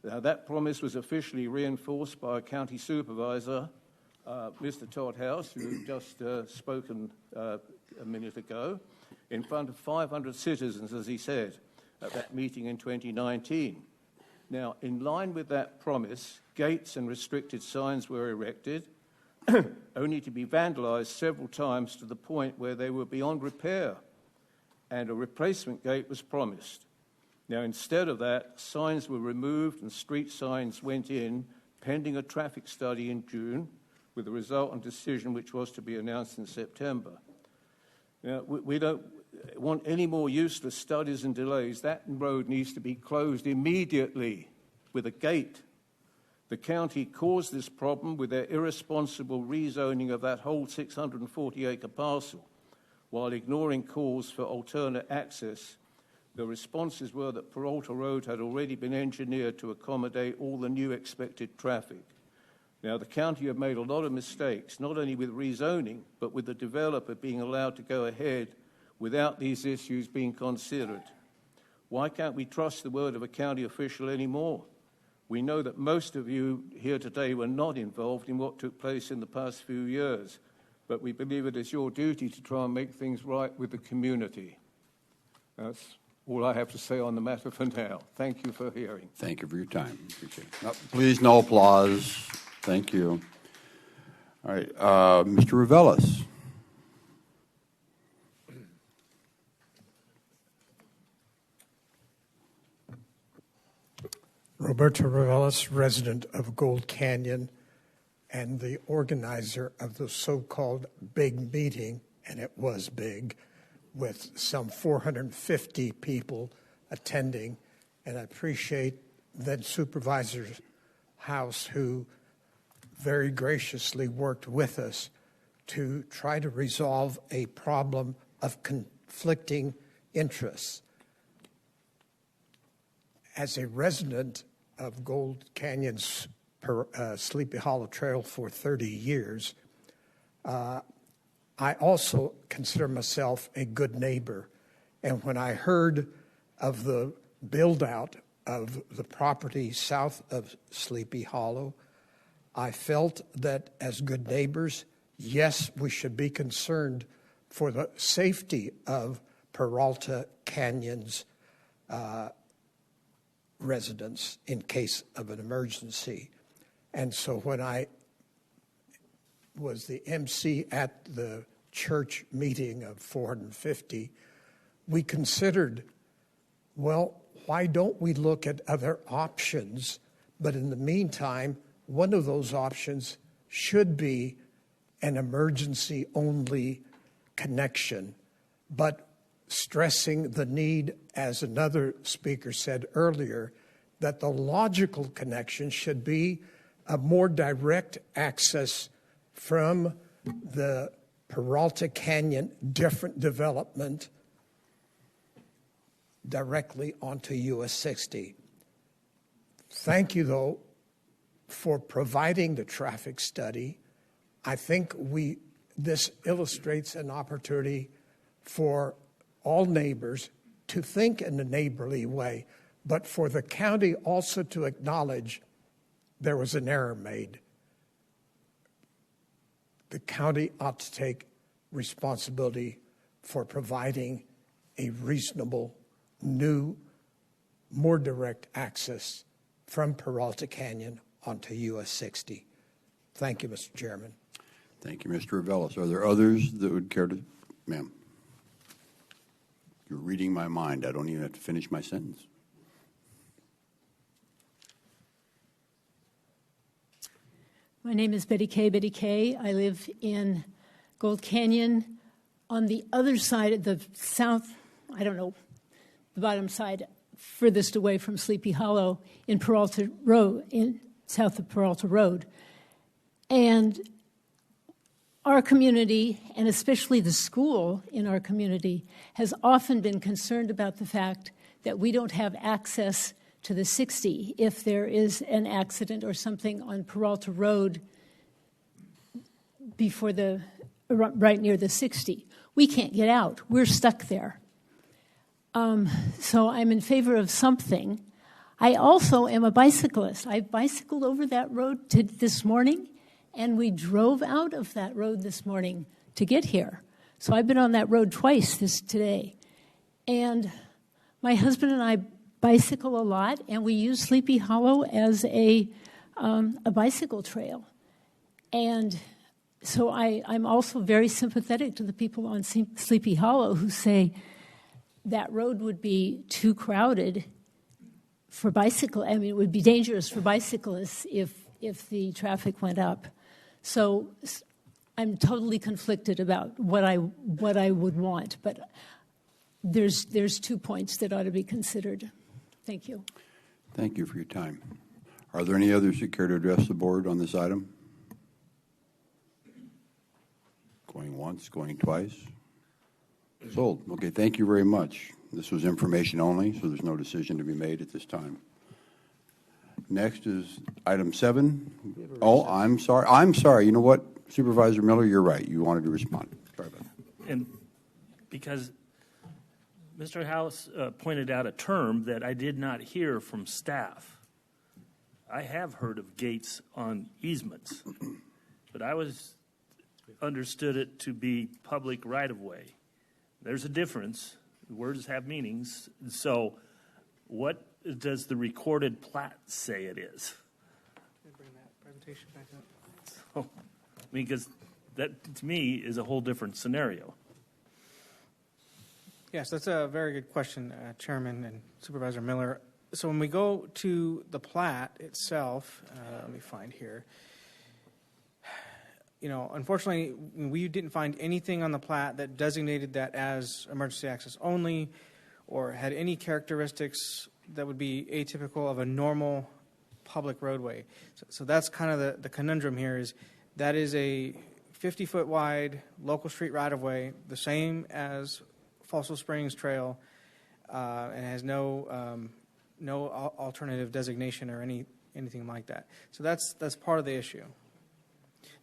Now, that promise was officially reinforced by a county supervisor, Mr. Todd House, who just spoken a minute ago, in front of 500 citizens, as he said, at that meeting in 2019. Now, in line with that promise, gates and restricted signs were erected, only to be vandalized several times to the point where they were beyond repair, and a replacement gate was promised. Now, instead of that, signs were removed and street signs went in, pending a traffic study in June, with a resultant decision which was to be announced in September. Now, want any more useless studies and delays, that road needs to be closed immediately with a gate. The county caused this problem with their irresponsible rezoning of that whole 640-acre parcel, while ignoring calls for alternate access. The responses were that Peralta Road had already been engineered to accommodate all the new expected traffic. Now, the county have made a lot of mistakes, not only with rezoning, but with the developer being allowed to go ahead without these issues being considered. Why can't we trust the word of a county official anymore? We know that most of you here today were not involved in what took place in the past few years, but we believe it is your duty to try and make things right with the community. That's all I have to say on the matter for now. Thank you for hearing. Thank you for your time. Appreciate it. Please, no applause. Thank you. All right, Mr. Revelis. Roberto Revelis, resident of Gold Canyon and the organizer of the so-called big meeting, and it was big, with some 450 people attending. And I appreciate then Supervisors House, who very graciously worked with us to try to resolve a problem of conflicting interests. As a resident of Gold Canyon's Sleepy Hollow Trail for 30 years, I also consider myself a good neighbor. And when I heard of the build-out of the property south of Sleepy Hollow, I felt that as good neighbors, yes, we should be concerned for the safety of Peralta Canyon's residents in case of an emergency. And so when I was the MC at the church meeting of 450, we considered, well, why don't we look at other options? But in the meantime, one of those options should be an emergency-only connection, but stressing the need, as another speaker said earlier, that the logical connection should be a more direct access from the Peralta Canyon different development directly onto US 60. Thank you, though, for providing the traffic study. I think this illustrates an opportunity for all neighbors to think in a neighborly way, but for the county also to acknowledge there was an error made. The county ought to take responsibility for providing a reasonable, new, more direct access from Peralta Canyon onto US 60. Thank you, Mr. Chairman. Thank you, Mr. Revelis. Are there others that would care to? Ma'am. You're reading my mind. I don't even have to finish my sentence. My name is Betty Kay. I live in Gold Canyon on the other side of the south, I don't know, the bottom side, furthest away from Sleepy Hollow in Peralta Road, south of Peralta Road. And our community, and especially the school in our community, has often been concerned about the fact that we don't have access to the 60 if there is an accident or something on Peralta Road right near the 60. We can't get out. We're stuck there. So I'm in favor of something. I also am a bicyclist. I bicycled over that road this morning, and we drove out of that road this morning to get here. So I've been on that road twice today. And my husband and I bicycle a lot, and we use Sleepy Hollow as a bicycle trail. And so I'm also very sympathetic to the people on Sleepy Hollow who say that road would be too crowded for bicycle. I mean, it would be dangerous for bicyclists if the traffic went up. So I'm totally conflicted about what I would want, but there's 2 points that ought to be considered. Thank you. Thank you for your time. Are there any others that care to address the board on this item? Going once, going twice? Sold. Okay, thank you very much. This was information only, so there's no decision to be made at this time. Next is item 7. Oh, I'm sorry. I'm sorry. You know what, Supervisor Miller, you're right. You wanted to respond. Sorry about that. And because Mr. House pointed out a term that I did not hear from staff. I have heard of gates on easements, but I understood it to be public right-of-way. There's a difference. Words have meanings. So what does the recorded plat say it is? Bring that presentation back up. So, I mean, because that, to me, is a whole different scenario. Yes, that's a very good question, Chairman and Supervisor Miller. So when we go to the plat itself, let me find here. Unfortunately, we didn't find anything on the plat that designated that as emergency access only or had any characteristics that would be atypical of a normal public roadway. So that's kind of the conundrum here is that is a 50-foot wide local street right-of-way, the same as Fossil Springs Trail, and has no alternative designation or anything like that. So that's part of the issue.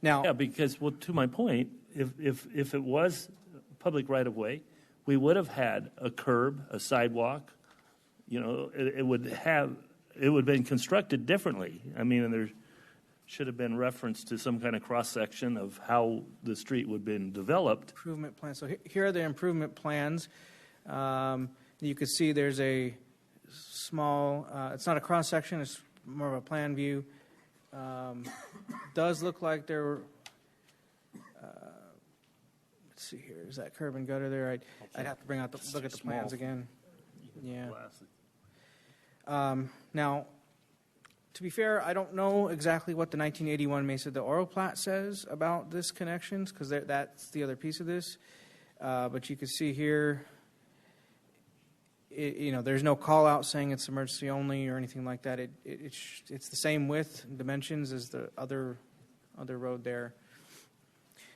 Now, yeah, because to my point, if it was public right of way, we would have had a curb, a sidewalk. It would have been constructed differently. I mean, and there should have been reference to some kind of cross section of how the street would have been developed. Improvement plan. So here are the improvement plans. You can see there's a small. It's not a cross section. It's more of a plan view. Does look like there were, let's see here, is that curb and gutter there? I'd have to bring out look at the plans again. Yeah. Now, to be fair, I don't know exactly what the 1981 Mesa de Oro plat says about this connections because that's the other piece of this. But you can see here, there's no call out saying it's emergency only or anything like that. It's the same width and dimensions as the other road there.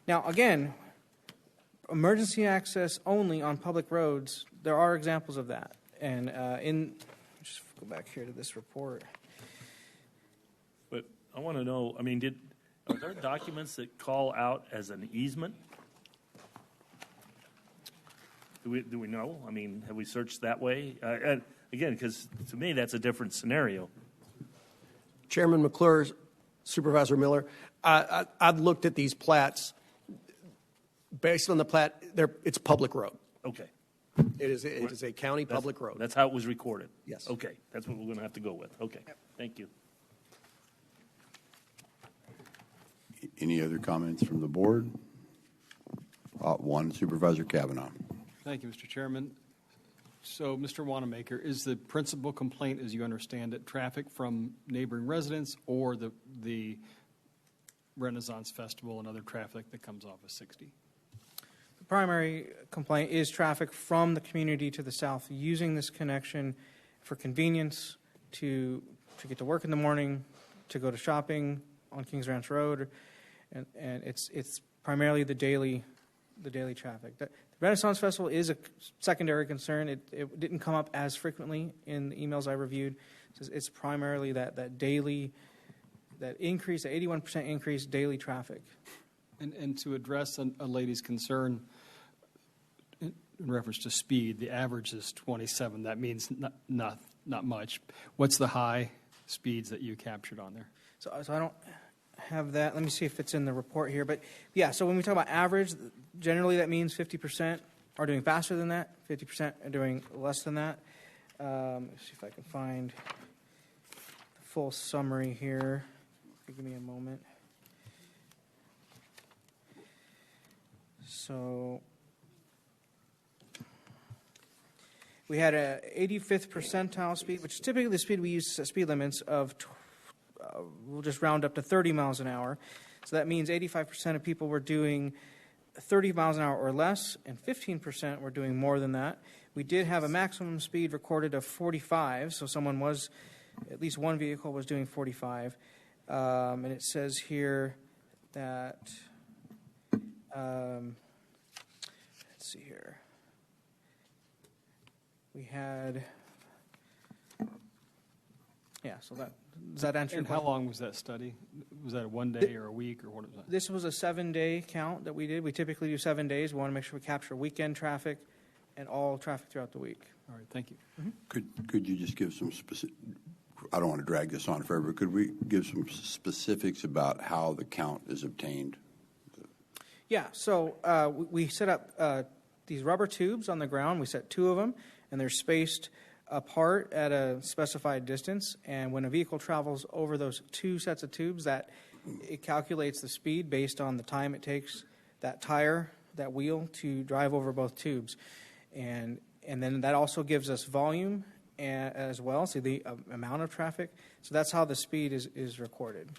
Now, again, emergency access only on public roads, there are examples of that. And just go back here to this report. But I want to know, I mean, are there documents that call out as an easement? Do we know? I mean, have we searched that way? And again, because to me, that's a different scenario. Chairman McClure, Supervisor Miller, I've looked at these plats. Based on the plat, it's public road. Okay. It is a county public road. That's how it was recorded? Yes. Okay. That's what we're going to have to go with. Okay. Yep. Thank you. Any other comments from the board? One, Supervisor Kavanaugh. Thank you, Mr. Chairman. So, Mr. Wanamaker, is the principal complaint, as you understand it, traffic from neighboring residents or the Renaissance Festival and other traffic that comes off of 60? The primary complaint is traffic from the community to the south using this connection for convenience to get to work in the morning, to go to shopping on Kings Ranch Road, and it's primarily the daily traffic. The Renaissance Festival is a secondary concern. It didn't come up as frequently in the emails I reviewed. It's primarily that daily, that increase, the 81% increase daily traffic. And to address a lady's concern in reference to speed, the average is 27. That means not much. What's the high speeds that you captured on there? So I don't have that. Let me see if it's in the report here. But yeah, so when we talk about average, generally that means 50% are doing faster than that, 50% are doing less than that. Let's see if I can find the full summary here. Give me a moment. So we had a 85th percentile speed, which is typically the speed we use speed limits of, we'll just round up to 30 miles an hour. So that means 85% of people were doing 30 miles an hour or less, and 15% were doing more than that. We did have a maximum speed recorded of 45, so at least one vehicle was doing 45. And it says here that, let's see here. We had, so does that answer your And question? how long was that study? Was that a 1 day or a week, or what was that? This was a 7-day count that we did. We typically do 7 days. We want to make sure we capture weekend traffic and all traffic throughout the week. All right, thank you. Could you just give some specific, I don't want to drag this on forever, could we give some specifics about how the count is obtained? Yeah, so we set up these rubber tubes on the ground. We set 2 of them, and they're spaced apart at a specified distance. And when a vehicle travels over those 2 sets of tubes, it calculates the speed based on the time it takes that wheel to drive over both tubes. And then that also gives us volume as well, so the amount of traffic. So that's how the speed is recorded.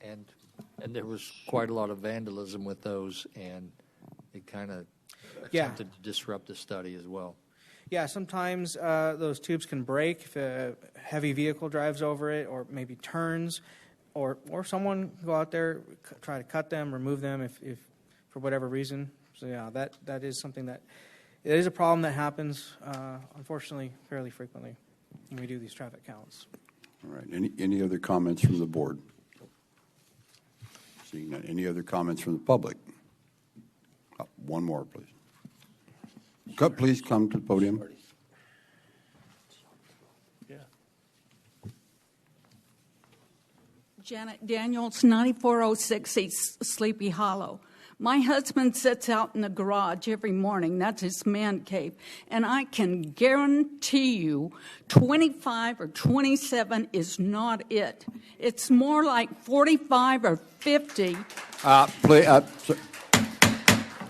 And there was quite a lot of vandalism with those, and it kind of attempted to disrupt the study as well. Yeah, sometimes those tubes can break if a heavy vehicle drives over it, or maybe turns, or someone can go out there, try to cut them, remove them if for whatever reason. So yeah, that is something that it is a problem that happens, unfortunately, fairly frequently when we do these traffic counts. All right. Any other comments from the board? Seeing none. Any other comments from the public? One more, please. Please come to the podium. Janet Daniels, 9406 East Sleepy Hollow. My husband sits out in the garage every morning. That's his man cave. And I can guarantee you 25 or 27 is not it. It's more like 45 or 50.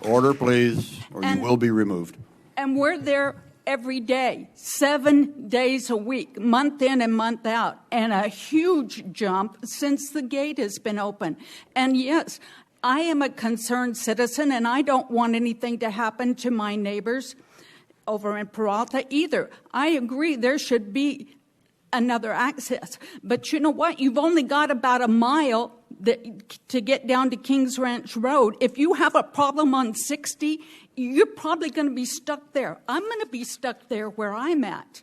Order, please, or you will be removed. And we're there every day, 7 days a week, month in and month out, and a huge jump since the gate has been open. And yes, I am a concerned citizen, and I don't want anything to happen to my neighbors over in Peralta either. I agree there should be another access. But you know what? You've only got about a mile to get down to Kings Ranch Road. If you have a problem on 60, you're probably going to be stuck there. I'm going to be stuck there where I'm at.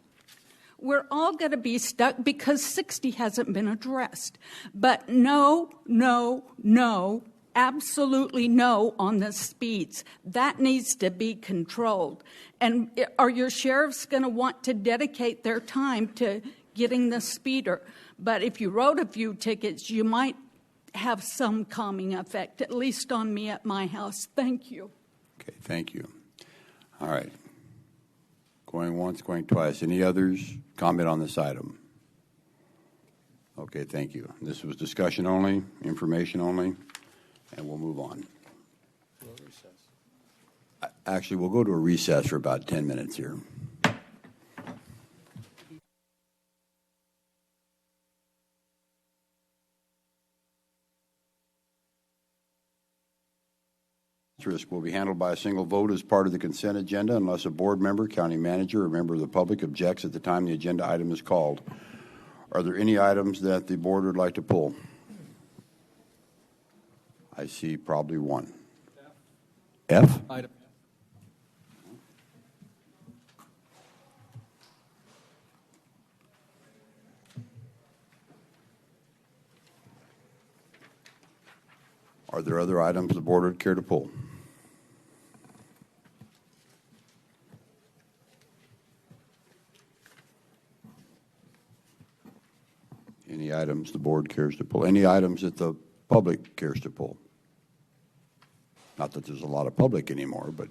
We're all going to be stuck because 60 hasn't been addressed. But no, absolutely no on the speeds. That needs to be controlled. And are your sheriffs going to want to dedicate their time to getting the speeder? But if you wrote a few tickets, you might have some calming effect, at least on me at my house. Thank you. Okay, thank you. All right. Going once, going twice. Any others? Comment on this item? Okay, thank you. This was discussion only, information only, and we'll move on. Actually, we'll go to a recess for about 10 minutes here. Risk will be handled by a single vote as part of the consent agenda unless a board member, county manager, or member of the public objects at the time the agenda item is called. Are there any items that the board would like to pull? I see probably one. F? Item. Are there other items the board would care to pull? Any items the board cares to pull? Any items that the public cares to pull? Not that there's a lot of public anymore, but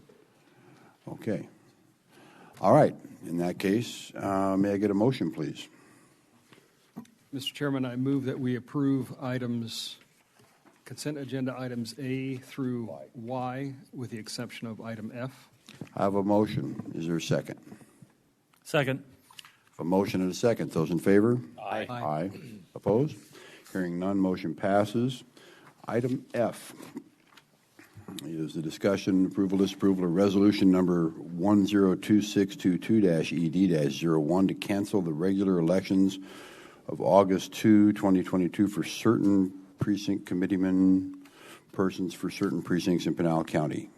okay. All right. In that case, may I get a motion, please? Mr. Chairman, I move that we approve consent agenda items A through Y, with the exception of item F. I have a motion. Is there a second? Second. A motion and a second. Those in favor? Aye. Aye. Opposed? Hearing none, motion passes. Item F. is the discussion, approval, disapproval of resolution number 102622-ED-01 to cancel the regular elections of August 2, 2022 for certain precinct committeemen persons for certain precincts in Pinal County.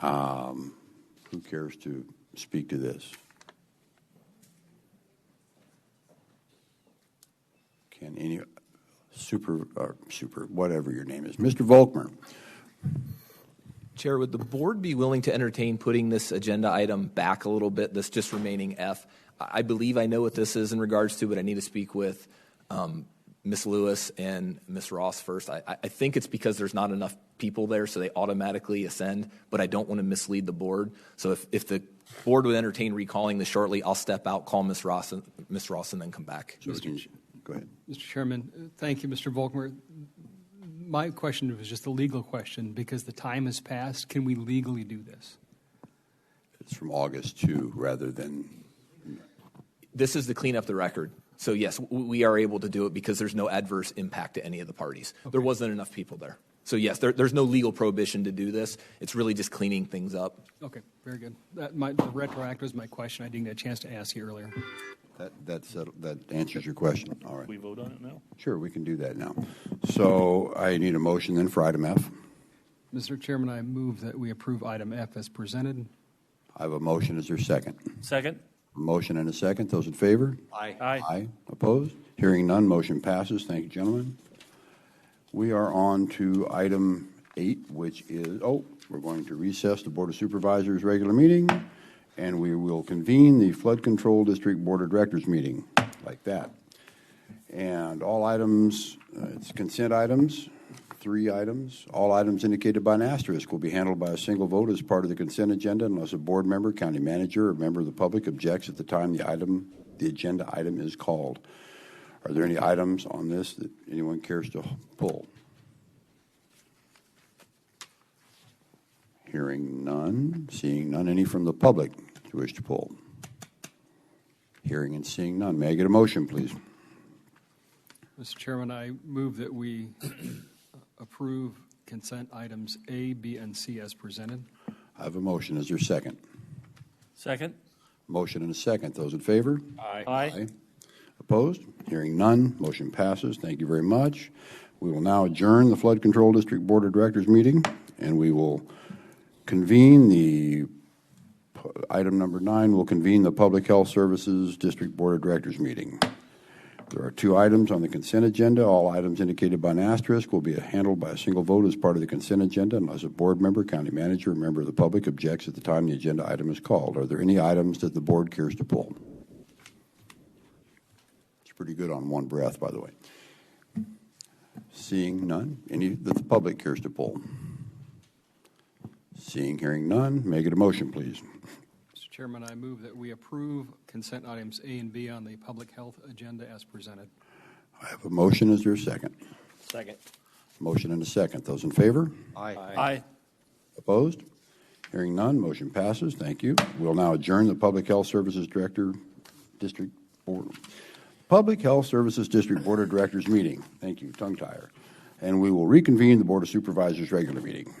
Who cares to speak to this? Can any super, whatever your name is, Mr. Volkmer? Chair, would the board be willing to entertain putting this agenda item back a little bit, this just remaining F? I believe I know what this is in regards to, but I need to speak with Ms. Lewis and Ms. Ross first. I think it's because there's not enough people there, so they automatically ascend, but I don't want to mislead the board. So if the board would entertain recalling this shortly, I'll step out, call Ms. Ross, and then come back. So go ahead. Mr. Chairman, thank you, Mr. Volkmer. My question was just a legal question because the time has passed. Can we legally do this? It's from August 2 rather than... This is to clean up the record. So, yes, we are able to do it because there's no adverse impact to any of the parties. Okay. There wasn't enough people there. So, yes, there's no legal prohibition to do this. It's really just cleaning things up. Okay, very good. The retroactive is my question. I didn't get a chance to ask you earlier. That answers your question. All right. We vote on it now? Sure, we can do that now. So I need a motion then for item F. Mr. Chairman, I move that we approve item F as presented. I have a motion. Is there a second? Second. A motion and a second. Those in favor? Aye. Aye. Opposed? Hearing none, motion passes. Thank you, gentlemen. We are on to item 8, which is, we're going to recess the Board of Supervisors regular meeting, and we will convene the Flood Control District Board of Directors meeting, like that. And all items, it's consent items, 3 items. All items indicated by an asterisk will be handled by a single vote as part of the consent agenda unless a board member, county manager, or member of the public objects at the time the agenda item is called. Are there any items on this that anyone cares to pull? Hearing none, seeing none. Any from the public who wish to pull? Hearing and seeing none. May I get a motion, please? Mr. Chairman, I move that we approve consent items A, B, and C as presented. I have a motion. Is there a second? Second. Motion and a second. Those in favor? Aye. Aye. Opposed? Hearing none. Motion passes. Thank you very much. We will now adjourn the Flood Control District Board of Directors meeting, and we will convene the item number 9. We'll convene the Public Health Services District Board of Directors meeting. There are 2 items on the consent agenda. All items indicated by an asterisk will be handled by a single vote as part of the consent agenda unless a board member, county manager, or member of the public objects at the time the agenda item is called. Are there any items that the board cares to pull? It's pretty good on one breath, by the way. Seeing none. Any that the public cares to pull? Seeing, hearing none. May I get a motion, please? Mr. Chairman, I move that we approve consent items A and B on the public health agenda as presented. I have a motion. Is there a second? Second. Motion and a second. Those in favor? Aye. Aye. Opposed? Hearing none. Motion passes. Thank you. We'll now adjourn the Public Health Services District Board. Public Health Services District Board of Directors meeting. Thank you. Tongue tire. And we will reconvene the Board of Supervisors regular meeting.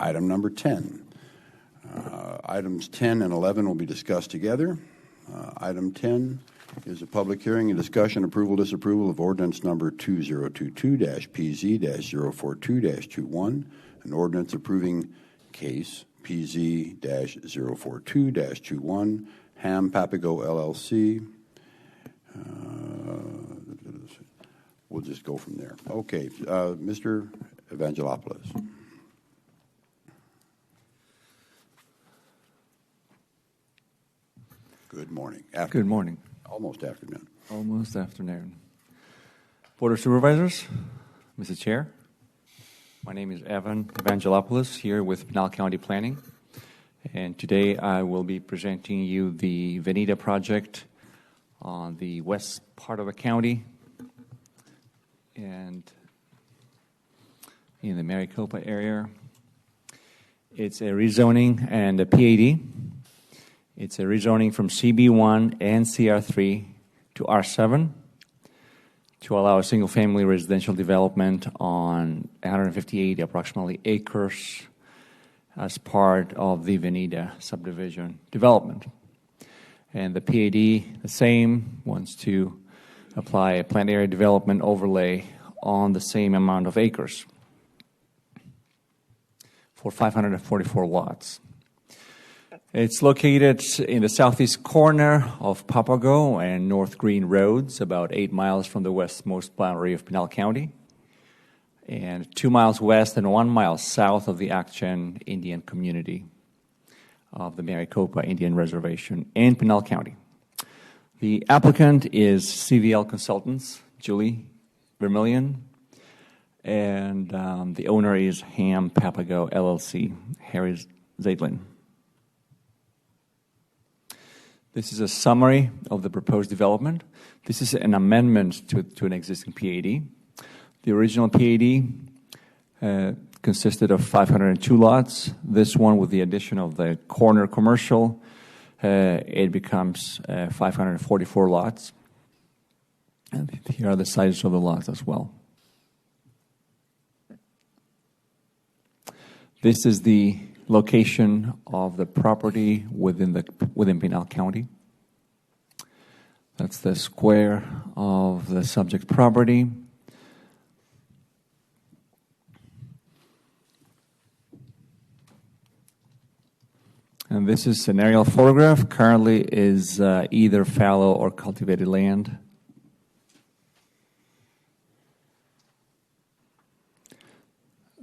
Item number 10. Items 10 and 11 will be discussed together. Item 10 is a public hearing and discussion, approval, disapproval of ordinance number 2022-PZ-042-21, an ordinance approving case PZ-042-21, Ham Papago LLC. We'll just go from there. Okay, Mr. Evangelopoulos. Good morning. Good morning. Almost afternoon. Almost afternoon. Board of Supervisors, Mr. Chair, my name is Evan Evangelopoulos here with Pinal County Planning, and today I will be presenting you the Veneta project on the west part of the county and in the Maricopa area. It's a rezoning and a PAD. It's a rezoning from CB1 and CR3 to R7 to allow a single-family residential development on 158 approximately acres as part of the Veneta subdivision development. And the PAD, the same, wants to apply a planned area development overlay on the same amount of acres for 544 lots. It's located in the southeast corner of Papago and North Green Roads, about 8 miles from the westmost boundary of Pinal County, and 2 miles west and 1 mile south of the Action Indian community of the Maricopa Indian Reservation in Pinal County. The applicant is CVL Consultants, Julie Vermillion, and the owner is Ham Papago LLC, Harry Zeitlin. This is a summary of the proposed development. This is an amendment to an existing PAD. The original PAD consisted of 502 lots. This one, with the addition of the corner commercial, it becomes 544 lots. And here are the sizes of the lots as well. This is the location of the property within Pinal County. That's the square of the subject property. And this is an aerial photograph. Currently is either fallow or cultivated land.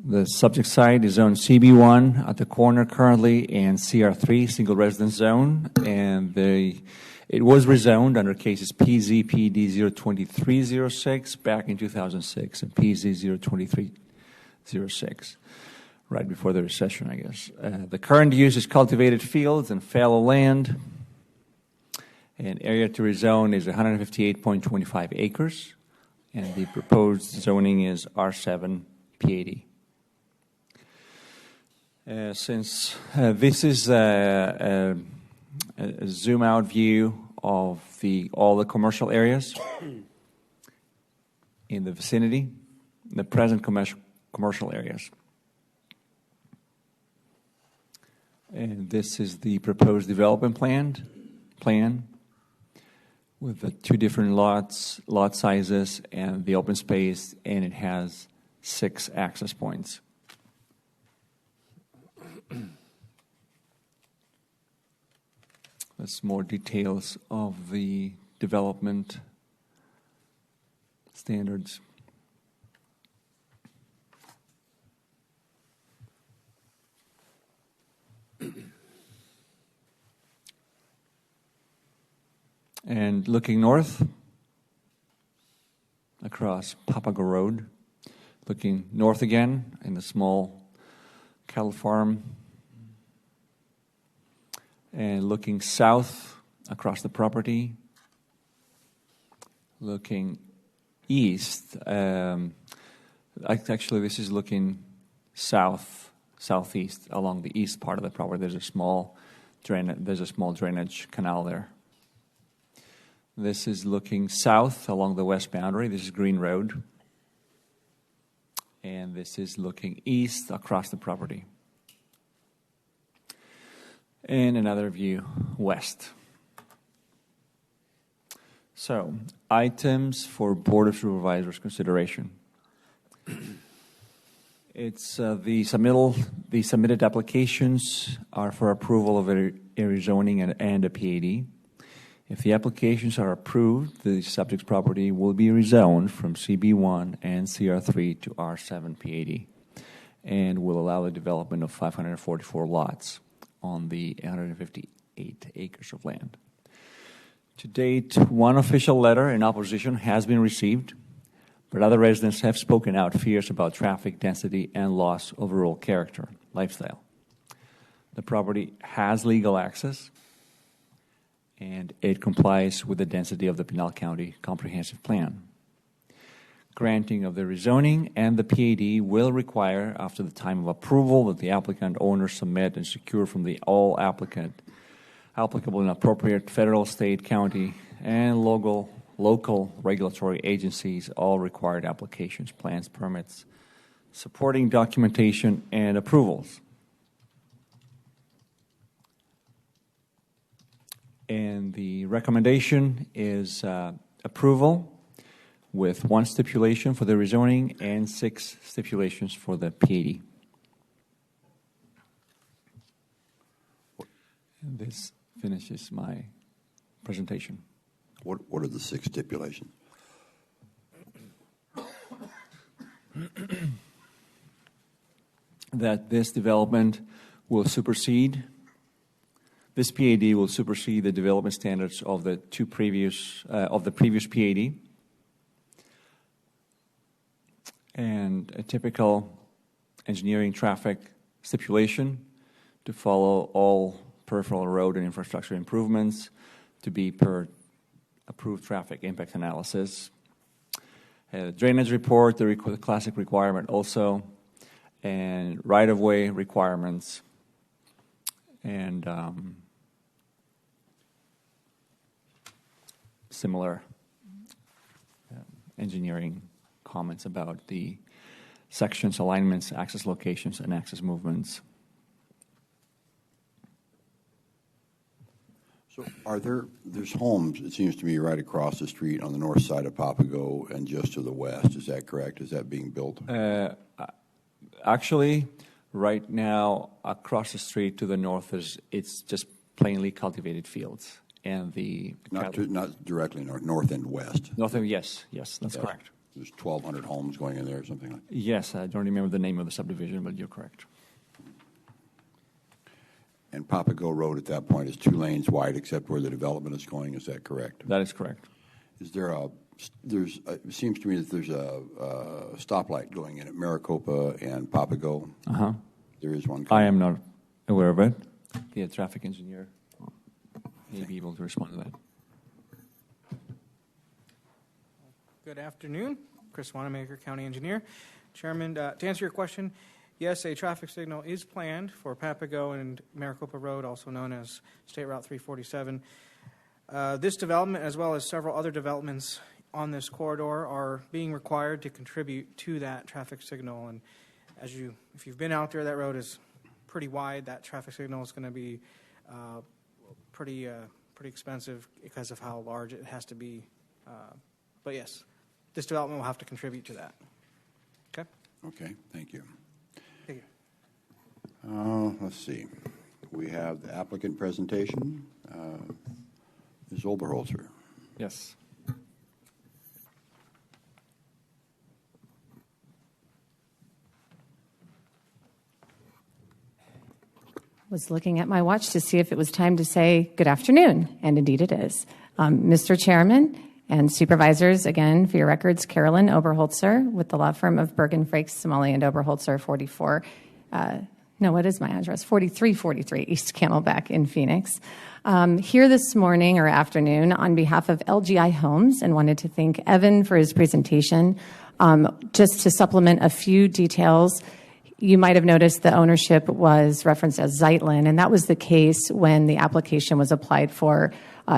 The subject site is zone CB1 at the corner currently, and CR3, single residence zone. And it was rezoned under cases PZPD 02306 back in 2006 and PZ 02306, right before the recession, I guess. The current use is cultivated fields and fallow land. And area to rezone is 158.25 acres. And the proposed zoning is R7 PAD. Since this is a zoom-out view of all the commercial areas in the vicinity, the present commercial areas. And this is the proposed development plan with the two different lot sizes and the open space, and it has 6 access points. That's more details of the development standards. And looking north across Papago Road, looking north again in the small cattle farm, and looking south across the property, looking east. Actually, this is looking southeast along the east part of the property. There's a small drainage canal there. This is looking south along the west boundary. This is Green Road. And this is looking east across the property. And another view west. So, items for Board of Supervisors consideration. It's the submitted applications are for approval of a rezoning and a PAD. If the applications are approved, the subject property will be rezoned from CB1 and CR3 to R7 PAD, and will allow the development of 544 lots on the 158 acres of land. To date, one official letter in opposition has been received, but other residents have spoken out fears about traffic density and loss of rural character, lifestyle. The property has legal access, and it complies with the density of the Pinal County Comprehensive Plan. Granting of the rezoning and the PAD will require, after the time of approval, that the applicant owner submit and secure from the all applicable and appropriate federal, state, county, and local regulatory agencies all required applications, plans, permits, supporting documentation, and approvals. And the recommendation is approval with 1 stipulation for the rezoning and 6 stipulations for the PAD. And this finishes my presentation. What are the 6 stipulations? That this development will supersede, this PAD will supersede the development standards of the previous PAD. And a typical engineering traffic stipulation to follow all peripheral road and infrastructure improvements to be per approved traffic impact analysis. Drainage report, the classic requirement also, and right-of-way requirements, and similar engineering comments about the sections, alignments, access locations, and access movements. So there's homes, it seems to me, right across the street on the north side of Papago and just to the west. Is that correct? Is that being built? Actually, right now, across the street to the north, it's just plainly cultivated fields. And not directly north and west. North and yes, that's correct. There's 1,200 homes going in there or something like that? Yes, I don't remember the name of the subdivision, but you're correct. And Papago Road at that point is 2 lanes wide except where the development is going. Is that correct? That is correct. Is there it seems to me that there's a stoplight going in at Maricopa and Papago. Uh-huh. There is one. I am not aware of it. The traffic engineer may be able to respond to that. Good afternoon. Chris Wanamaker, County Engineer. Chairman, to answer your question, yes, a traffic signal is planned for Papago and Maricopa Road, also known as State Route 347. This development, as well as several other developments on this corridor, are being required to contribute to that traffic signal. And if you've been out there, that road is pretty wide. That traffic signal is going to be pretty expensive because of how large it has to be. But yes, this development will have to contribute to that. Okay? Okay, thank you. Thank you. Let's see. We have the applicant presentation. Ms. Oberholzer. Yes. Was looking at my watch to see if it was time to say good afternoon, and indeed it is. Mr. Chairman and Supervisors, again, for your records, Carolyn Oberholzer with the law firm of Bergen, Frakes, Somali, and Oberholzer, 4343 East Camelback in Phoenix. Here this morning or afternoon on behalf of LGI Homes, and wanted to thank Evan for his presentation. Just to supplement a few details, you might have noticed the ownership was referenced as Zeitlin, and that was the case when the application was applied for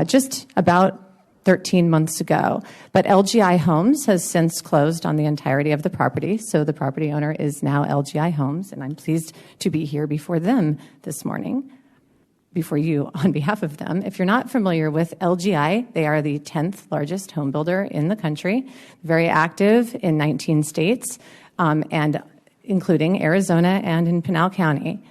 just about 13 months ago. But LGI Homes has since closed on the entirety of the property, so the property owner is now LGI Homes, and I'm pleased to be here before them this morning, before you on behalf of them. If you're not familiar with LGI, they are the 10th largest home builder in the country, very active in 19 states, and including Arizona and in Pinal County.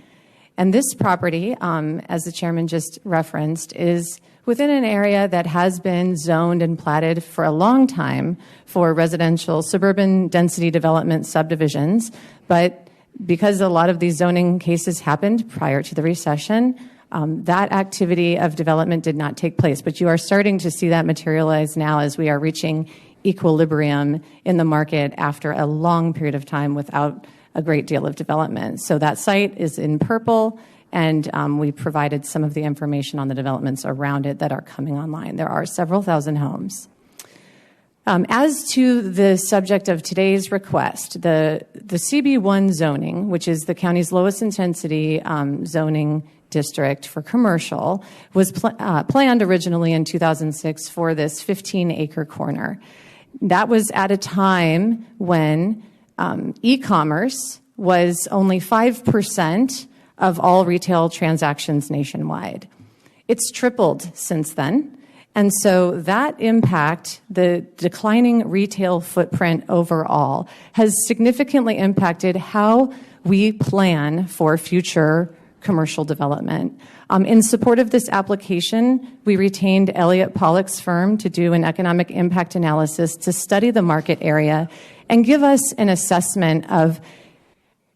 And this property, as the chairman just referenced, is within an area that has been zoned and platted for a long time for residential suburban density development subdivisions. But because a lot of these zoning cases happened prior to the recession, that activity of development did not take place. But you are starting to see that materialize now as we are reaching equilibrium in the market after a long period of time without a great deal of development. So that site is in purple, and we provided some of the information on the developments around it that are coming online. There are several thousand homes. As to the subject of today's request, the CB1 zoning, which is the county's lowest intensity zoning district for commercial, was planned originally in 2006 for this 15-acre corner. That was at a time when e-commerce was only 5% of all retail transactions nationwide. It's tripled since then. And so that impact, the declining retail footprint overall, has significantly impacted how we plan for future commercial development. In support of this application, we retained Elliott Pollock's firm to do an economic impact analysis to study the market area and give us an assessment of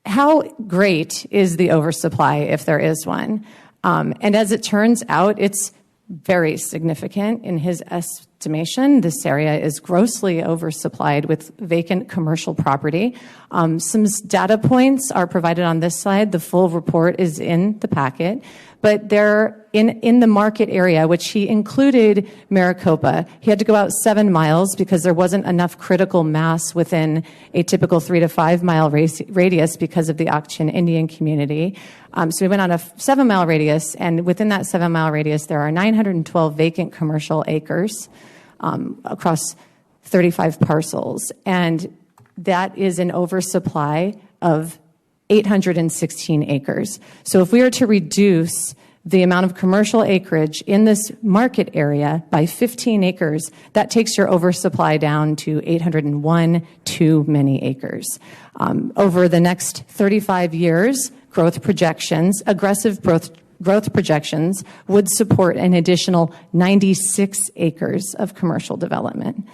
how great is the oversupply, if there is one. And as it turns out, it's very significant in his estimation. This area is grossly oversupplied with vacant commercial property. Some data points are provided on this slide. The full report is in the packet. But they're in the market area, which he included Maricopa. He had to go out 7 miles because there wasn't enough critical mass within a typical 3 to 5 mile radius because of the Ak-Chin Indian community. So we went on a 7 mile radius, and within that 7 mile radius, there are 912 vacant commercial acres across 35 parcels. And that is an oversupply of 816 acres. So if we were to reduce the amount of commercial acreage in this market area by 15 acres, that takes your oversupply down to 801 too many acres. Over the next 35 years, growth projections, aggressive growth projections would support an additional 96 acres of commercial development.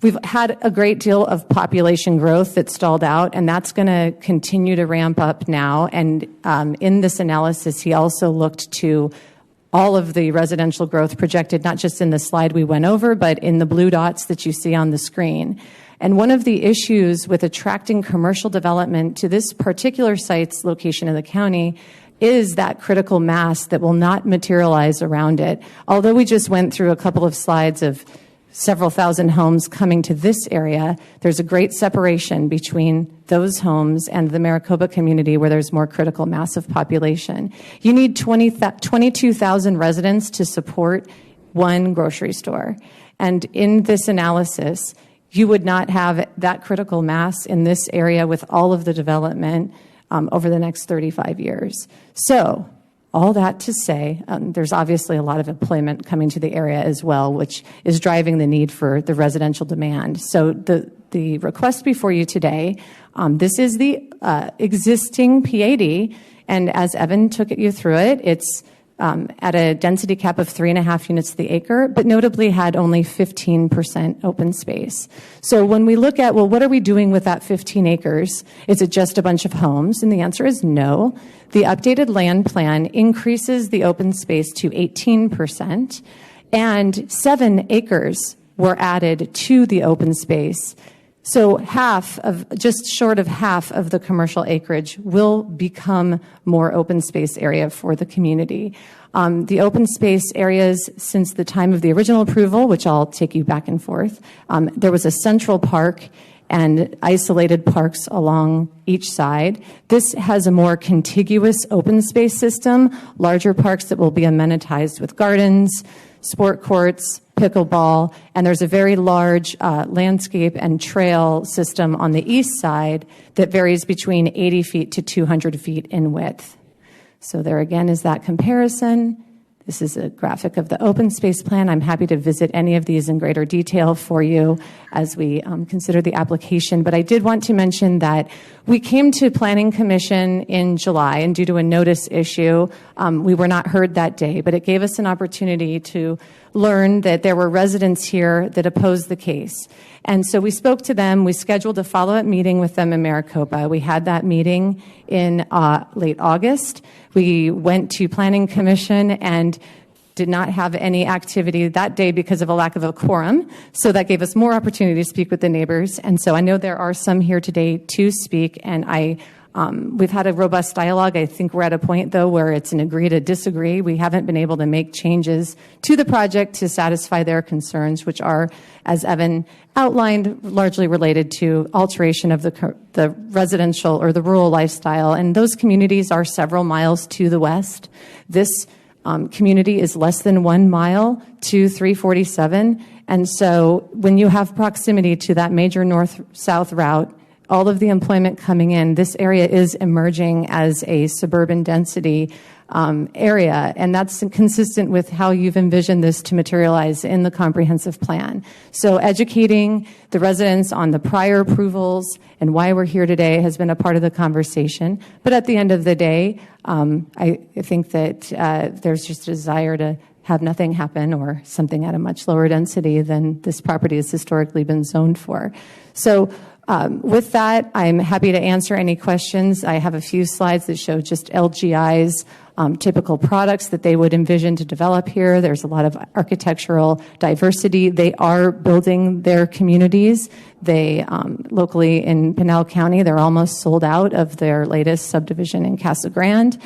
We've had a great deal of population growth that stalled out, and that's going to continue to ramp up now. And in this analysis, he also looked to all of the residential growth projected, not just in the slide we went over, but in the blue dots that you see on the screen. And one of the issues with attracting commercial development to this particular site's location in the county is that critical mass that will not materialize around it. Although we just went through a couple of slides of several thousand homes coming to this area, there's a great separation between those homes and the Maricopa community where there's more critical mass of population. You need 22,000 residents to support one grocery store. And in this analysis, you would not have that critical mass in this area with all of the development over the next 35 years. So, all that to say, there's obviously a lot of employment coming to the area as well, which is driving the need for the residential demand. So the request before you today, this is the existing PAD, and as Evan took you through it, it's at a density cap of 3.5 units to the acre, but notably had only 15% open space. So when we look at, well, what are we doing with that 15 acres? Is it just a bunch of homes? And the answer is no. The updated land plan increases the open space to 18%, and 7 acres were added to the open space. So just short of half of the commercial acreage will become more open space area for the community. The open space areas since the time of the original approval, which I'll take you back and forth, there was a central park and isolated parks along each side. This has a more contiguous open space system, larger parks that will be amenitized with gardens, sport courts, pickleball, and there's a very large landscape and trail system on the east side that varies between 80 feet to 200 feet in width. So there again is that comparison. This is a graphic of the open space plan. I'm happy to visit any of these in greater detail for you as we consider the application. But I did want to mention that we came to Planning Commission in July, and due to a notice issue, we were not heard that day. But it gave us an opportunity to learn that there were residents here that opposed the case. And so we spoke to them. We scheduled a follow-up meeting with them in Maricopa. We had that meeting in late August. We went to Planning Commission and did not have any activity that day because of a lack of a quorum. So that gave us more opportunity to speak with the neighbors. And so I know there are some here today to speak, and we've had a robust dialogue. I think we're at a point, though, where it's an agree to disagree. We haven't been able to make changes to the project to satisfy their concerns, which are, as Evan outlined, largely related to alteration of the residential or the rural lifestyle. And those communities are several miles to the west. This community is less than 1 mile to 347. And so when you have proximity to that major north-south route, all of the employment coming in, this area is emerging as a suburban density area, and that's consistent with how you've envisioned this to materialize in the comprehensive plan. So educating the residents on the prior approvals and why we're here today has been a part of the conversation. But at the end of the day, I think that there's just a desire to have nothing happen or something at a much lower density than this property has historically been zoned for. So with that, I'm happy to answer any questions. I have a few slides that show just LGI's typical products that they would envision to develop here. There's a lot of architectural diversity. They are building their communities. They, locally in Pinal County, they're almost sold out of their latest subdivision in Casa Grande.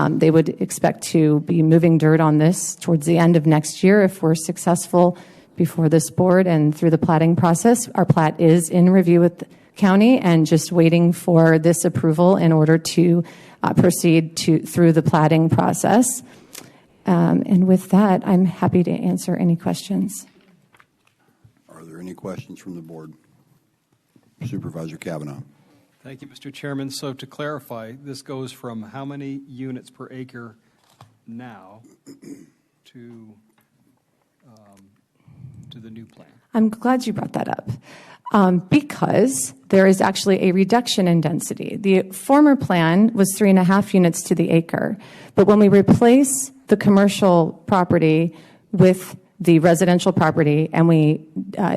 They would expect to be moving dirt on this towards the end of next year if we're successful before this board and through the platting process. Our plat is in review with the county and just waiting for this approval in order to proceed through the platting process. And with that, I'm happy to answer any questions. Are there any questions from the board? Supervisor Kavanaugh. Thank you, Mr. Chairman. So to clarify, this goes from how many units per acre now to the new plan? I'm glad you brought that up. Because there is actually a reduction in density. The former plan was 3.5 units to the acre, but when we replace the commercial property with the residential property and we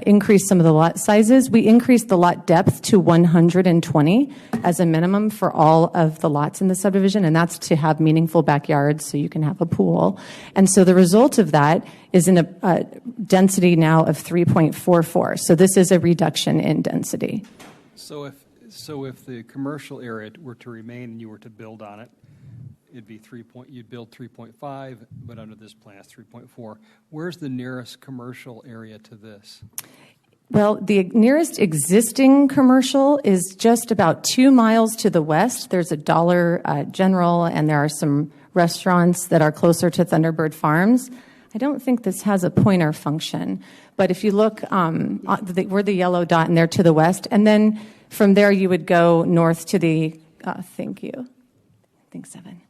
increase some of the lot sizes, we increase the lot depth to 120 as a minimum for all of the lots in the subdivision, and that's to have meaningful backyards so you can have a pool. And so the result of that is in a density now of 3.44. So this is a reduction in density. So if the commercial area were to remain and you were to build on it, it'd be you'd build 3.5, but under this plan it's 3.4. Where's the nearest commercial area to this? Well, the nearest existing commercial is just about 2 miles to the west. There's a Dollar General, and there are some restaurants that are closer to Thunderbird Farms. I don't think this has a pointer function, but if you look, we're the yellow dot, and they're to the west, and then from there you would go north to the, thank you, I think 7.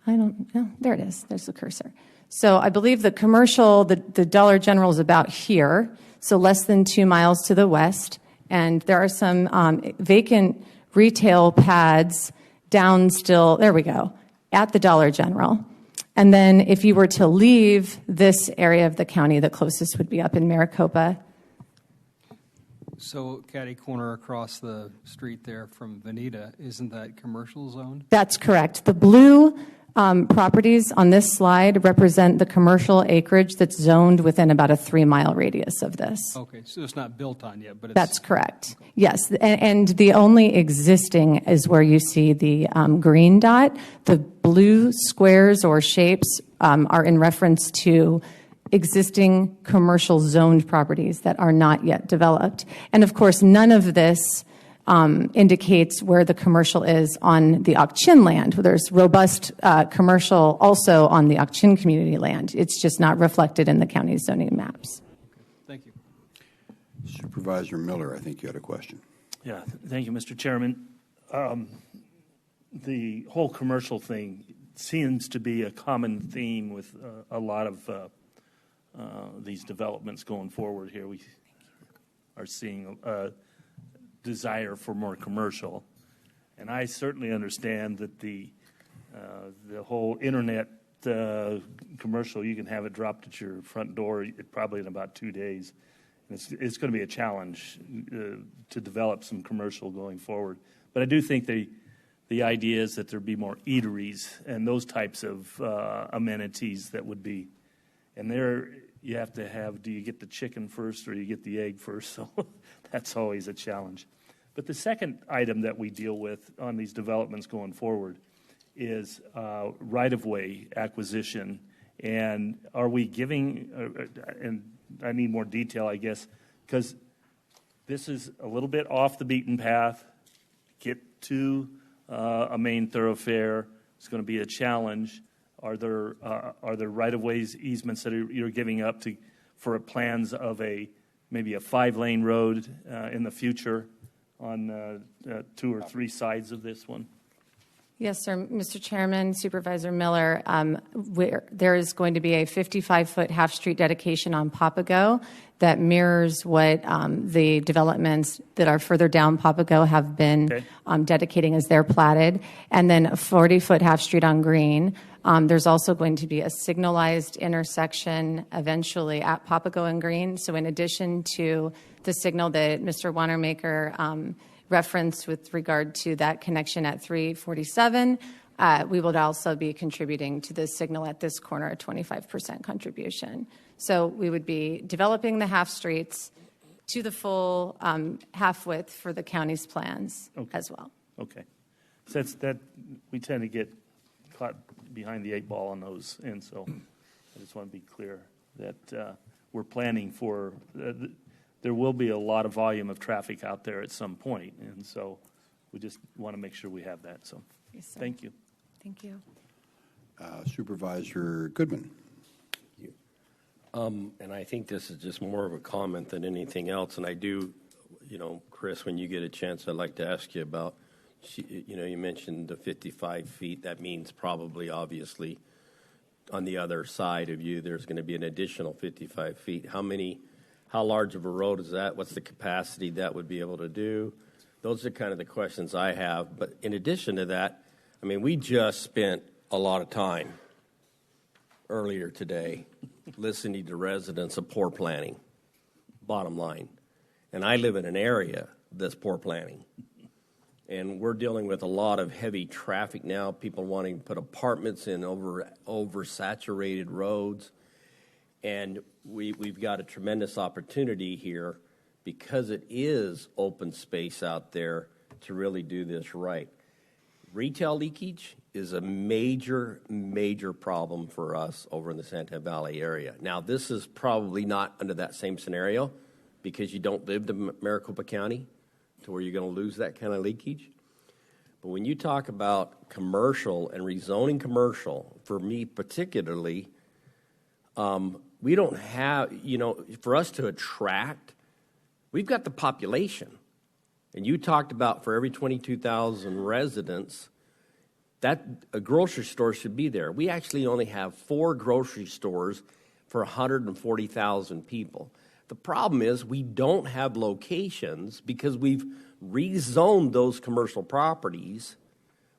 I don't know. There it is. There's the cursor. So I believe the commercial, the Dollar General is about here, so less than 2 miles to the west. And there are some vacant retail pads down still, there we go, at the Dollar General. And then if you were to leave this area of the county, the closest would be up in Maricopa. So catty corner across the street there from Veneta, isn't that commercial zone? That's correct. The blue properties on this slide represent the commercial acreage that's zoned within about a 3-mile radius of this. Okay, so it's not built on yet, but it's... That's correct. Yes, and the only existing is where you see the green dot. The blue squares or shapes are in reference to existing commercial zoned properties that are not yet developed. And of course, none of this indicates where the commercial is on the Ak-Chin land. There's robust commercial also on the Ak-Chin community land. It's just not reflected in the county's zoning maps. Thank you. Supervisor Miller, I think you had a question. Yeah, thank you, Mr. Chairman. The whole commercial thing seems to be a common theme with a lot of these developments going forward here. We are seeing a desire for more commercial, and I certainly understand that the whole internet commercial, you can have it dropped at your front door probably in about 2 days. It's going to be a challenge to develop some commercial going forward. But I do think the idea is that there be more eateries and those types of amenities that would be, and there you have to have, do you get the chicken first or you get the egg first? So that's always a challenge. But the second item that we deal with on these developments going forward is right-of-way acquisition. And are we giving, and I need more detail, I guess, because this is a little bit off the beaten path, get to a main thoroughfare. It's going to be a challenge. Are there right-of-ways, easements that you're giving up for plans of maybe a 5-lane road in the future? on 2 or 3 sides of this one? Yes, sir. Mr. Chairman, Supervisor Miller, there is going to be a 55-foot half-street dedication on Papago that mirrors what the developments that are further down Papago have been dedicating as they're platted, and then a 40-foot half-street on Green. There's also going to be a signalized intersection eventually at Papago and Green. So in addition to the signal that Mr. Wanamaker reference with regard to that connection at 347, we will also be contributing to this signal at this corner, a 25% contribution. So we would be developing the half streets to the full half width for the county's plans as well. Okay. Since that, we tend to get caught behind the 8 ball on those, and so I just want to be clear that we're planning for there will be a lot of volume of traffic out there at some point, and so we just want to make sure we have that. So, yes, sir. Thank you. Thank you. Supervisor Goodman. And I think this is just more of a comment than anything else. And I do, Chris, when you get a chance, I'd like to ask you about, you mentioned the 55 feet. That means probably, obviously, on the other side of you, there's going to be an additional 55 feet. How large of a road is that? What's the capacity that would be able to do? Those are kind of the questions I have. But in addition to that, we just spent a lot of time earlier today listening to residents of poor planning, bottom line. And I live in an area that's poor planning. And we're dealing with a lot of heavy traffic now, people wanting to put apartments in oversaturated roads. And we've got a tremendous opportunity here because it is open space out there to really do this right. Retail leakage is a major, major problem for us over in the Santa Valley area. Now, this is probably not under that same scenario because you don't live in Maricopa County to where you're going to lose that kind of leakage. But when you talk about commercial and rezoning commercial, for me particularly, we don't have, for us to attract, we've got the population. And you talked about for every 22,000 residents, that a grocery store should be there. We actually only have 4 grocery stores for 140,000 people. The problem is we don't have locations because we've rezoned those commercial properties.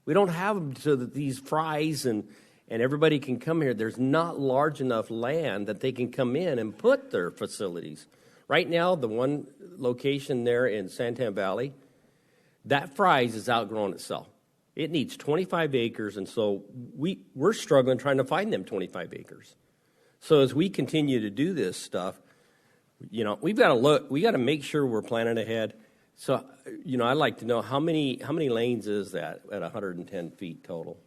We don't have them so that these Fry's and everybody can come here. There's not large enough land that they can come in and put their facilities. Right now, the one location there in Santan Valley, that Fry's is outgrown itself. It needs 25 acres, and so we're struggling trying to find them 25 acres. So as we continue to do this stuff, we've got to look. We got to make sure we're planning ahead. So, I'd like to know how many lanes is that at 110 feet total?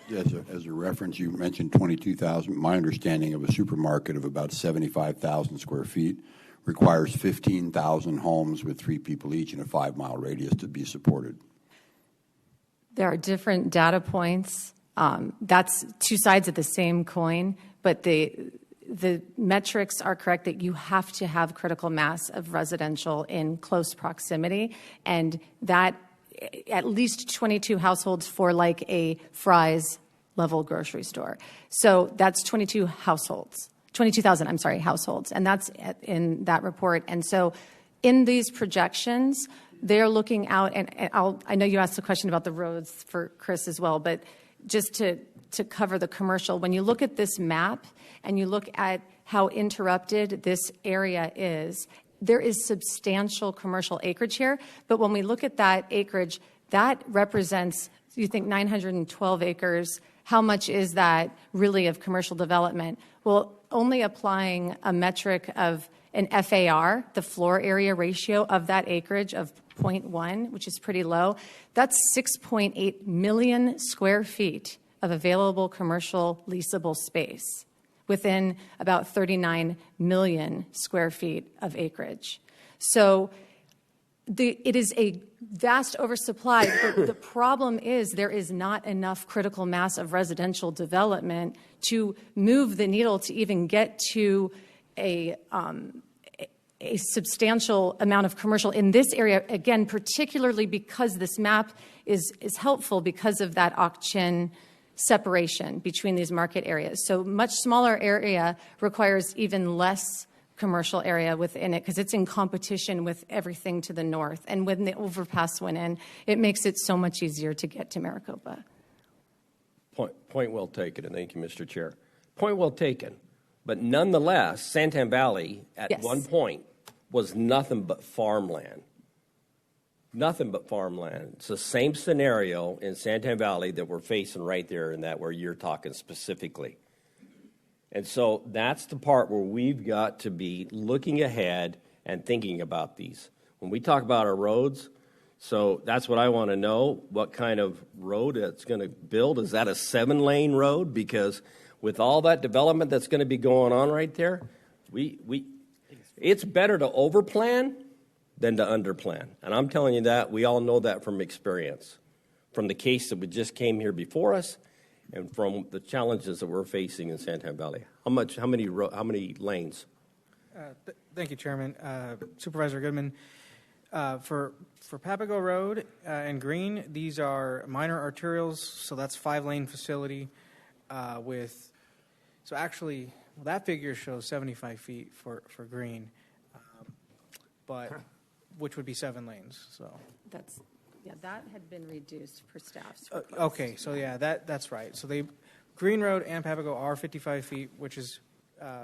Just as a reference, you mentioned 22,000. My understanding of a supermarket of about 75,000 square feet requires 15,000 homes with 3 people each in a 5-mile radius to be supported. There are different data points. That's 2 sides of the same coin, but the metrics are correct that you have to have critical mass of residential in close proximity, and that at least 22 households for like a Fry's level grocery store. So that's 22,000 households, and that's in that report. And so in these projections, they're looking out, and I know you asked a question about the roads for Chris as well, but just to cover the commercial, when you look at this map and you look at how interrupted this area is, there is substantial commercial acreage here. But when we look at that acreage, that represents, you think 912 acres, how much is that really of commercial development? Well, only applying a metric of an FAR, the floor area ratio of that acreage of 0.1, which is pretty low, that's 6.8 million square feet of available commercial leasable space within about 39 million square feet of acreage. So it is a vast oversupply, but the problem is there is not enough critical mass of residential development to move the needle to even get to a substantial amount of commercial in this area, again, particularly because this map is helpful because of that auction separation between these market areas. So much smaller area requires even less commercial area within it because it's in competition with everything to the north. And when the overpass went in, it makes it so much easier to get to Maricopa. Point well taken, and thank you, Mr. Chair. Point well taken. But nonetheless, Santan Valley at one point was nothing but farmland. Nothing but farmland. It's the same scenario in Santan Valley that we're facing right there in that where you're talking specifically. And so that's the part where we've got to be looking ahead and thinking about these. When we talk about our roads, so that's what I want to know, what kind of road it's going to build. Is that a 7-lane road? Because with all that development that's going to be going on right there, it's better to overplan than to underplan. And I'm telling you that. We all know that from experience, from the case that we just came here before us and from the challenges that we're facing in Santan Valley. How many lanes? Thank you, Chairman. Supervisor Goodman, for Papago Road and Green, these are minor arterials, so that's 5-lane facility so actually, that figure shows 75 feet for Green, but which would be 7 lanes. So that had been reduced per staff's okay, so that's right. So Green Road and Papago are 55 feet, which is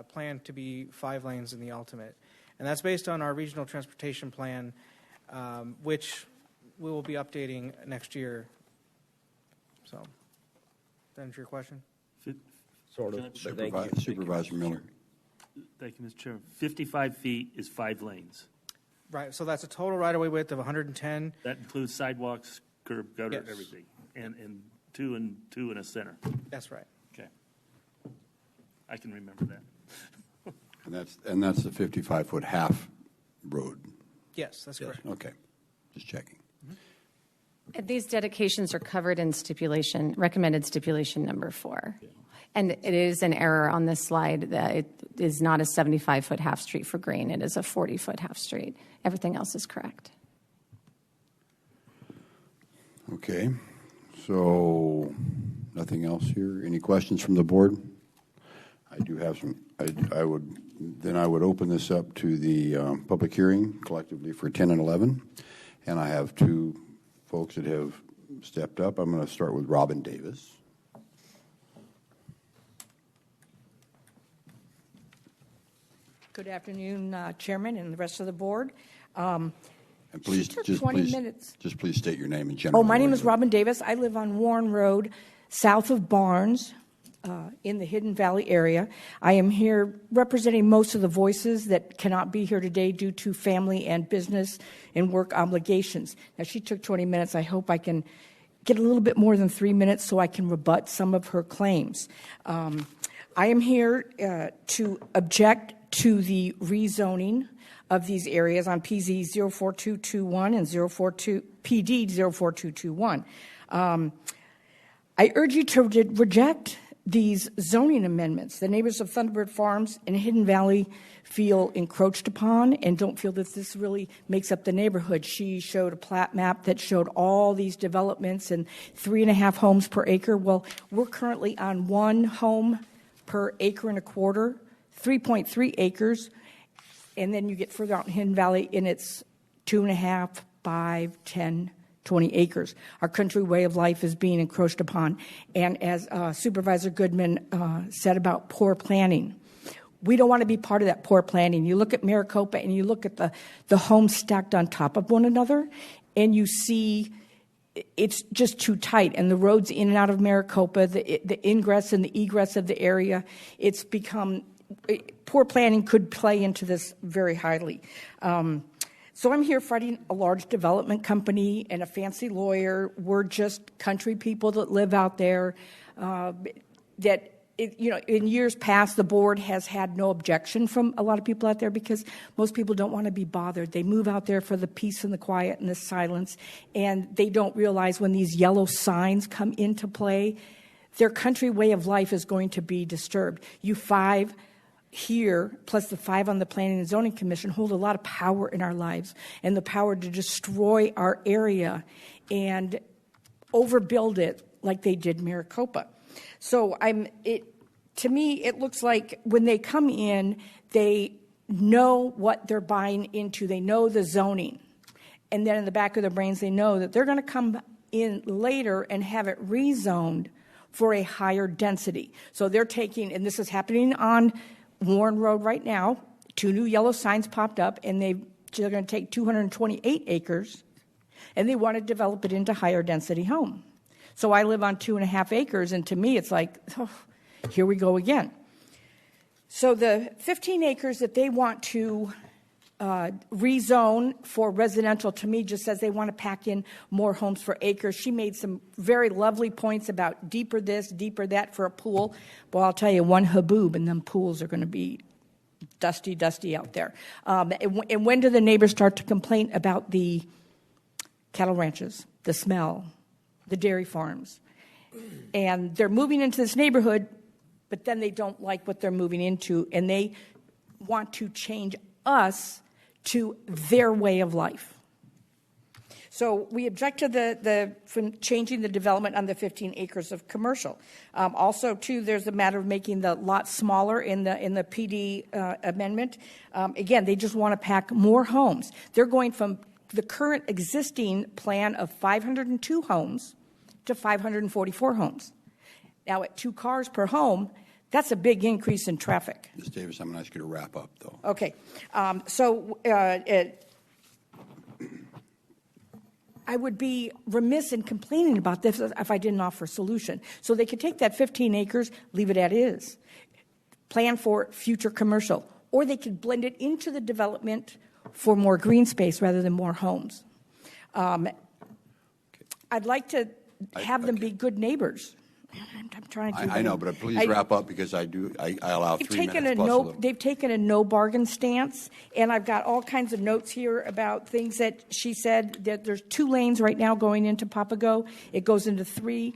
planned to be 5 lanes in the ultimate, and that's based on our regional transportation plan, which we will be updating next year. So, that answer your question? Sort of. Supervisor Miller. Thank you, Mr. Chairman. 55 feet is 5 lanes. Right, so that's a total right-of-way width of 110. That includes sidewalks, curb, gutter, Yes. everything, and two in a center. That's right. Okay, I can remember that. And that's the 55-foot half road. Yes, that's correct. Okay, just checking. And these dedications are covered in recommended stipulation number 4. And it is an error on this slide that it is not a 75-foot half street for Green. It is a 40-foot half street. Everything else is correct. Okay, so nothing else here. Any questions from the board? I do have some. I would open this up to the public hearing collectively for 10 and 11, and I have 2 folks that have stepped up. I'm going to start with Robin Davis. Good afternoon, Chairman and the rest of the board. And please, took just 20 please, minutes. just please state your name and general. Oh, my name is Robin Davis. I live on Warren Road, south of Barnes, in the Hidden Valley area. I am here representing most of the voices that cannot be here today due to family and business and work obligations. Now, she took 20 minutes. I hope I can get a little bit more than 3 minutes so I can rebut some of her claims. I am here to object to the rezoning of these areas on PZ 04221 and PD 04221. I urge you to reject these zoning amendments. The neighbors of Thunderbird Farms and Hidden Valley feel encroached upon and don't feel that this really makes up the neighborhood. She showed a plat map that showed all these developments and 3.5 homes per acre. Well, we're currently on 1 home per acre and a quarter, 3.3 acres, and then you get further out in Hidden Valley and it's 2.5, 5, 10, 20 acres. Our country way of life is being encroached upon. And as Supervisor Goodman said about poor planning, we don't want to be part of that poor planning. You look at Maricopa and you look at the homes stacked on top of one another, and you see it's just too tight. And the roads in and out of Maricopa, the ingress and the egress of the area, it's become, poor planning could play into this very highly. So I'm here fighting a large development company and a fancy lawyer. We're just country people that live out there. In years past, the board has had no objection from a lot of people out there because most people don't want to be bothered. They move out there for the peace and the quiet and the silence, and they don't realize when these yellow signs come into play, their country way of life is going to be disturbed. You 5 here, plus the 5 on the Planning and Zoning Commission, hold a lot of power in our lives and the power to destroy our area and overbuild it like they did Maricopa. So to me, it looks like when they come in, they know what they're buying into. They know the zoning. And then in the back of their brains, they know that they're going to come in later and have it rezoned for a higher density. So they're taking, and this is happening on Warren Road right now, 2 new yellow signs popped up, and they're going to take 228 acres, and they want to develop it into higher density home. So I live on 2.5 acres, and to me, it's like, oh, here we go again. So the 15 acres that they want to rezone for residential, to me, just says they want to pack in more homes for acres. She made some very lovely points about deeper this, deeper that for a pool. Well, I'll tell you, one haboob, and them pools are going to be dusty out there. And when do the neighbors start to complain about the cattle ranches, the smell, the dairy farms? And they're moving into this neighborhood, but then they don't like what they're moving into, and they want to change us to their way of life. So we object to from changing the development on the 15 acres of commercial. Also, too, there's the matter of making the lot smaller in the PD amendment. Again, they just want to pack more homes. They're going from the current existing plan of 502 homes to 544 homes. Now, at 2 cars per home, that's a big increase in traffic. Ms. Davis, I'm going to ask you to wrap up, though. Okay. I would be remiss in complaining about this if I didn't offer a solution. So they could take that 15 acres, leave it as is, plan for future commercial, or they could blend it into the development for more green space rather than more homes. I'd like to have them be good neighbors. I'm trying to. I know, but please wrap up because I allow 3 minutes plus. They've taken a no bargain stance, and I've got all kinds of notes here about things that she said, that there's 2 lanes right now going into Papago. It goes into 3.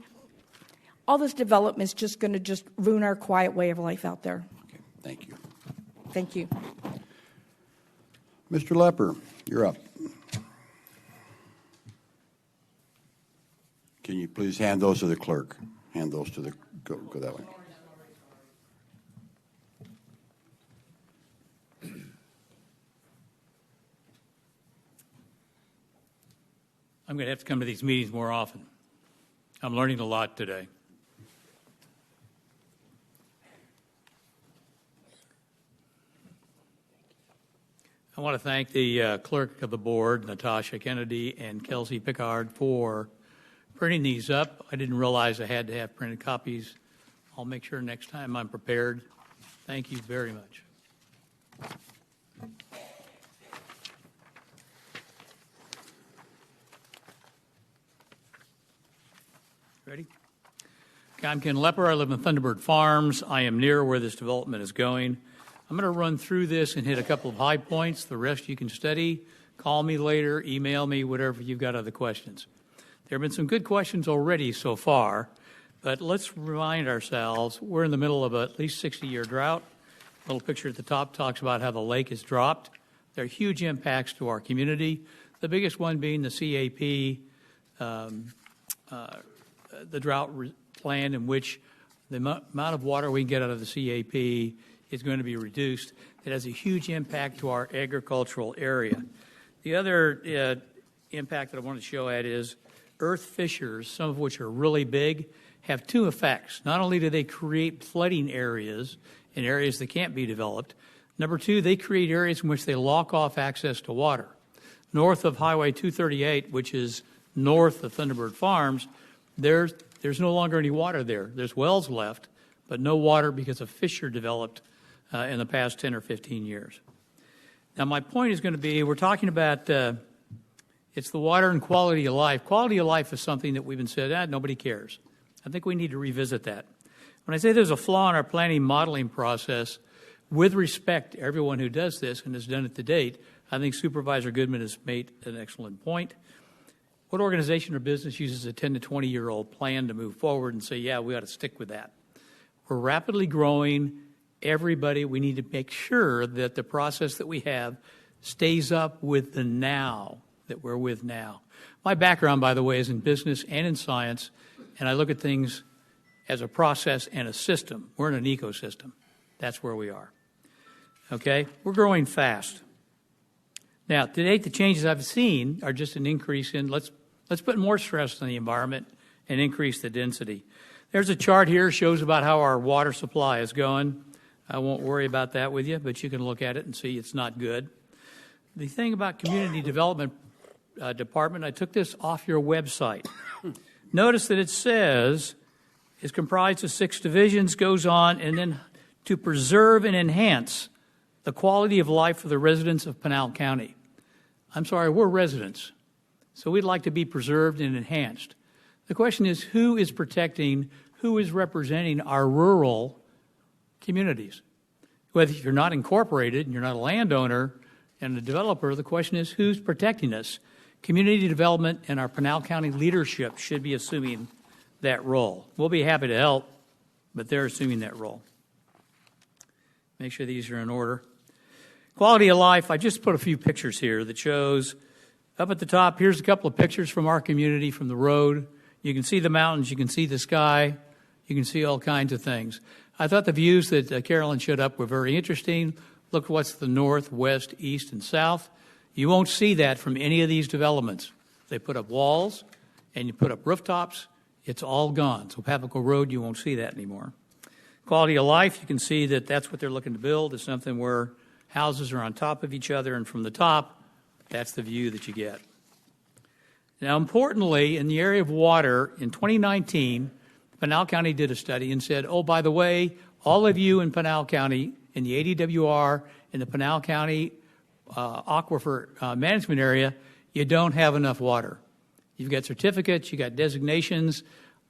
All this development is just going to ruin our quiet way of life out there. Okay, thank you. Thank you. Mr. Lepper, you're up. Can you please hand those to the clerk? Hand those to the, go that way. I'm going to have to come to these meetings more often. I'm learning a lot today. I want to thank the clerk of the board, Natasha Kennedy, and Kelsey Pickard for printing these up. I didn't realize I had to have printed copies. I'll make sure next time I'm prepared. Thank you very much. Ready? Okay, I'm Ken Lepper. I live in Thunderbird Farms. I am near where this development is going. I'm going to run through this and hit a couple of high points. The rest you can study. Call me later, email me, whatever you've got other questions. There have been some good questions already so far, but let's remind ourselves we're in the middle of at least 60-year drought. A little picture at the top talks about how the lake has dropped. There are huge impacts to our community, the biggest one being the CAP, the drought plan in which the amount of water we can get out of the CAP is going to be reduced. It has a huge impact to our agricultural area. The other impact that I want to show at is earth fissures, some of which are really big, have 2 effects. Not only do they create flooding areas in areas that can't be developed, number 2, they create areas in which they lock off access to water. North of Highway 238, which is north of Thunderbird Farms, there's no longer any water there. There's wells left, but no water because a fissure developed in the past 10 or 15 years. Now, my point is going to be, we're talking about it's the water and quality of life. Quality of life is something that we've been said, nobody cares. I think we need to revisit that. When I say there's a flaw in our planning modeling process, with respect to everyone who does this and has done it to date, I think Supervisor Goodman has made an excellent point. What organization or business uses a 10 to 20-year-old plan to move forward and say, yeah, we ought to stick with that? We're rapidly growing. everybody, we need to make sure that the process that we have stays up with the now that we're with now. My background, by the way, is in business and in science, and I look at things as a process and a system. We're in an ecosystem. That's where we are. Okay? We're growing fast. Now, to date, the changes I've seen are just an increase in, let's put more stress on the environment and increase the density. There's a chart here that shows about how our water supply is going. I won't worry about that with you, but you can look at it and see it's not good. The thing about community development department, I took this off your website. Notice that it says it's comprised of 6 divisions, goes on, and then to preserve and enhance the quality of life for the residents of Pinal County. I'm sorry, we're residents, so we'd like to be preserved and enhanced. The question is, who is protecting, who is representing our rural communities? Whether you're not incorporated and you're not a landowner and a developer, the question is, who's protecting us? Community development and our Pinal County leadership should be assuming that role. We'll be happy to help, but they're assuming that role. Make sure these are in order. Quality of life, I just put a few pictures here that shows, up at the top, here's a couple of pictures from our community, from the road. You can see the mountains, you can see the sky, you can see all kinds of things. I thought the views that Carolyn showed up were very interesting. Look what's the north, west, east, and south. You won't see that from any of these developments. They put up walls and you put up rooftops. It's all gone. So Papico Road, you won't see that anymore. Quality of life, you can see that that's what they're looking to build. It's something where houses are on top of each other, and from the top, that's the view that you get. Now, importantly, in the area of water, in 2019, Pinal County did a study and said, oh, by the way, all of you in Pinal County, in the ADWR, in the Pinal County Aquifer Management Area, you don't have enough water. You've got certificates, you've got designations.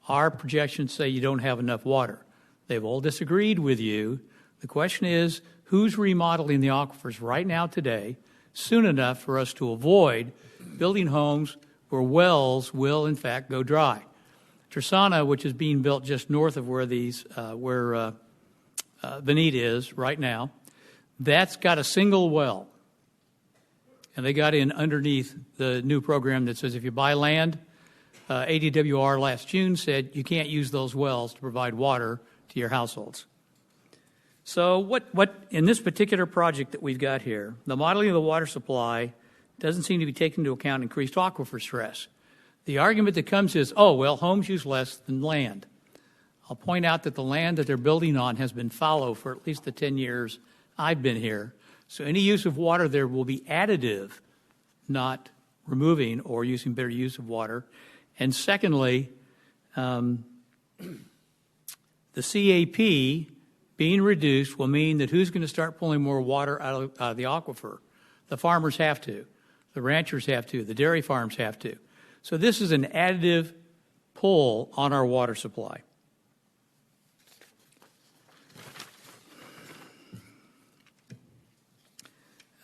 Our projections say you don't have enough water. They've all disagreed with you. The question is, who's remodeling the aquifers right now today soon enough for us to avoid building homes where wells will, in fact, go dry? Tersana, which is being built just north of where the need is right now, that's got a single well. And they got in underneath the new program that says if you buy land, ADWR last June said you can't use those wells to provide water to your households. So what in this particular project that we've got here, the modeling of the water supply doesn't seem to be taking into account increased aquifer stress. The argument that comes is, oh, well, homes use less than land. I'll point out that the land that they're building on has been fallow for at least the 10 years I've been here. So any use of water there will be additive, not removing or using better use of water. And secondly, the CAP being reduced will mean that who's going to start pulling more water out of the aquifer? The farmers have to. The ranchers have to. The dairy farms have to. So this is an additive pull on our water supply.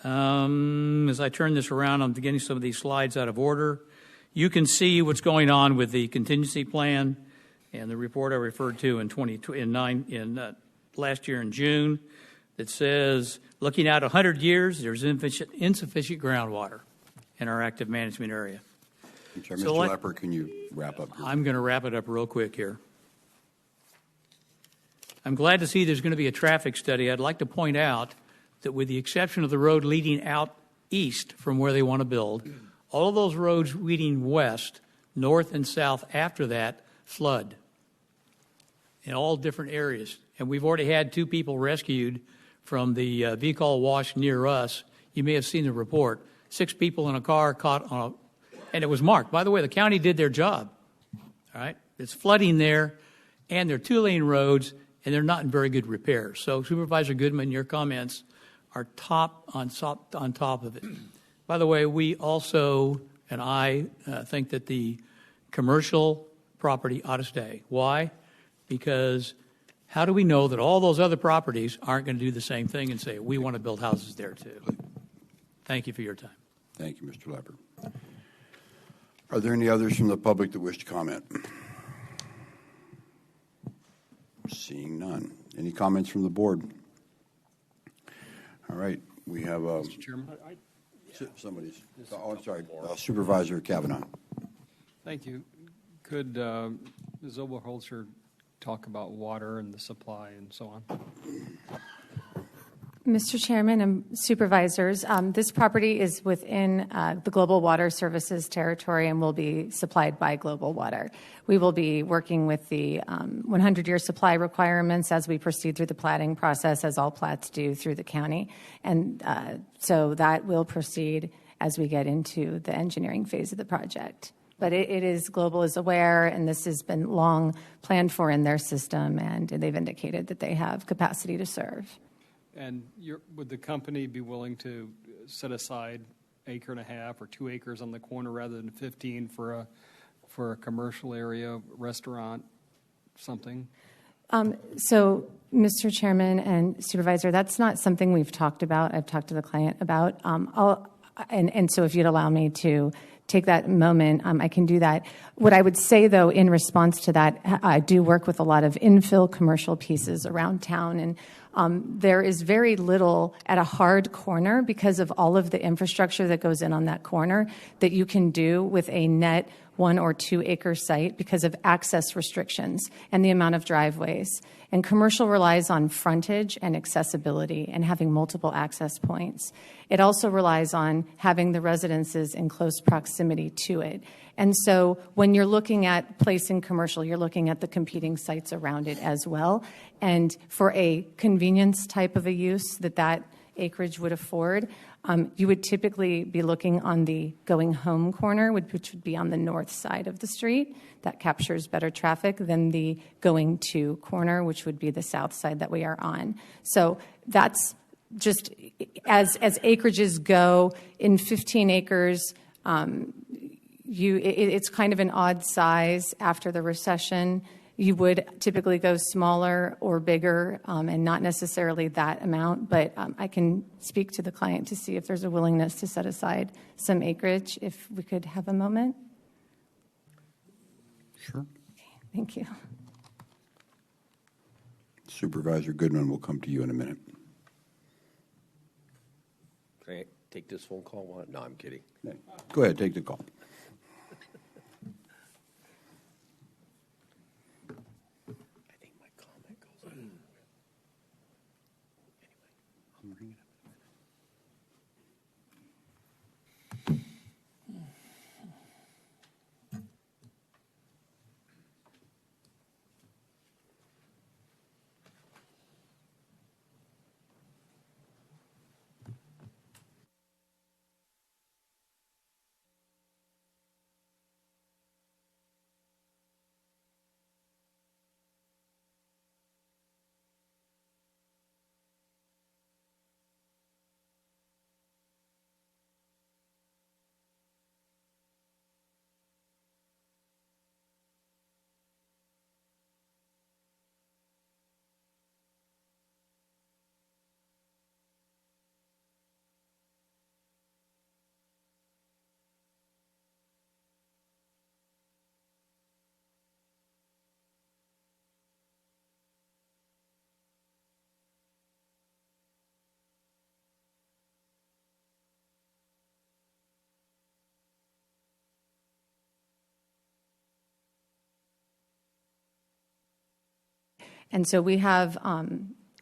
As I turn this around, I'm getting some of these slides out of order. You can see what's going on with the contingency plan and the report I referred to in last year in June that says, looking out 100 years, there's insufficient groundwater in our active management area. Mr. Lepper, can you wrap up? I'm going to wrap it up real quick here. I'm glad to see there's going to be a traffic study. I'd like to point out that with the exception of the road leading out east from where they want to build, all of those roads leading west, north and south after that, flood in all different areas. And we've already had 2 people rescued from the Vikal wash near us. You may have seen the report. 6 people in a car caught on and it was marked. By the way, the county did their job. All right? It's flooding there, and they're 2-lane roads, and they're not in very good repair. So, Supervisor Goodman, your comments are on top of it. By the way, we also, and I think that the commercial property ought to stay. Why? Because how do we know that all those other properties aren't going to do the same thing and say, we want to build houses there too? Thank you for your time. Thank you, Mr. Lepper. Are there any others from the public that wish to comment? Seeing none. Any comments from the board? All right, we have Mr. Chairman. somebody's. Oh, I'm sorry, Supervisor Kavanaugh. Thank you. Could Ms. Oberholzer talk about water and the supply and so on? Mr. Chairman and supervisors, this property is within the Global Water Services territory and will be supplied by Global Water. We will be working with the 100-year supply requirements as we proceed through the platting process, as all plats do through the county. And so that will proceed as we get into the engineering phase of the project. But it is, Global is aware, and this has been long planned for in their system, and they've indicated that they have capacity to serve. And would the company be willing to set aside 1.5 acres or 2 acres on the corner rather than 15 for a commercial area, restaurant, something? So, Mr. Chairman and Supervisor, that's not something we've talked about. I've talked to the client about. And so if you'd allow me to take that moment, I can do that. What I would say, though, in response to that, I do work with a lot of infill commercial pieces around town, and there is very little at a hard corner because of all of the infrastructure that goes in on that corner that you can do with a net 1 or 2 acre site because of access restrictions and the amount of driveways. And commercial relies on frontage and accessibility and having multiple access points. It also relies on having the residences in close proximity to it. And so when you're looking at placing commercial, you're looking at the competing sites around it as well. And for a convenience type of a use that acreage would afford, you would typically be looking on the going home corner, which would be on the north side of the street. That captures better traffic than the going to corner, which would be the south side that we are on. So that's just as acreages go in 15 acres. It's kind of an odd size after the recession. You would typically go smaller or bigger, and not necessarily that amount, but I can speak to the client to see if there's a willingness to set aside some acreage, if we could have a moment. Sure. Okay, thank you. Supervisor Goodman will come to you in a minute. Can I take this phone call? No, I'm kidding. Go ahead, take the call. And so we have,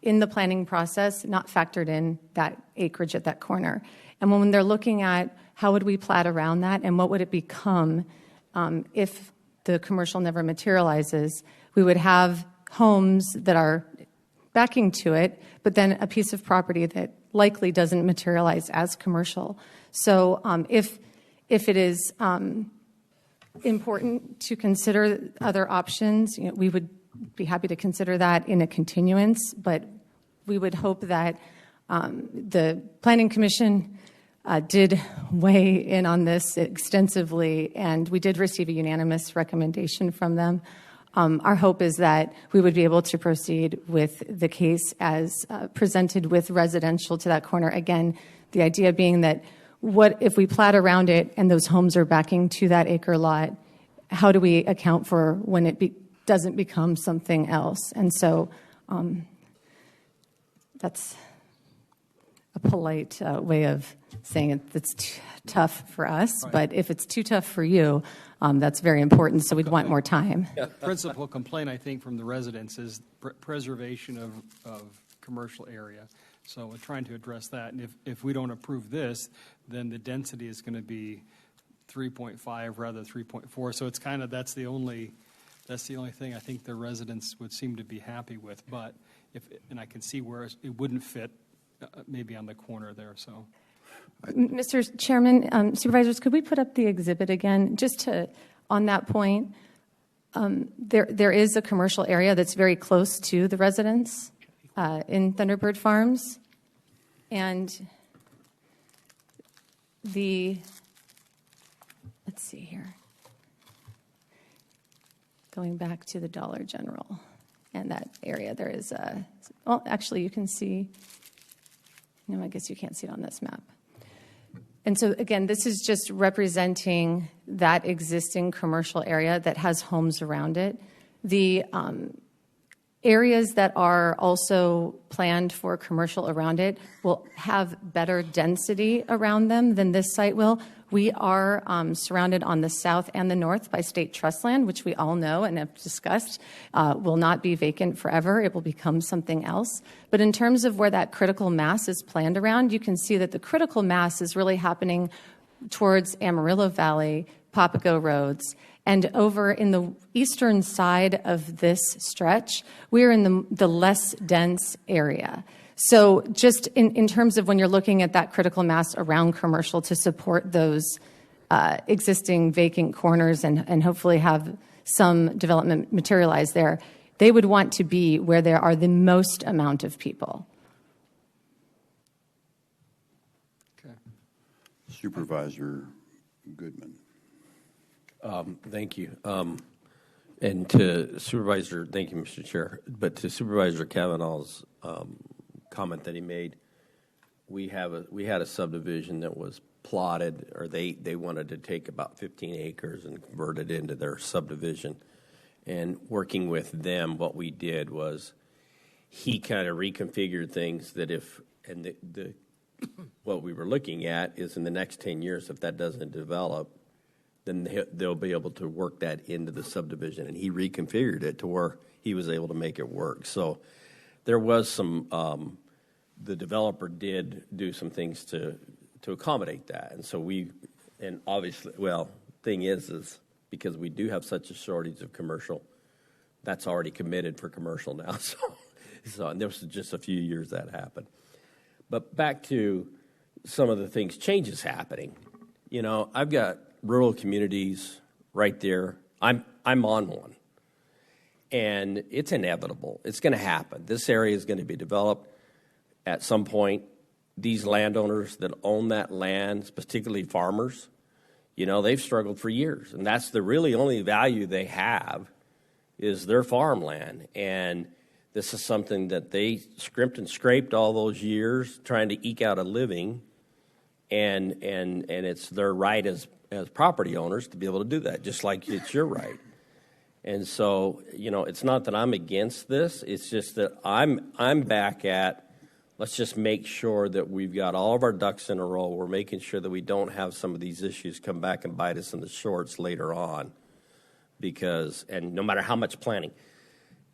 in the planning process, not factored in that acreage at that corner. And when they're looking at how would we plat around that and what would it become if the commercial never materializes, we would have homes that are backing to it, but then a piece of property that likely doesn't materialize as commercial. So if it is important to consider other options, we would be happy to consider that in a continuance, but we would hope that the Planning Commission did weigh in on this extensively, and we did receive a unanimous recommendation from them. Our hope is that we would be able to proceed with the case as presented with residential to that corner. Again, the idea being that what if we plat around it and those homes are backing to that acre lot, how do we account for when it doesn't become something else? And so that's a polite way of saying it's tough for us, but if it's too tough for you, that's very important, so we'd want more time. Principal complaint, I think, from the residents is preservation of commercial area. So we're trying to address that, and if we don't approve this, then the density is going to be 3.5 rather than 3.4. So it's kind of that's the only thing I think the residents would seem to be happy with. But and I can see where it wouldn't fit, maybe on the corner there. So, Mr. Chairman, Supervisors, could we put up the exhibit again, just to on that point? There is a commercial area that's very close to the residents in Thunderbird Farms, and let's see here. Going back to the Dollar General and that area, there is actually you can see, no, I guess you can't see it on this map. And so again, this is just representing that existing commercial area that has homes around it. The areas that are also planned for commercial around it will have better density around them than this site will. We are surrounded on the south and the north by state trust land, which we all know and have discussed will not be vacant forever. It will become something else. But in terms of where that critical mass is planned around, you can see that the critical mass is really happening towards Amarillo Valley, Papago roads, and over in the eastern side of this stretch, we're in the less dense area. So just in terms of when you're looking at that critical mass around commercial to support those existing vacant corners and hopefully have some development materialize there, they would want to be where there are the most amount of people. Okay. Supervisor Goodman. Thank you. And to Supervisor, thank you, Mr. Chair, but to Supervisor Kavanaugh's comment that he made, we had a subdivision that was plotted, or they wanted to take about 15 acres and convert it into their subdivision. And working with them, what we did was he kind of reconfigured things that what we were looking at is in the next 10 years, if that doesn't develop, then they'll be able to work that into the subdivision. And he reconfigured it to where he was able to make it work. So there was some, the developer did do some things to accommodate that. And so and obviously, thing is because we do have such a shortage of commercial, that's already committed for commercial now. So and there was just a few years that happened. But back to some of the things, changes happening. You know, I've got rural communities right there. I'm on one. And it's inevitable. It's going to happen. This area is going to be developed at some point. These landowners that own that land, particularly farmers, you know, they've struggled for years. And that's the really only value they have is their farmland. And this is something that they scrimped and scraped all those years trying to eke out a living. And it's their right as property owners to be able to do that, just like it's your right. And so, you know, it's not that I'm against this. It's just that I'm back at, let's just make sure that we've got all of our ducks in a row. We're making sure that we don't have some of these issues come back and bite us in the shorts later on. And no matter how much planning,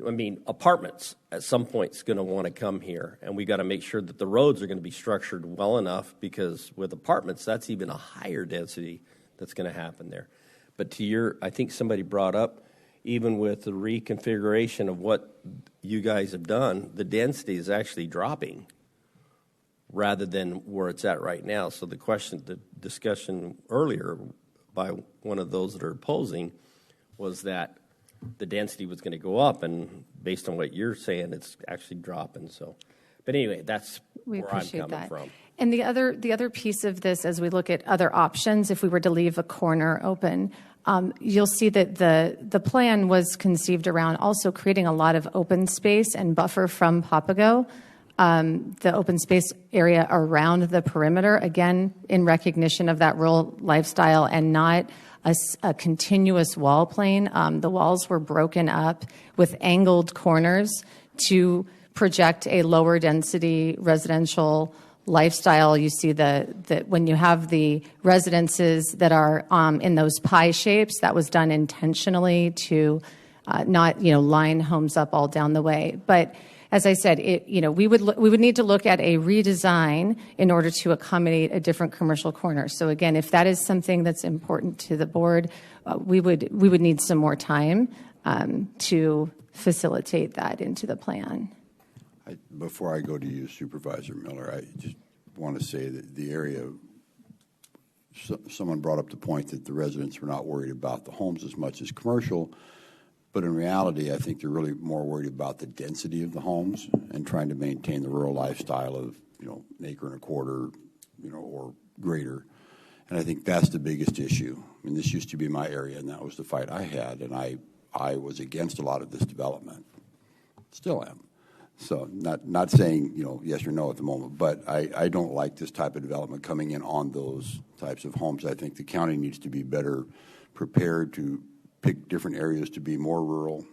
I mean, apartments at some point is going to want to come here, and we got to make sure that the roads are going to be structured well enough, because with apartments, that's even a higher density that's going to happen there. But I think somebody brought up, even with the reconfiguration of what you guys have done, the density is actually dropping rather than where it's at right now. So the discussion earlier by one of those that are opposing was that the density was going to go up, and based on what you're saying, it's actually dropping. So, but anyway, that's where I'm coming from. And the other piece of this, as we look at other options, if we were to leave a corner open, you'll see that the plan was conceived around also creating a lot of open space and buffer from Papago, the open space area around the perimeter, again, in recognition of that rural lifestyle and not a continuous wall plane. The walls were broken up with angled corners to project a lower density residential lifestyle. You see that when you have the residences that are in those pie shapes, that was done intentionally to not line homes up all down the way. But as I said, we would need to look at a redesign in order to accommodate a different commercial corner. So again, if that is something that's important to the board, we would need some more time to facilitate that into the plan. Before I go to you, Supervisor Miller, I just want to say that the area, someone brought up the point that the residents were not worried about the homes as much as commercial, but in reality, I think they're really more worried about the density of the homes and trying to maintain the rural lifestyle of, an acre and a quarter, or greater. And I think that's the biggest issue. I mean, this used to be my area, and that was the fight I had, and I was against a lot of this development. Still am. So not saying, yes or no at the moment, but I don't like this type of development coming in on those types of homes. I think the county needs to be better prepared to pick different areas to be more rural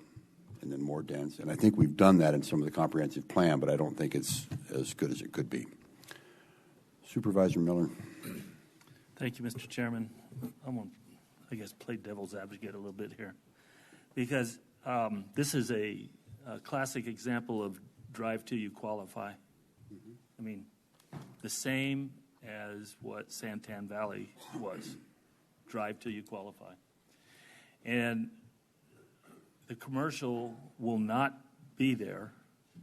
and then more dense. And I think we've done that in some of the comprehensive plan, but I don't think it's as good as it could be. Supervisor Miller. Thank you, Mr. Chairman. I'm going to, I guess, play devil's advocate a little bit here, because this is a classic example of drive till you qualify. I mean, the same as what Santan Valley was, drive till you qualify. And the commercial will not be there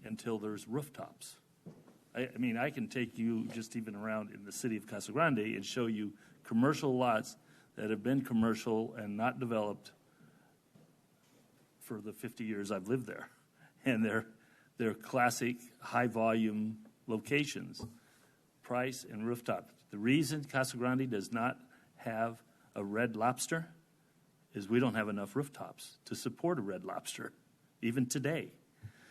until there's rooftops. I mean, I can take you just even around in the city of Casa Grande and show you commercial lots that have been commercial and not developed for the 50 years I've lived there. And they're classic high-volume locations, price and rooftop. The reason Casa Grande does not have a Red Lobster is we don't have enough rooftops to support a Red Lobster, even today.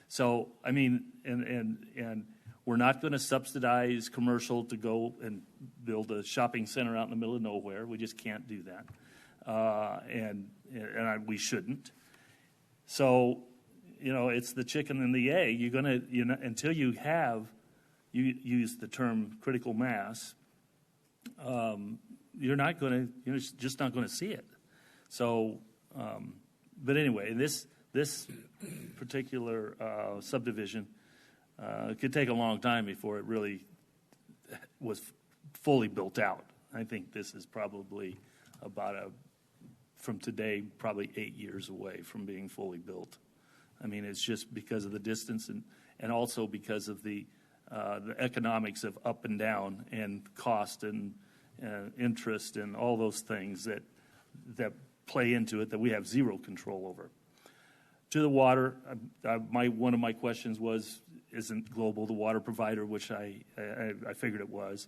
So, I mean, and we're not going to subsidize commercial to go and build a shopping center out in the middle of nowhere. We just can't do that, and we shouldn't. So, it's the chicken and the egg. You're going to, until you use the term critical mass, you're just not going to see it. So, but anyway, this particular subdivision could take a long time before it really was fully built out. I think this is probably from today, probably 8 years away from being fully built. I mean, it's just because of the distance and also because of the economics of up and down and cost and interest and all those things that play into it that we have zero control over. To the water, one of my questions was, isn't Global the water provider, which I figured it was.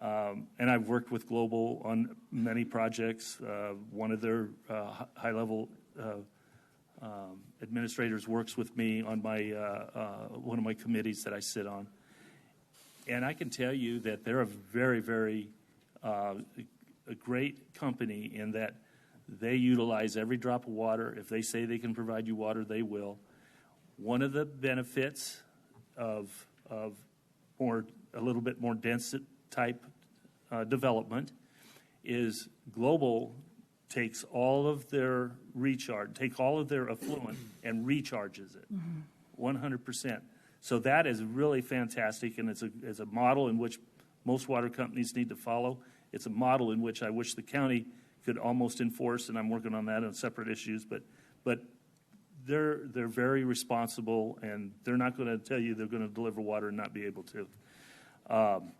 And I've worked with Global on many projects. One of their high-level administrators works with me on one of my committees that I sit on. And I can tell you that they're a very, very a great company in that they utilize every drop of water. If they say they can provide you water, they will. One of the benefits of a little bit more dense type development is Global takes all of their affluent and recharges it 100%. So that is really fantastic, and it's a model in which most water companies need to follow. It's a model in which I wish the county could almost enforce, and I'm working on that on separate issues. But they're very responsible, and they're not going to tell you they're going to deliver water and not be able to. And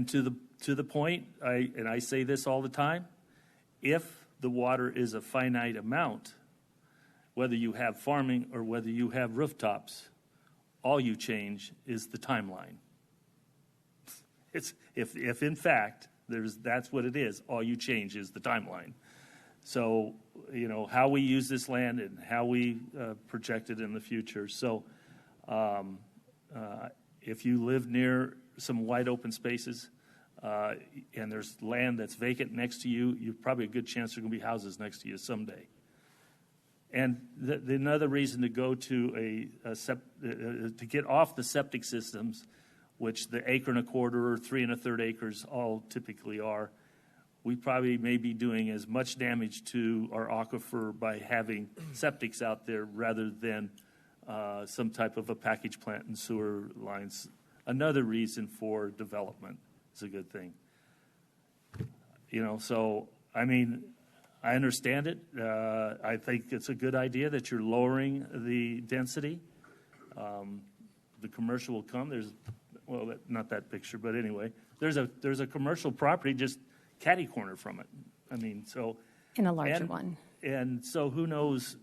to the point, I say this all the time, if the water is a finite amount, whether you have farming or whether you have rooftops, all you change is the timeline. It's if in fact that's what it is, all you change is the timeline. So how we use this land and how we project it in the future. So if you live near some wide open spaces and there's land that's vacant next to you, you've probably a good chance there are going to be houses next to you someday. And another reason to go to to get off the septic systems which the acre and a quarter or 3 1/3 acres all typically are, we probably may be doing as much damage to our aquifer by having septics out there rather than some type of a package plant and sewer lines. Another reason for development is a good thing. So, I mean, I understand it. I think it's a good idea that you're lowering the density. The commercial will come. Not that picture, but anyway, there's a commercial property just catty corner from it. I mean, so. In a larger one. And so who knows?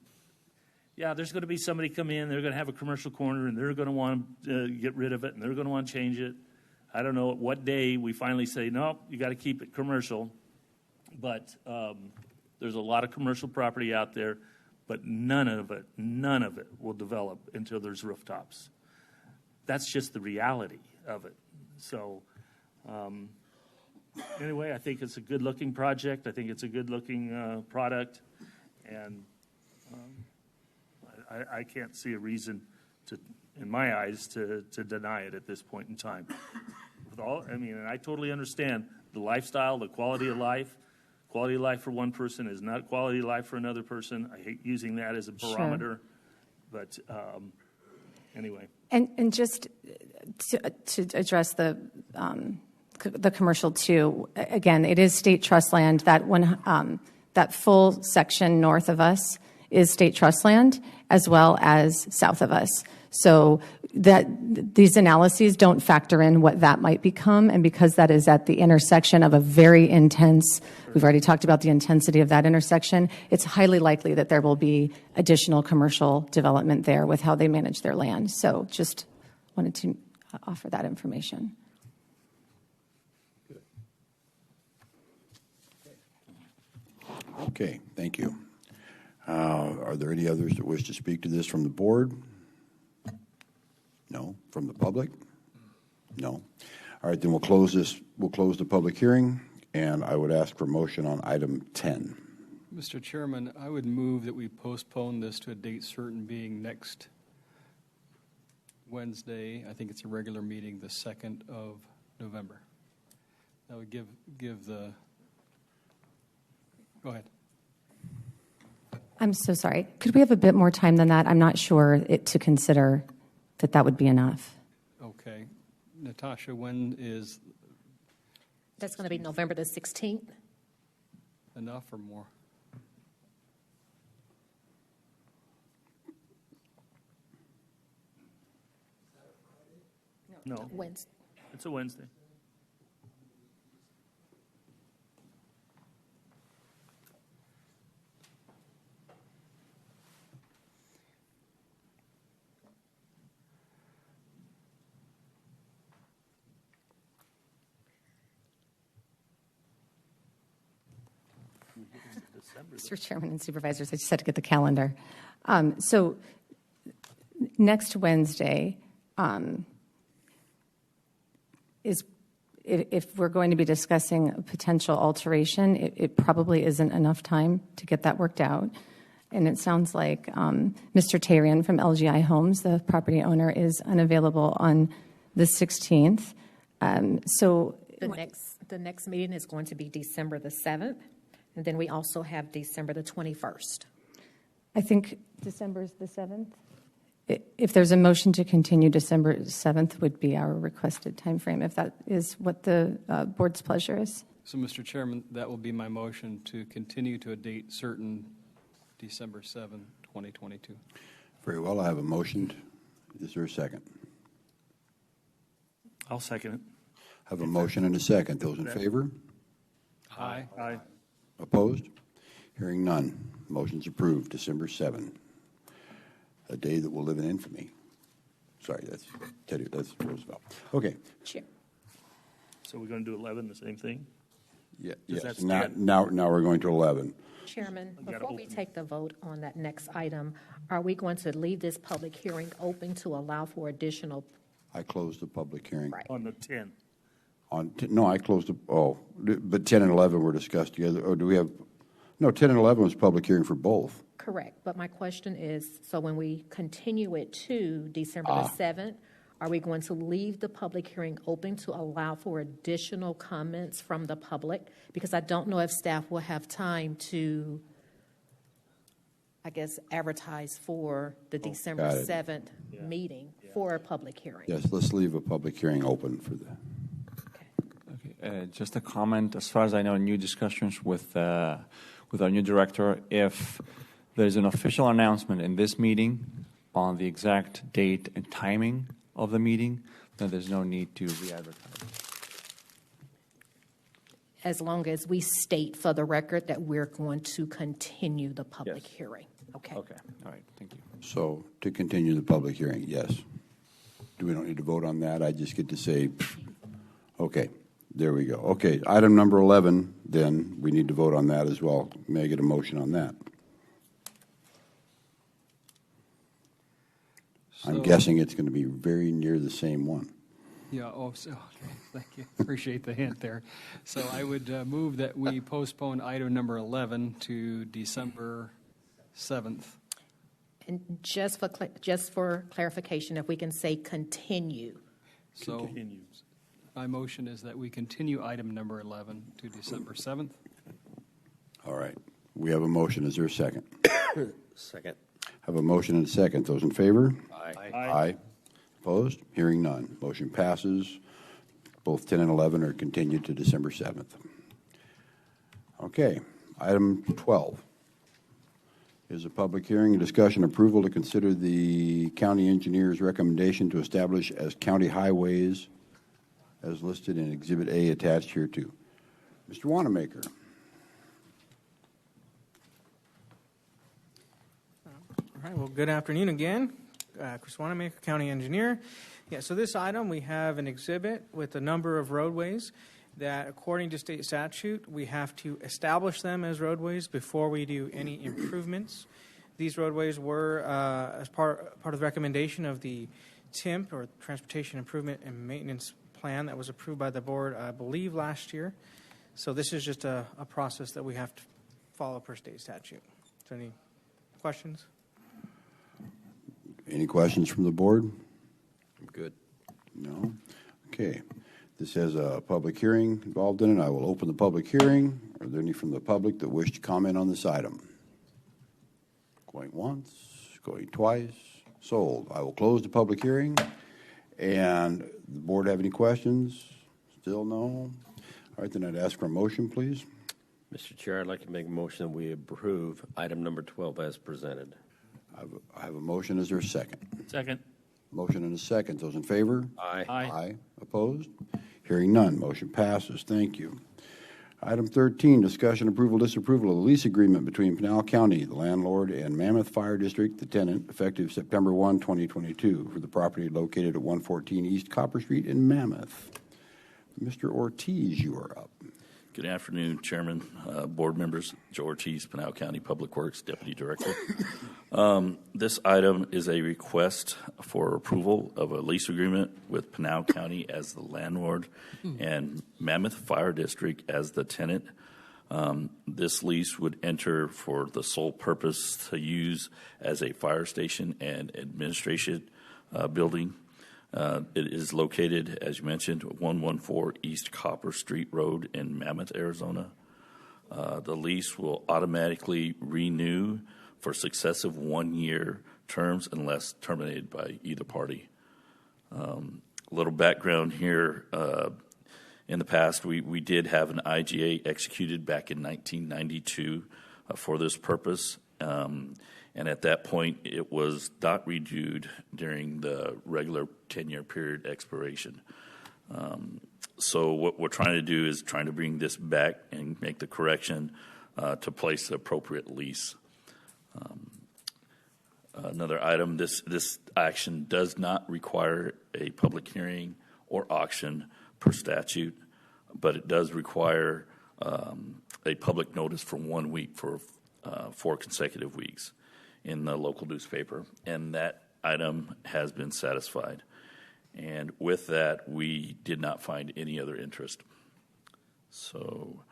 Yeah, there's going to be somebody come in, they're going to have a commercial corner, and they're going to want to get rid of it, and they're going to want to change it. I don't know at what day we finally say, no, you got to keep it commercial. But there's a lot of commercial property out there, but none of it will develop until there's rooftops. That's just the reality of it. So anyway, I think it's a good-looking project. I think it's a good-looking product, and I can't see a reason to, in my eyes, to deny it at this point in time. And I totally understand the lifestyle, the quality of life. Quality of life for one person is not quality of life for another person. I hate using that as a barometer, but anyway. And just to address the commercial too, again, it is state trust land. That full section north of us is state trust land, as well as south of us. So that these analyses don't factor in what that might become, and because that is at the intersection of a very intense, we've already talked about the intensity of that intersection, it's highly likely that there will be additional commercial development there with how they manage their land. So just wanted to offer that information. Okay, thank you. Are there any others that wish to speak to this from the board? No. From the public? No. All right, then we'll close the public hearing, and I would ask for motion on item 10. Mr. Chairman, I would move that we postpone this to a date certain, being next Wednesday. I think it's a regular meeting, the 2nd of November. That would give the... Go ahead. I'm so sorry. Could we have a bit more time than that? I'm not sure to consider that would be enough. Okay. Natasha, when is... That's going to be November the 16th. Enough or more? No. Wednesday. It's a Wednesday. Mr. Chairman and Supervisors, I just had to get the calendar. So next Wednesday is, if we're going to be discussing a potential alteration, it probably isn't enough time to get that worked out. And it sounds like Mr. Tarian from LGI Homes, the property owner, is unavailable on the 16th. So the next meeting is going to be December the 7th. And then we also have December the 21st. I think December is the 7th. If there's a motion to continue, December 7th would be our requested time frame, if that is what the board's pleasure is. So, Mr. Chairman, that will be my motion to continue to a date certain, December 7, 2022. Very well. I have a motion. Is there a second? I'll second it. I have a motion and a second. Those in favor? Aye. Aye. Opposed? Hearing none. Motion's approved. December 7. A day that will live in infamy. Sorry, that's Roosevelt. Okay. Sure. So we're going to do 11, the same thing? Yeah. Does Yes. that Now we're going to 11. Chairman, before we take the vote on that next item, are we going to leave this public hearing open to allow for additional? I closed the public hearing. Right. On the 10th. No, I closed but 10 and 11 were discussed together. Or do we have? No, 10 and 11 was public hearing for both. Correct. But my question is, so when we continue it to December the 7th, Are we going to leave the public hearing open to allow for additional comments from the public? Because I don't know if staff will have time to, I guess, advertise for the December got it. 7th meeting for a public hearing. Yes, let's leave a public hearing open for that. Just a comment. As far as I know, new discussions with our new director. If there's an official announcement in this meeting on the exact date and timing of the meeting, then there's no need to re-advertise. As long as we state for the record that we're going to continue the public hearing. Okay. Okay. All right. Thank you. So to continue the public hearing, yes. Do we don't need to vote on that? I just get to say, okay, there we go. Okay, item number 11, then we need to vote on that as well. May I get a motion on that? I'm guessing it's going to be very near the same one. Yeah, okay, thank you. Appreciate the hint there. So I would move that we postpone item number 11 to December 7th. And just for clarification, if we can say continue. So Continues. my motion is that we continue item number 11 to December 7th. All right. We have a motion. Is there a second? Second. Have a motion and a second. Those in favor? Aye. Aye. Opposed? Hearing none. Motion passes. Both 10 and 11 are continued to December 7th. Okay. Item 12 is a public hearing and discussion approval to consider the county engineer's recommendation to establish as county highways as listed in Exhibit A attached here too. Mr. Wanamaker. All right, well, good afternoon again. Chris Wanamaker, County Engineer. Yeah, so this item, we have an exhibit with a number of roadways that, according to state statute, we have to establish them as roadways before we do any improvements. These roadways were as part of the recommendation of the TIMP, or Transportation Improvement and Maintenance Plan, that was approved by the board, I believe, last year. So this is just a process that we have to follow per state statute. So any questions? Any questions from the board? I'm good. No? Okay. This has a public hearing involved in it. I will open the public hearing. Are there any from the public that wish to comment on this item? Going once, going twice, sold. I will close the public hearing. And the board have any questions? Still no? All right, then I'd ask for a motion, please. Mr. Chair, I'd like to make a motion that we approve item number 12 as presented. I have a motion. Is there a second? Second. Motion and a second. Those in favor? Aye. Aye. Opposed? Hearing none. Motion passes. Thank you. Item 13, discussion, approval, disapproval of the lease agreement between Pinal County, the landlord, and Mammoth Fire District, the tenant, effective September 1, 2022, for the property located at 114 East Copper Street in Mammoth. Mr. Ortiz, you are up. Good afternoon, Chairman, board members. Joe Ortiz, Pinal County Public Works Deputy Director. This item is a request for approval of a lease agreement with Pinal County as the landlord and Mammoth Fire District as the tenant. This lease would enter for the sole purpose to use as a fire station and administration building. It is located, as you mentioned, 114 East Copper Street Road in Mammoth, Arizona. The lease will automatically renew for successive one-year terms unless terminated by either party. A little background here. In the past, we did have an IGA executed back in 1992 for this purpose. And at that point, it was not renewed during the regular 10-year period expiration. So what we're trying to do is trying to bring this back and make the correction to place the appropriate lease. Another item, this action does not require a public hearing or auction per statute, but it does require a public notice for 1 week for 4 consecutive weeks in the local newspaper, and that item has been satisfied. And with that, we did not find any other interest. So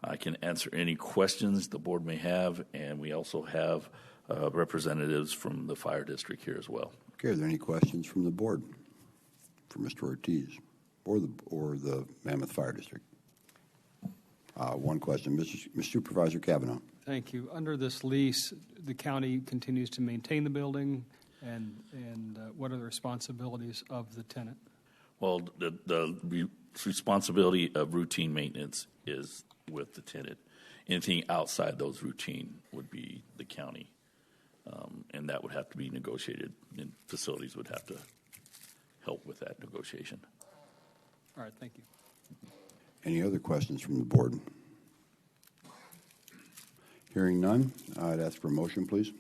I can answer any questions the board may have, and we also have representatives from the fire district here as well. Okay, are there any questions from the board? for Mr. Ortiz or the Mammoth Fire District. One question, Mr. Supervisor Kavanaugh. Thank you. Under this lease, the county continues to maintain the building, and what are the responsibilities of the tenant? Well, the responsibility of routine maintenance is with the tenant. Anything outside those routine would be the county, and that would have to be negotiated, and facilities would have to help with that negotiation. All right, thank you. Any other questions from the board? Hearing none, I'd ask for a motion, please.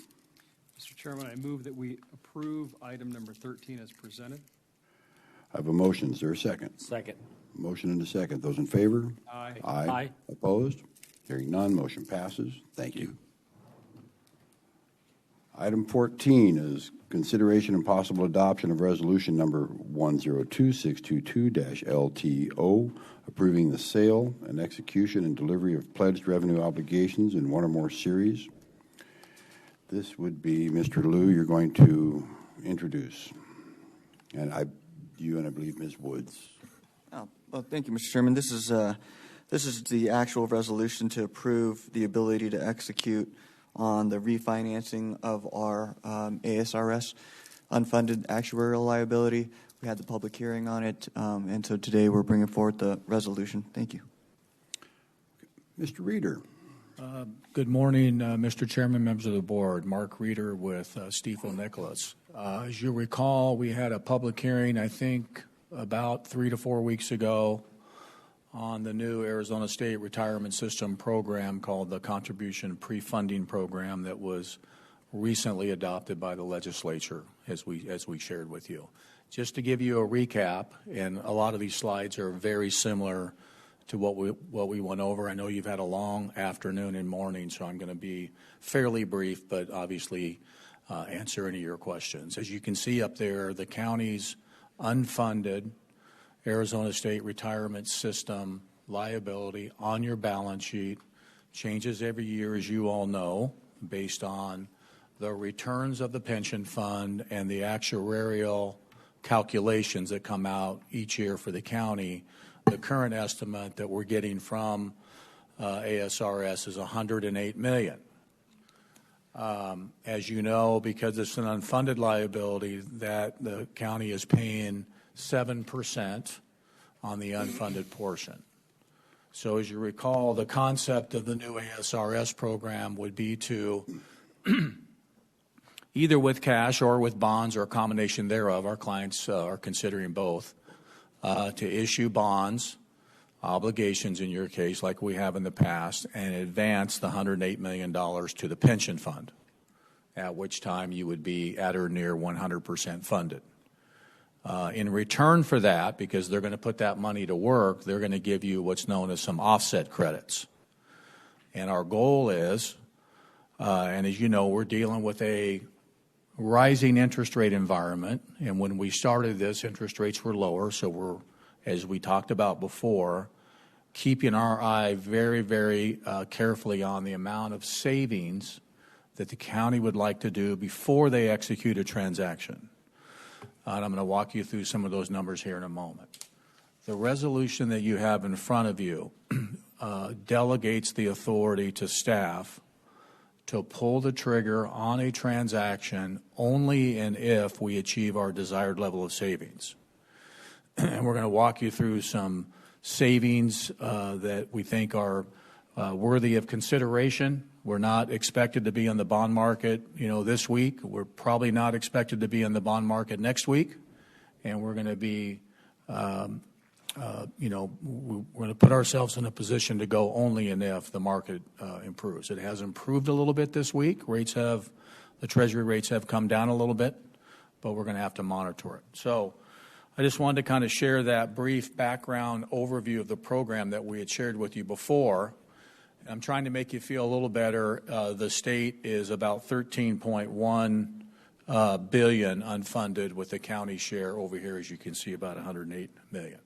Mr. Chairman, I move that we approve item number 13 as presented. I have a motion. Is there a second? Second. Motion and a second. Those in favor? Aye. Aye. Opposed? Hearing none, motion passes. Thank you. Item 14 is consideration and possible adoption of resolution number 102622-LTO, approving the sale and execution and delivery of pledged revenue obligations in one or more series. This would be Mr. Liu, you're going to introduce. And you and I believe Ms. Woods. Well, thank you, Mr. Chairman. This is the actual resolution to approve the ability to execute on the refinancing of our ASRS unfunded actuarial liability. We had the public hearing on it, and so today we're bringing forward the resolution. Thank you. Mr. Reeder. Good morning, Mr. Chairman, members of the board. Mark Reeder with Stiefel Nicholas. As you recall, we had a public hearing, I think, about 3 to 4 weeks ago on the new Arizona State Retirement System program called the Contribution Pre-Funding Program that was recently adopted by the legislature, as we shared with you. Just to give you a recap, and a lot of these slides are very similar to what we went over. I know you've had a long afternoon and morning, so I'm going to be fairly brief, but obviously answer any of your questions. As you can see up there, the county's unfunded Arizona State Retirement System liability on your balance sheet changes every year, as you all know, based on the returns of the pension fund and the actuarial calculations that come out each year for the county. The current estimate that we're getting from ASRS is $108 million. As you know, because it's an unfunded liability, that the county is paying 7% on the unfunded portion. So as you recall, the concept of the new ASRS program would be to either with cash or with bonds or a combination thereof, our clients are considering both, to issue bonds, obligations in your case, like we have in the past, and advance the $108 million to the pension fund, at which time you would be at or near 100% funded. In return for that, because they're going to put that money to work, they're going to give you what's known as some offset credits. And our goal is, and as you know, we're dealing with a rising interest rate environment, and when we started this, interest rates were lower, so we're, as we talked about before, keeping our eye very, very carefully on the amount of savings that the county would like to do before they execute a transaction. And I'm going to walk you through some of those numbers here in a moment. The resolution that you have in front of you delegates the authority to staff to pull the trigger on a transaction only and if we achieve our desired level of savings. And we're going to walk you through some savings that we think are worthy of consideration. We're not expected to be in the bond market, this week. We're probably not expected to be in the bond market next week. And we're going to be, we're going to put ourselves in a position to go only and if the market improves. It has improved a little bit this week. The Treasury rates have come down a little bit, but we're going to have to monitor it. So I just wanted to kind of share that brief background overview of the program that we had shared with you before. I'm trying to make you feel a little better. The state is about $13.1 billion unfunded, with the county share over here, as you can see, about $108 million.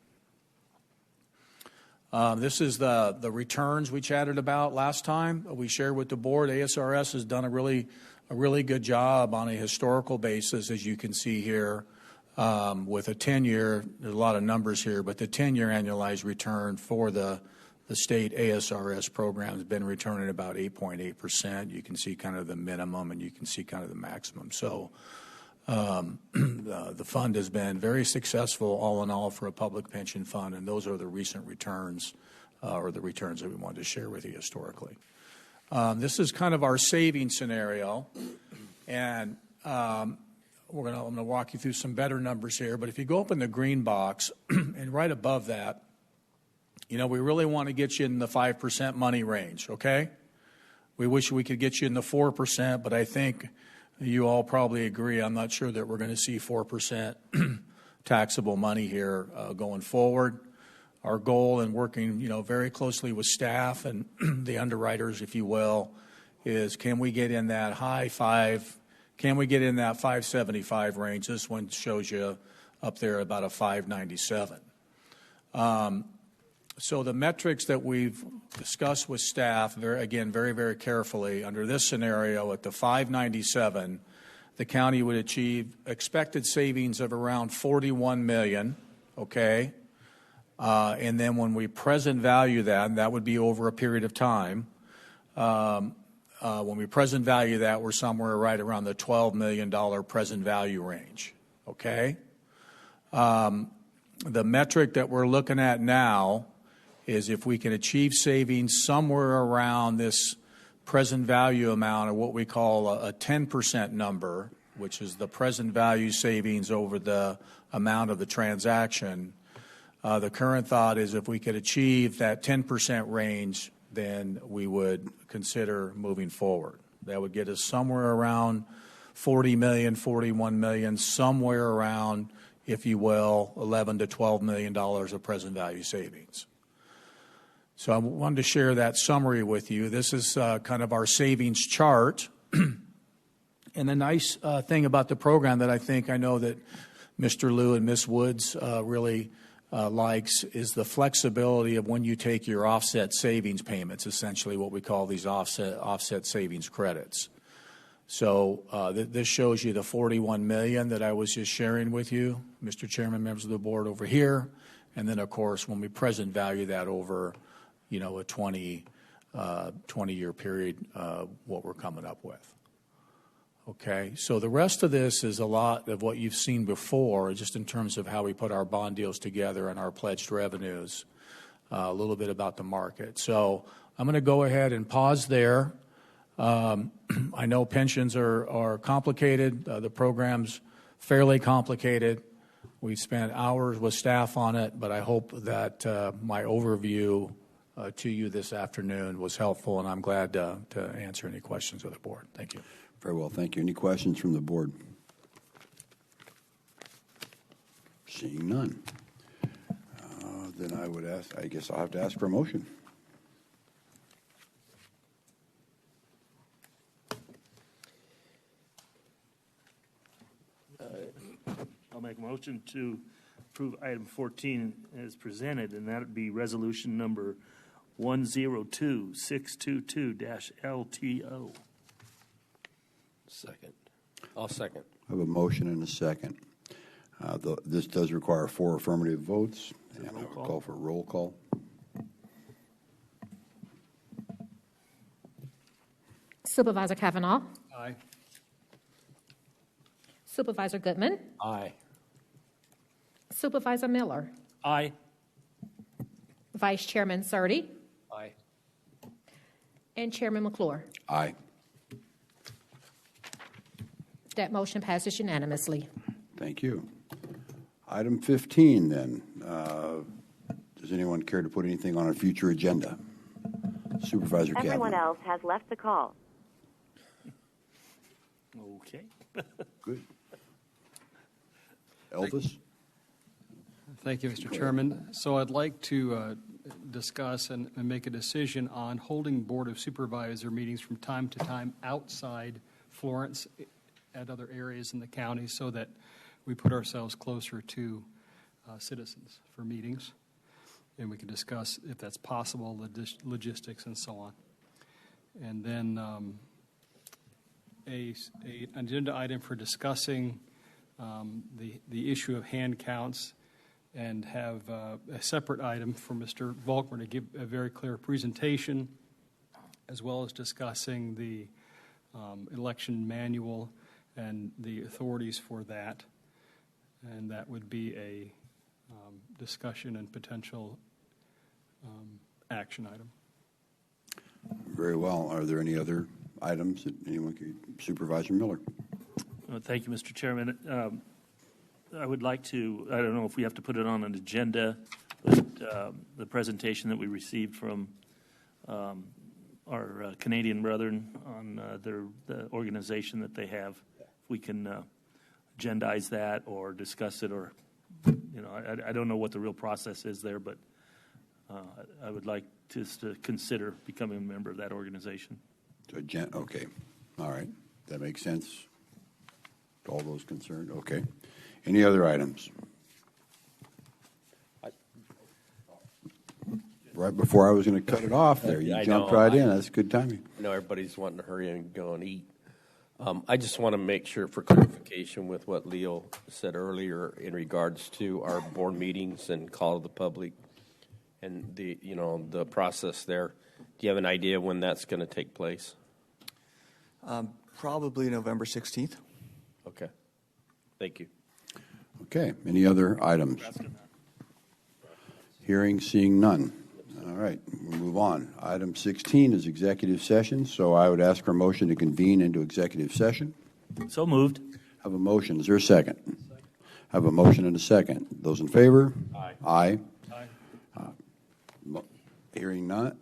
This is the returns we chatted about last time. We shared with the board. ASRS has done a really good job on a historical basis, as you can see here, with a 10-year, there's a lot of numbers here, but the 10-year annualized return for the state ASRS program has been returning about 8.8%. You can see kind of the minimum and you can see kind of the maximum. So the fund has been very successful all in all for a public pension fund, and those are the recent returns or the returns that we wanted to share with you historically. This is kind of our saving scenario, and I'm going to walk you through some better numbers here. But if you go up in the green box and right above that, you know, we really want to get you in the 5% money range, okay? We wish we could get you in the 4%, but I think you all probably agree. I'm not sure that we're going to see 4% taxable money here going forward. Our goal in working, you know, very closely with staff and the underwriters, if you will, is can we get in that high 5, can we get in that 575 range? This one shows you up there about a 597. So the metrics that we've discussed with staff, very, very carefully, under this scenario at the 597, the county would achieve expected savings of around $41 million, okay? And then when we present value that, and that would be over a period of time, when we present value that, we're somewhere right around the $12 million present value range, okay? The metric that we're looking at now is if we can achieve savings somewhere around this present value amount, or what we call a 10% number, which is the present value savings over the amount of the transaction. The current thought is if we could achieve that 10% range, then we would consider moving forward. That would get us somewhere around $40 million, $41 million, somewhere around, if you will, $11 to $12 million of present value savings. So I wanted to share that summary with you. This is kind of our savings chart. And the nice thing about the program that I know that Mr. Liu and Ms. Woods really likes is the flexibility of when you take your offset savings payments, essentially what we call these offset savings credits. So this shows you the $41 million that I was just sharing with you, Mr. Chairman, members of the board over here. And then, of course, when we present value that over, you know, a 20-year period, what we're coming up with. Okay, so the rest of this is a lot of what you've seen before, just in terms of how we put our bond deals together and our pledged revenues, a little bit about the market. So I'm going to go ahead and pause there. I know pensions are complicated. The program's fairly complicated. We've spent hours with staff on it, but I hope that my overview to you this afternoon was helpful, and I'm glad to answer any questions of the board. Thank you. Very well, thank you. Any questions from the board? Seeing none. Then I would ask, I guess I'll have to ask for a motion. I'll make a motion to approve item 14 as presented, and that would be resolution number 102622-LTO. Second. I'll second. I have a motion and a second. This does require 4 affirmative votes, and I will call for a roll call. Supervisor Kavanaugh. Aye. Supervisor Goodman. Aye. Supervisor Miller. Aye. Vice Chairman Surtee. Aye. And Chairman McClure. Aye. That motion passes unanimously. Thank you. Item 15, then. Does anyone care to put anything on a future agenda? Supervisor Kavanaugh. Everyone else has left the call. Okay. Good. Elvis? Thank you, Mr. Chairman. So I'd like to discuss and make a decision on holding Board of Supervisor meetings from time to time outside Florence at other areas in the county so that we put ourselves closer to citizens for meetings. And we can discuss if that's possible, logistics and so on. And then an agenda item for discussing the issue of hand counts and have a separate item for Mr. Volkmer to give a very clear presentation, as well as discussing the election manual and the authorities for that. And that would be a discussion and potential action item. Very well. Are there any other items that anyone could? Supervisor Miller. Thank you, Mr. Chairman. I would like to, I don't know if we have to put it on an agenda, but the presentation that we received from our Canadian brethren on the organization that they have, if we can agendize that or discuss it, or, you know, I don't know what the real process is there, but I would like to consider becoming a member of that organization. Okay. All right. That makes sense to all those concerned. Okay. Any other items? Right before I was going to cut it off there, you jumped right in. That's good timing. I know everybody's wanting to hurry and go and eat. I just want to make sure for clarification with what Leo said earlier in regards to our board meetings and call to the public and the process there. Do you have an idea when that's going to take place? Probably November 16th. Okay. Thank you. Okay. Any other items? Hearing, seeing none. All right. We'll move on. Item 16 is executive session, so I would ask for a motion to convene into executive session. So moved. Have a motion. Is there a second? Have a motion and a second. Those in favor? Aye. Aye. Hearing none.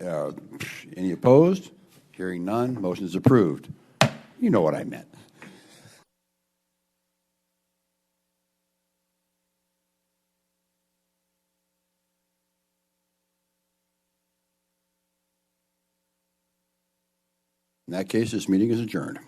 Any opposed? Hearing none. Motion is approved. You know what I meant. In that case, this meeting is adjourned.